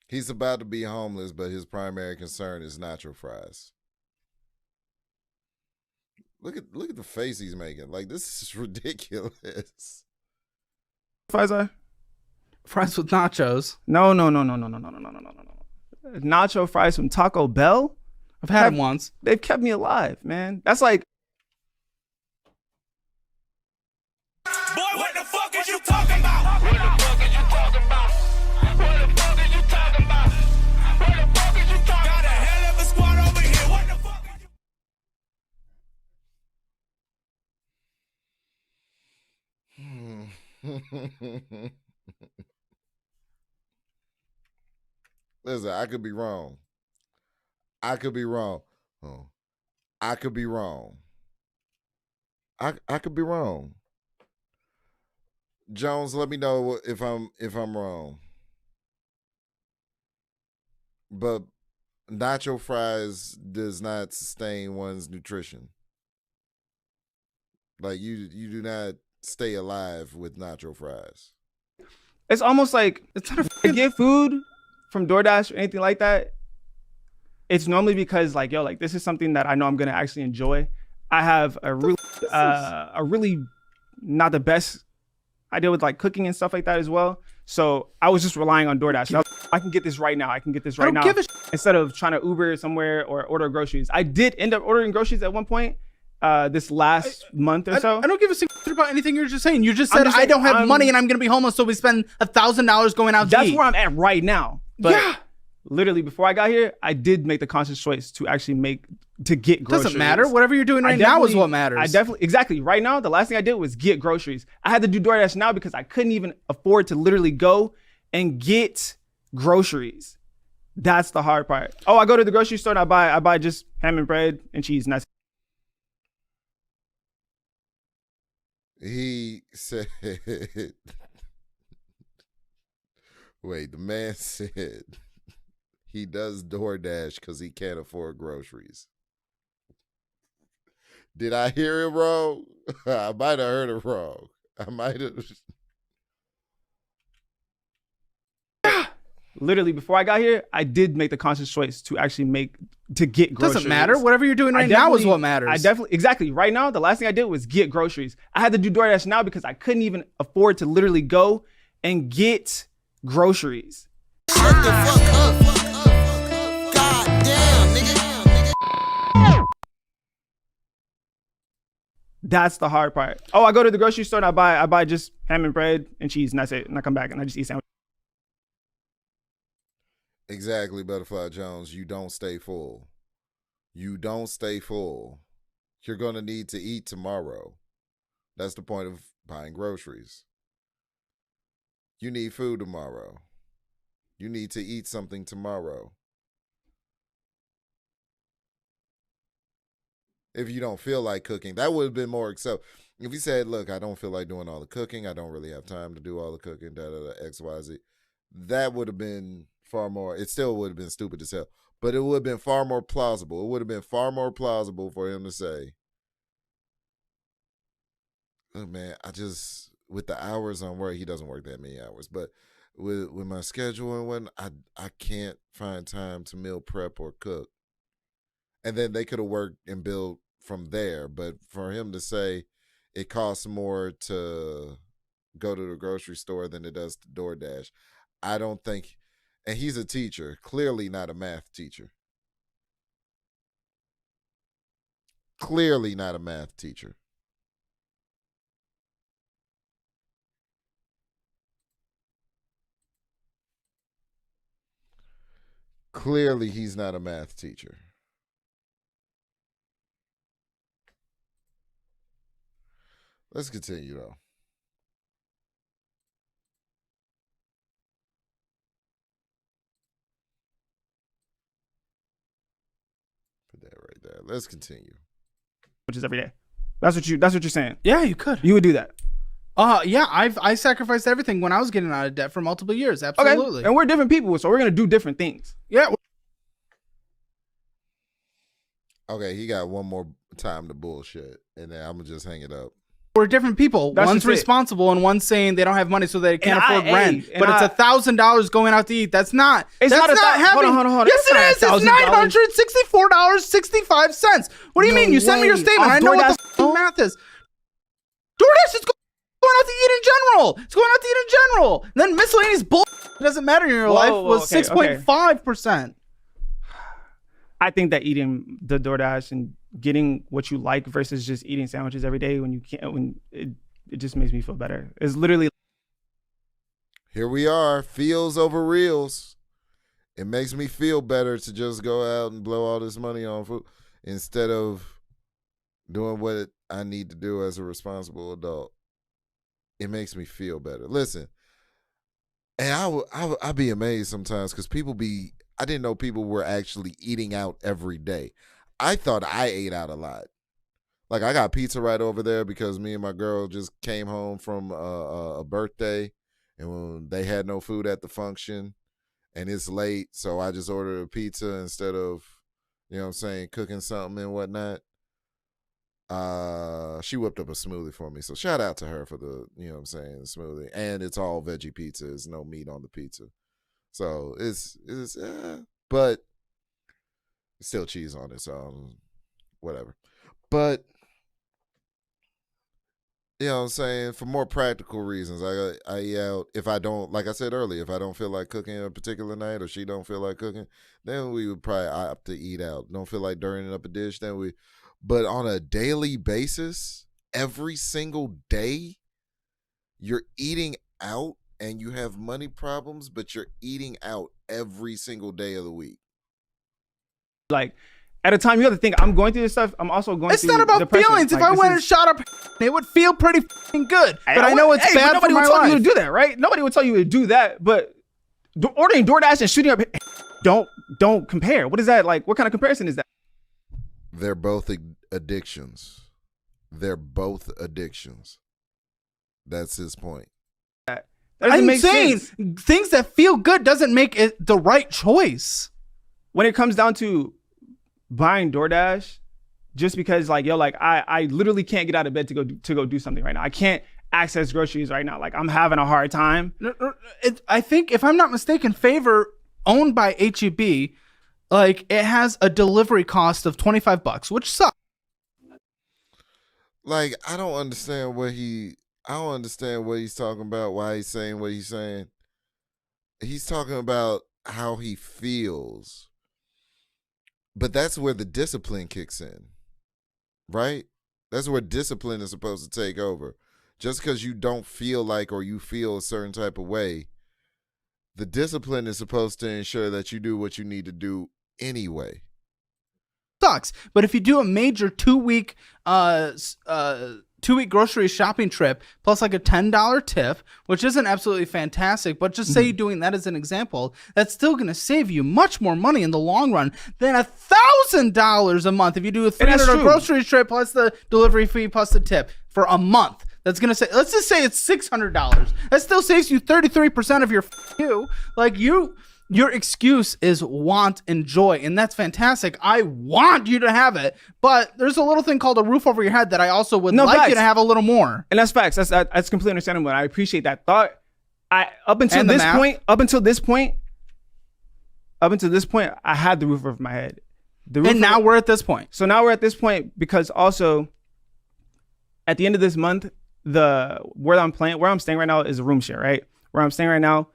He's about to be homeless, but his primary concern is nacho fries. Look at the face he's making. Like, this is ridiculous. Fries are? Fries with nachos. No. Nacho fries from Taco Bell? I've had them once. They've kept me alive, man. That's like. Boy, what the fuck is you talking about? What the fuck is you talking about? What the fuck is you talking about? What the fuck is you talking about? Got a hell of a squad over here. What the fuck is you? Listen, I could be wrong. I could be wrong. Oh. I could be wrong. I could be wrong. Jones, let me know if I'm wrong. But nacho fries does not sustain one's nutrition. Like you do not stay alive with nacho fries. It's almost like I get food from DoorDash or anything like that. It's normally because like, yo, like this is something that I know I'm gonna actually enjoy. I have a really not the best idea with like cooking and stuff like that as well. So I was just relying on DoorDash. So I can get this right now. I can get this right now. give a Instead of trying to Uber somewhere or order groceries. I did end up ordering groceries at one point this last month or so. I don't give a single shit about anything you're just saying. You just said just I saying, don't have money and I'm gonna be homeless, so we spend $1,000 going out to That's eat. where I'm at right now. But Yeah. literally before I got here, I did make the conscious choice to actually get groceries. Doesn't matter. Whatever you're doing I right now is definitely- what matters. Exactly. Right now, the last thing I did was get groceries. I had to do DoorDash now because I couldn't even afford to literally go and get groceries. That's the hard part. Oh, I go to the grocery store and I buy just ham and bread and cheese, and that's He said, wait, the man said he does DoorDash because he can't afford groceries. Did I hear it wrong? I might have heard it wrong. I might have. literally before I got here, I did make the conscious choice to actually get groceries. Doesn't matter. Whatever you're doing right now is what matters. Exactly. Right now, the last thing I did was get groceries. I had to do DoorDash now because I couldn't even afford to literally go and get groceries. Shut the fuck up. God damn, nigga. That's the hard part. Oh, I go to the grocery store and I buy just ham and bread and cheese, and that's it. And I come back and I just eat sandwich. Exactly, Butterfly Jones. You don't stay full. You don't stay full. You're going to need to eat tomorrow. That's the point of buying groceries. You need food tomorrow. You need to eat something tomorrow. If you don't feel like cooking, that would have been more acceptable. If you said, look, I don't feel like doing all the cooking. I don't really have time to do all the cooking, X, Y, Z. That would have been far more. It still would have been stupid as hell, but it would have been far more plausible. It would have been far more plausible for him to say, look, man, with the hours on work, he doesn't work that many hours, but with my schedule and when I can't find time to meal prep or cook. And then they could have worked and built from there. But for him to say it costs more to go to the grocery store than it does to DoorDash, I don't think. And he's a teacher, clearly not a math teacher. Clearly not a math teacher. Clearly he's not a math teacher. Let's continue though. Put that right there. Let's continue. Which is every day. That's what you're saying. Yeah, you could. You would do that. Yeah, I sacrificed everything when I was getting out of debt for multiple years. Absolutely. Okay. And we're different people, so we're gonna do different things. Yeah. Okay, he got one more time to bullshit, and then I'm gonna just hang it up. We're different people. That's One's just it. responsible and one's saying they don't have money so they can't And afford rent. and But it's $1,000 going out to eat. That's not. It's that's not having. hold on. Yes, It's it not is. It's $1,000. $964.65. What do you No mean? You sent me your way. statement. On I know what DoorDash the fucking math is. DoorDash is going out to eat in general. It's going out to eat in general. And then miscellaneous bull doesn't matter in your life was okay, 6.5%. I think that eating the DoorDash and getting what you like versus just eating sandwiches every day when it just makes me feel better. It's literally. Here we are, feels over reels. It makes me feel better to just go out and blow all this money on food instead of doing what I need to do as a responsible adult. It makes me feel better. Listen, and I'd be amazed sometimes because I didn't know people were actually eating out every day. I thought I ate out a lot. Like, I got pizza right over there because me and my girl just came home from a birthday, and they had no food at the function, and it's late, so I just ordered a pizza instead of, you know what I'm saying, cooking something and whatnot. She whipped up a smoothie for me, so shout out to her for the, you know what I'm saying, the smoothie. And it's all veggie pizza. There's no meat on the pizza. So it's but it's still cheese on it, so whatever. But You know what I'm saying? For more practical reasons. I eat out if I don't, like I said earlier, if I don't feel like cooking a particular night or she don't feel like cooking, then we would probably opt to eat out. Don't feel like dirtying up a dish, then we, but on a daily basis, every single day, you're eating out and you have money problems, but you're eating out every single day of the week. Like, at a time, you have to think, I'm going through this stuff. I'm also going It's through not about depression. feelings. If Like, I this went is- and shot up, it would feel pretty good. But I know it's Hey, bad but for nobody my would tell life. you to do that, right? Nobody would tell you to do that. But ordering DoorDash and shooting up, don't compare. What is that like? What kind of comparison is that? They're both addictions. They're both addictions. That's his point. That doesn't I'm make saying sense. things that feel good doesn't make it the right choice. When it comes down to buying DoorDash, just because like, yo, like I literally can't get out of bed to go do something right now. I can't access groceries right now. Like I'm having a hard time. I think, if I'm not mistaken, Favor, owned by HEB, like it has a delivery cost of $25, which sucks. Like, I don't understand what he's talking about, why he's saying what he's saying. He's talking about how he feels. But that's where the discipline kicks in, right? That's where discipline is supposed to take over. Just because you don't feel like or you feel a certain type of way, the discipline is supposed to ensure that you do what you need to do anyway. Sucks. But if you do a major 2-week grocery shopping trip plus like a $10 tip, which isn't absolutely fantastic, but just say you're doing that as an example, that's still going to save you much more money in the long run than $1,000 a month if you do a $300 true. grocery trip plus the delivery fee plus the tip for a month. That's going to say, let's just say it's $600. That still saves you 33% of your your excuse is want and joy, and that's fantastic. I want you to have it, but there's a little thing called a roof over your head that I also would like facts. you to have a little more. And that's facts. That's completely understandable. I appreciate that thought. Up until And the this math. point, I had the roof over my head. And now we're at this point. So now we're at this point because also at the end of this month, where I'm staying right now is a room share, right? Where I'm staying right now,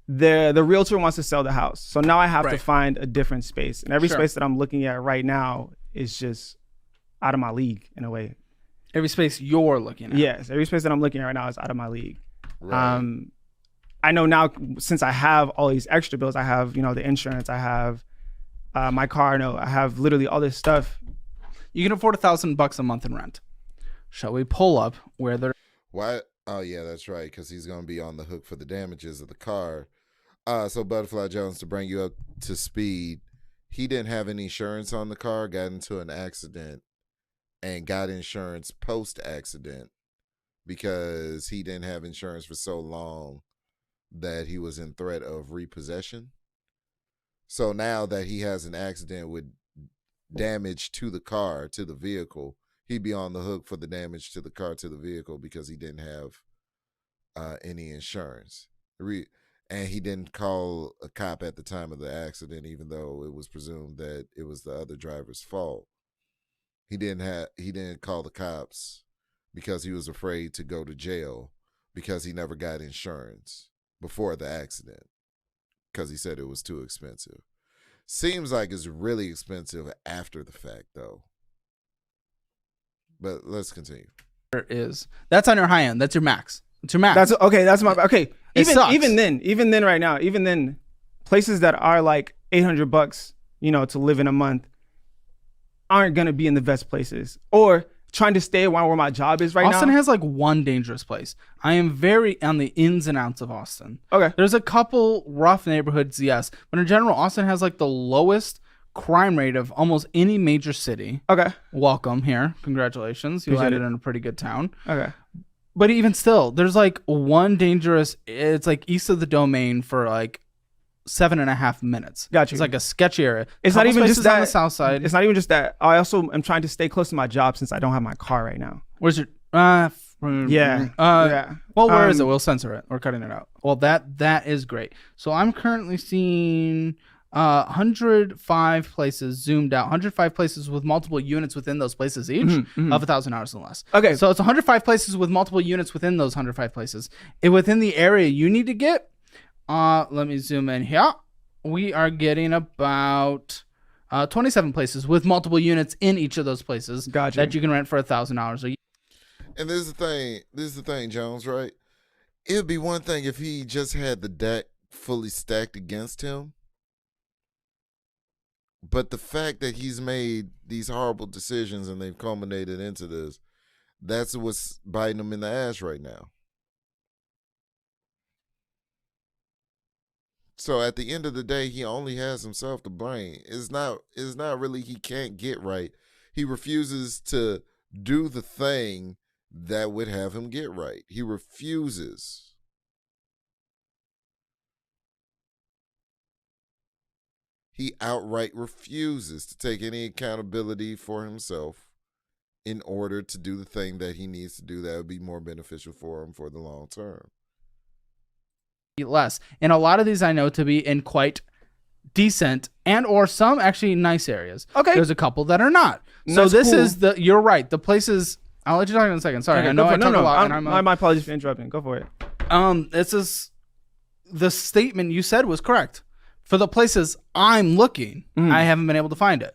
the realtor wants to sell the house. So now I have to find a different space. And every space that I'm looking at right now is just out of my league in a way. Every space you're looking at. Yes, every space that I'm looking at right now is out of my league. Right. I know now, since I have all these extra bills, I have, the insurance, I have my car note, I have literally all this stuff. You can afford $1,000 a month in rent. Shall we pull up where they're... Why? Oh, yeah, that's right, because he's going to be on the hook for the damages of the car. So Butterfly Jones, to bring you up to speed, he didn't have any insurance on the car, got into an accident, and got insurance post-accident because he didn't have insurance for so long that he was in threat of repossession. So now that he has an accident with damage to the car, to the vehicle, he'd be on the hook for the damage to the car, to the vehicle, because he didn't have any insurance. And he didn't call a cop at the time of the accident, even though it was presumed that it was the other driver's fault. He didn't call the cops because he was afraid to go to jail because he never got insurance before the accident because he said it was too expensive. Seems like it's really expensive after the fact, though. But let's continue. That's on your high end. That's your max. It's your max. That's okay. That's my okay. It sucks. Even then, right now, even then, places that are like $800, to live in a month, aren't gonna be in the best places. Or trying to stay where my job is right now. Austin has like one dangerous place. I am very on the ins and outs of Austin. Okay. There's a couple rough neighborhoods, yes, but in general, Austin has like the lowest crime rate of almost any major city. Okay. Welcome here. Congratulations. You Appreciate landed it. in a pretty good town. Okay. But even still, there's like one dangerous, it's like east of the Domain for like 7.5 minutes. Got you. It's like a sketchy area. It's not Couple even just spaces that. on the south side. It's not even just that. I also am trying to stay close to my job since I don't have my car right now. Where's your Yeah. yeah. Well, where is it? Um, We'll censor it. We're cutting it out. Well, that is great. So I'm currently seeing 105 places zoomed out, 105 places with multiple units within those places each of 1,000 hours and less. Okay. So it's 105 places with multiple units within those 105 places. Within the area you need to get, let me zoom in here. We are getting about 27 places with multiple units in each of those places that you can rent for 1,000 hours a year. And this is the thing, Jones, right? It would be one thing if he just had the deck fully stacked against him. But the fact that he's made these horrible decisions and they've culminated into this, that's what's biting him in the ass right now. So at the end of the day, he only has himself to blame. It's not really he can't get right. He refuses to do the thing that would have him get right. He refuses. He outright refuses to take any accountability for himself in order to do the thing that he needs to do that would be more beneficial for him for the long term. Less. And a lot of these I know to be in quite decent and or some actually nice areas. Okay. There's a couple that are not. And so that's this cool. is you're right. The places, I'll let you talk in a second. Sorry, Okay, I know go for I it. talk No, a lot. And my apologies for interrupting. Go for it. This is the statement you said was correct. For the places I'm looking, I haven't been able to find it.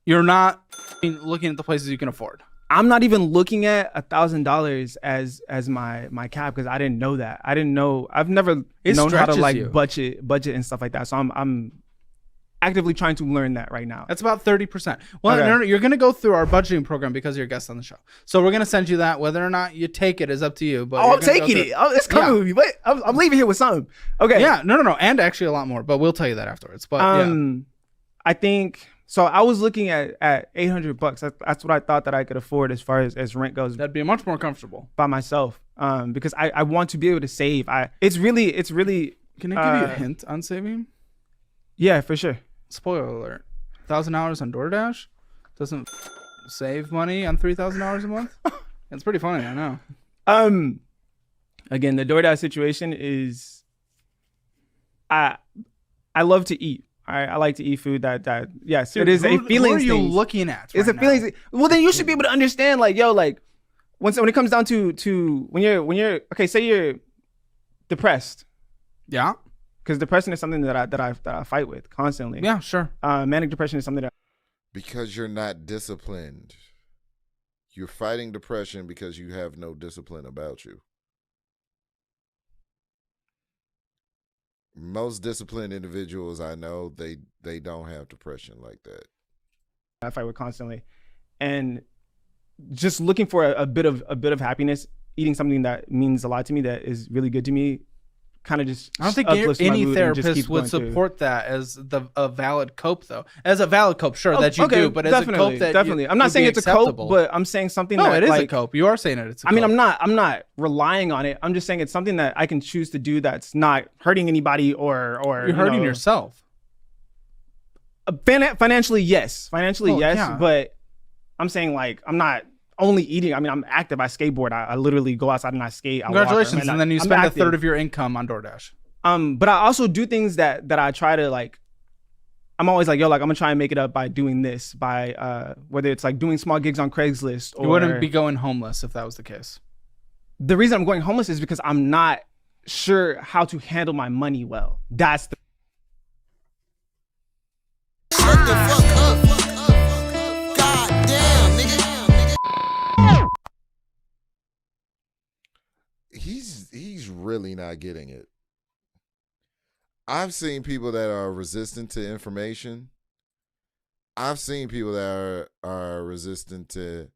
You're not looking at the places you can afford. I'm not even looking at $1,000 as my cap because I didn't know that. I didn't know. I've never It known how to stretches like you. budget and stuff like that. So I'm actively trying to learn that right now. That's about 30%. Well, Okay. no, you're going to go through our budgeting program because you're a guest on the show. So we're going to send you that. Whether or not you take it is up to you. But Oh, you're I'm gonna go taking through it. Oh, it's coming with me. But I'm leaving here with something. Okay. Yeah, no, and actually a lot more. But we'll tell you that afterwards. But yeah. I think so. I was looking at $800. That's what I thought that I could afford as far as rent goes That'd be much more comfortable. by myself. Because I want to be able to save. It's really. Can I give you a hint on saving? Yeah, for sure. Spoiler alert: $1,000 on DoorDash doesn't save money on $3,000 a month. It's pretty funny, I know. Again, the DoorDash situation is. I love to eat. I like to eat food that yes, Dude, it is a feeling. What are you looking at? It's right a feeling. Well, then you should be able to understand, like, yo, like, when it comes down to when you're okay, say you're depressed, Yeah. because depression is something that I fight with constantly. Yeah. Sure. Manic depression is something that Because you're not disciplined. You're fighting depression because you have no discipline about you. Most disciplined individuals I know, they don't have depression like that. I fight with constantly, and just looking for a bit of happiness, eating something that means a lot to me, that is really good to me, kind of just. I don't think uplifts my any mood and just therapist keeps would going through. support that as a valid cope, though. As a valid cope, sure, that you Okay, do, but as a cope that definitely. I'm not would saying be it's acceptable. a cope, but I'm saying something No, that it is like, a cope. You are saying it's a cope. I mean, I'm not relying on it. I'm just saying it's something that I can choose to do that's not hurting anybody or You're hurting yourself. Financially, yes. Financially, Well, yes. yeah. But I'm saying, like, I'm not only eating. I mean, I'm active. I skateboard. I literally go outside and I skate. I walk. Congratulations, and then you I'm spend a active. third of your income on DoorDash. But I also do things that I try to, like, I'm always like, yo, like, I'm gonna try and make it up by doing this, by whether it's like doing small gigs on Craigslist or You wouldn't be going homeless if that was the case. the reason I'm going homeless is because I'm not sure how to handle my money well. That's the Shut the fuck up. God damn, nigga. He's really not getting it. I've seen people that are resistant to information. I've seen people that are resistant to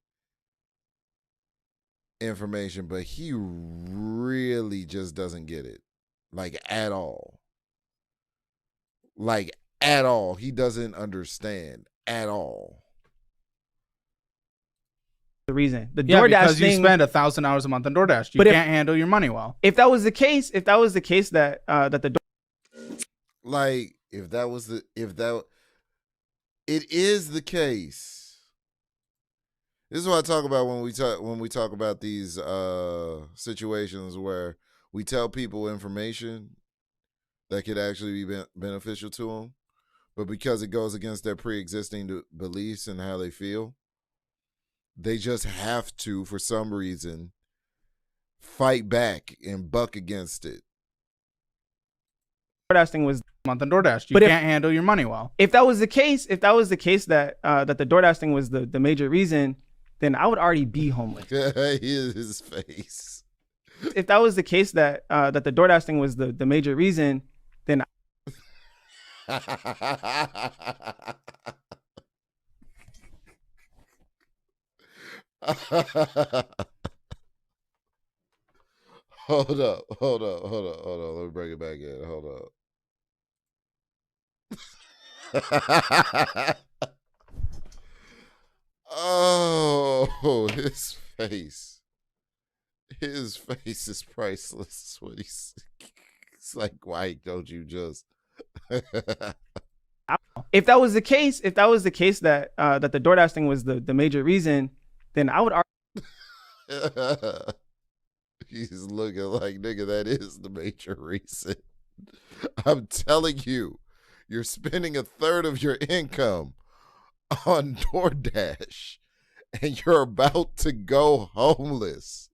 information, but he really just doesn't get it. Like, at all. Like, at all. He doesn't understand at all. the reason. The Yeah, DoorDash because thing. you spend $1,000 a month on DoorDash. You But if- can't handle your money well. if that was the case that that the Like, it is the case. This is what I talk about when we talk about these situations where we tell people information that could actually be beneficial to them. but because it goes against their pre-existing beliefs and how they feel, they just have to, for some reason, fight back and buck against it. DoorDash thing was month on DoorDash. You But if- can't handle your money well. if that was the case that that the DoorDash thing was the major reason, then I would already be homeless. His face. If that was the case that that the DoorDash thing was the major reason, then Hold up. Let me bring it back in. Hold up. Oh, his face. His face is priceless. What he's like, why don't you just if that was the case that that the DoorDash thing was the major reason, then I would He's looking like, nigga, that is the major reason. I'm telling you, you're spending a third of your income on DoorDash and you're about to go homeless.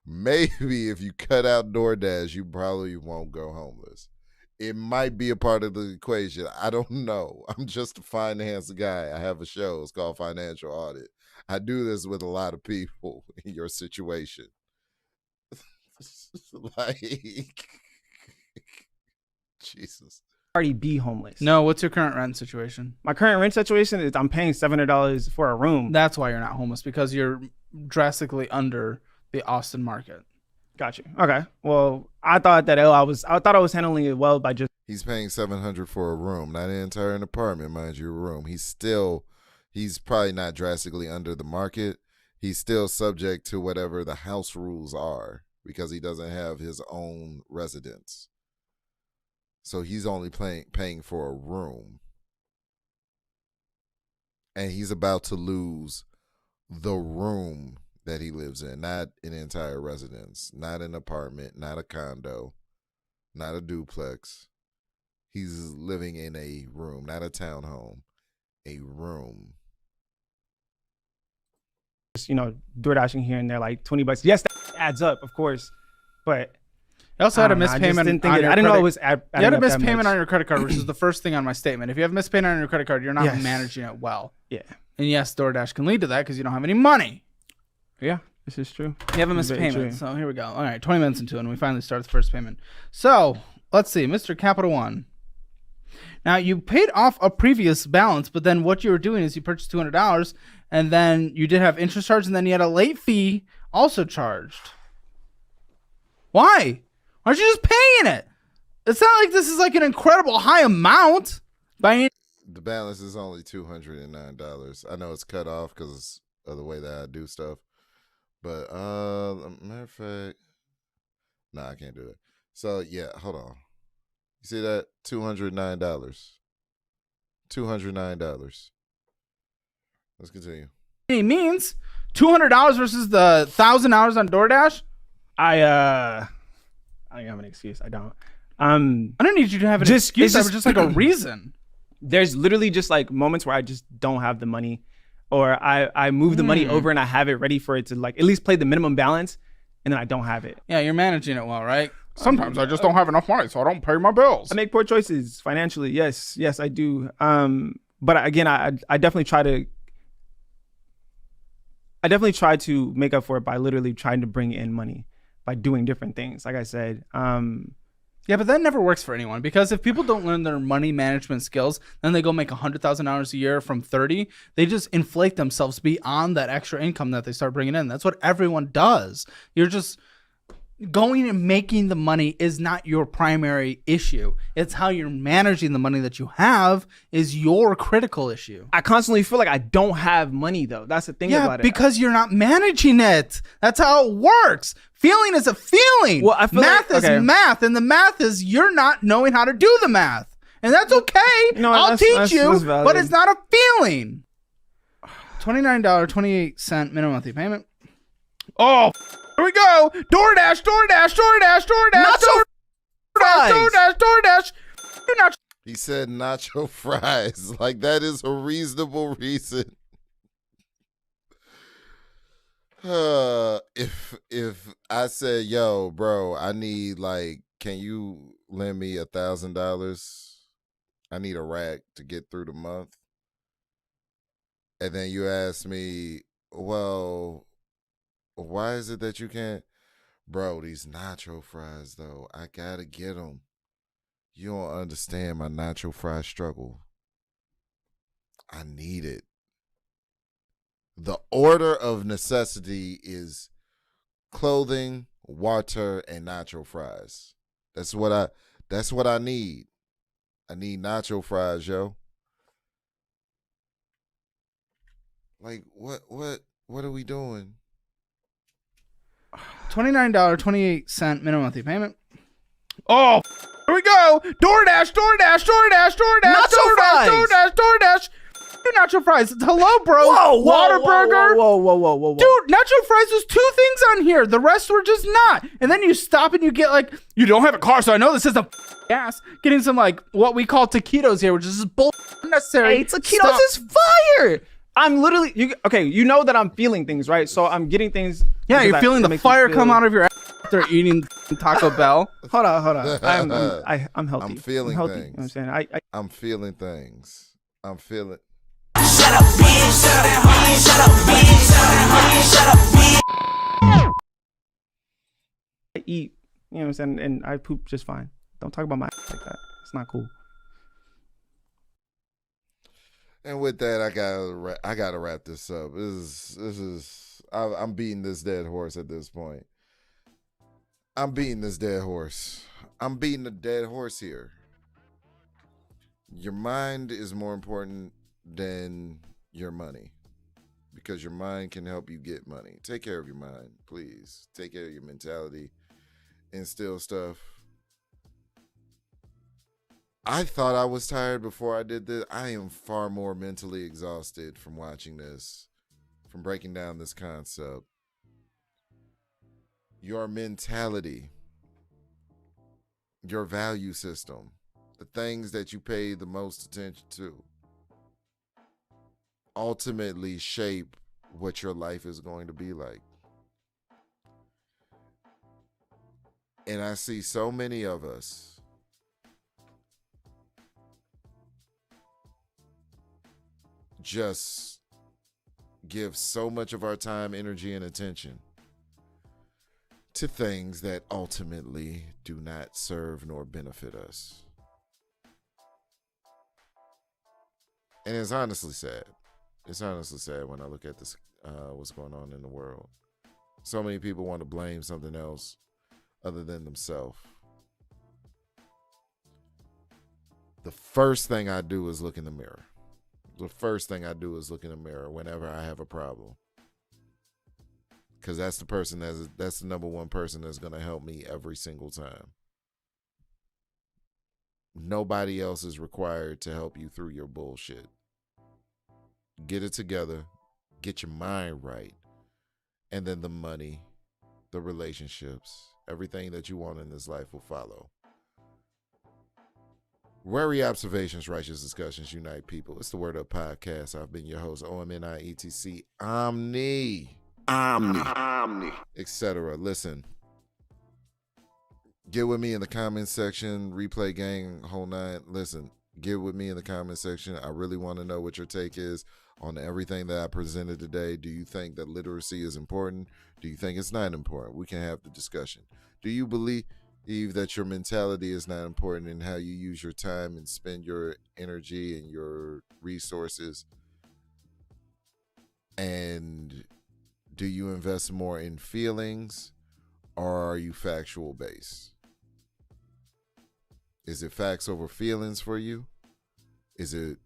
Maybe if you cut out DoorDash, you probably won't go homeless. It might be a part of the equation. I don't know. I'm just a finance guy. I have a show. It's called Financial Audit. I do this with a lot of people in your situation. Like, Jesus. already be homeless. No, what's your current rent situation? My current rent situation is I'm paying $700 for a room. That's why you're not homeless, because you're drastically under the Austin market. Got you. Okay. Well, I thought that I thought I was handling it well by just He's paying $700 for a room, not an entire apartment, mind you, a room. He's probably not drastically under the market. He's still subject to whatever the house rules are because he doesn't have his own residence. So he's only paying for a room. And he's about to lose the room that he lives in, not an entire residence, not an apartment, not a condo, not a duplex. He's living in a room, not a townhome, a room. DoorDashing here and there, like $20. Yes, that adds up, of course, but You also had a I just mispayment. didn't think on it- your I didn't know credit- it was. You had a mispayment on your credit card, which is the first thing on my statement. If you have mispayment on your credit card, you're not Yes. managing it well. Yeah. And yes, DoorDash can lead to that because you don't have any money. Yeah, this is true. You have a It's very true. mispayment. So here we go. All right, 20 minutes into it, and we finally start the first payment. So let's see, Mr. Capital One. Now you paid off a previous balance, but then what you were doing is you purchased $200, and then you did have interest charged, and then you had a late fee also charged. Why? Why aren't you just paying it? It's not like this is like an incredible high amount. By The balance is only $209. I know it's cut off because of the way that I do stuff. But matter of fact, nah, I can't do it. So yeah, hold on. You see that? $209. $209. Let's continue. any means, $200 versus the $1,000 on DoorDash. I don't have an excuse. I don't. I don't need you to have an Just- excuse. it's That was just like a reason. There's literally just like moments where I just don't have the money, or I move the money over and I have it ready for it to like at least play the minimum balance, and then I don't have it. Yeah, you're managing it well, right? Sometimes I just don't have enough money, so I don't pay my bills. I make poor choices financially. Yes, I do. But again, I definitely try to make up for it by literally trying to bring in money by doing different things. Like I said, Yeah, but that never works for anyone, because if people don't learn their money management skills, then they go make $100,000 a year from 30. They just inflate themselves beyond that extra income that they start bringing in. That's what everyone does. You're just going and making the money is not your primary issue. It's how you're managing the money that you have is your critical issue. I constantly feel like I don't have money though. That's the thing Yeah, about it. because you're not managing it. That's how it works. Feeling is a feeling. Well, I feel math like- is okay. math, and the math is you're not knowing how to do the math. And that's okay. No, I'll that's- teach that's you, valid. but it's not a feeling. $29.28 minimum monthly payment. Oh, here we go. DoorDash. Not so DoorDash. He said nacho fries. Like, that is a reasonable reason. If I said, yo, bro, I need, like, can you lend me $1,000? I need a rack to get through the month. And then you ask me, well, why is it that you can't? Bro, these nacho fries, though, I gotta get them. You don't understand my nacho fry struggle. I need it. The order of necessity is clothing, water, and nacho fries. That's what I need. I need nacho fries, yo. Like, what are we doing? $29.28 minimum monthly payment. Oh, here we go. DoorDash. Nacho fries. Hello, bro. Whataburger. Whoa. Dude, nacho fries was 2 things on here. The rest were just not. And then you stop and you get like, you don't have a car, so I know this is a gas. Getting some like what we call taquitos here, which is just bull unnecessary. Hey, taquitos is fire. I'm literally, you know that I'm feeling things, right? So I'm getting things. Yeah, you're feeling the fire come out of your ass after eating Taco Bell. Hold on. I'm healthy. I'm feeling healthy. things. You know what I'm saying? I'm feeling things. I'm feeling. Shut up, bitch. Shut up, bitch. Shut up, bitch. Shut up, bitch. I eat, you know what I'm saying, and I poop just fine. Don't talk about my like that. It's not cool. And with that, I gotta wrap this up. I'm beating this dead horse at this point. I'm beating this dead horse. I'm beating a dead horse here. Your mind is more important than your money, because your mind can help you get money. Take care of your mind, please. Take care of your mentality. Instill stuff. I thought I was tired before I did this. I am far more mentally exhausted from watching this, from breaking down this concept. Your mentality, your value system, the things that you pay the most attention to, ultimately shape what your life is going to be like. And I see so many of us just give so much of our time, energy, and attention to things that ultimately do not serve nor benefit us. And it's honestly sad. It's honestly sad when I look at this, what's going on in the world. So many people want to blame something else other than themselves. The first thing I do is look in the mirror. The first thing I do is look in the mirror whenever I have a problem. Because that's the person that's the number one person that's going to help me every single time. Nobody else is required to help you through your bullshit. Get it together. Get your mind right. And then the money, the relationships, everything that you want in this life will follow. Wary observations, righteous discussions, unite people. It's the Word Up Podcast. I've been your host, OMNIETC, Omni, etc. Listen, get with me in the comment section. Replay gang, whole nine. Listen, get with me in the comment section. I really want to know what your take is on everything that I presented today. Do you think that literacy is important? Do you think it's not important? We can have the discussion. Do you believe that your mentality is not important in how you use your time and spend your energy and your resources? And do you invest more in feelings, or are you factual based? Is it facts over feelings for you? Is it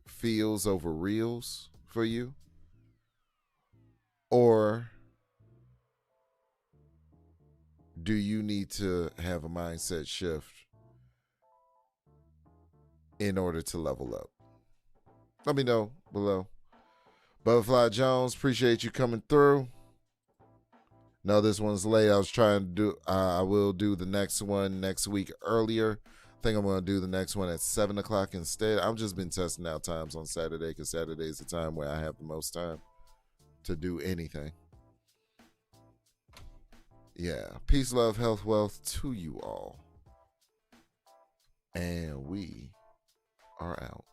feels over reals for you? Or do you need to have a mindset shift in order to level up? Let me know below. Butterfly Jones, appreciate you coming through. No, this one's late. I was trying to do, I will do the next one next week earlier. I think I'm going to do the next one at 7 o'clock instead. I've just been testing out times on Saturday because Saturday is the time where I have the most time to do anything. Yeah. Peace, love, health, wealth to you all. And we are out.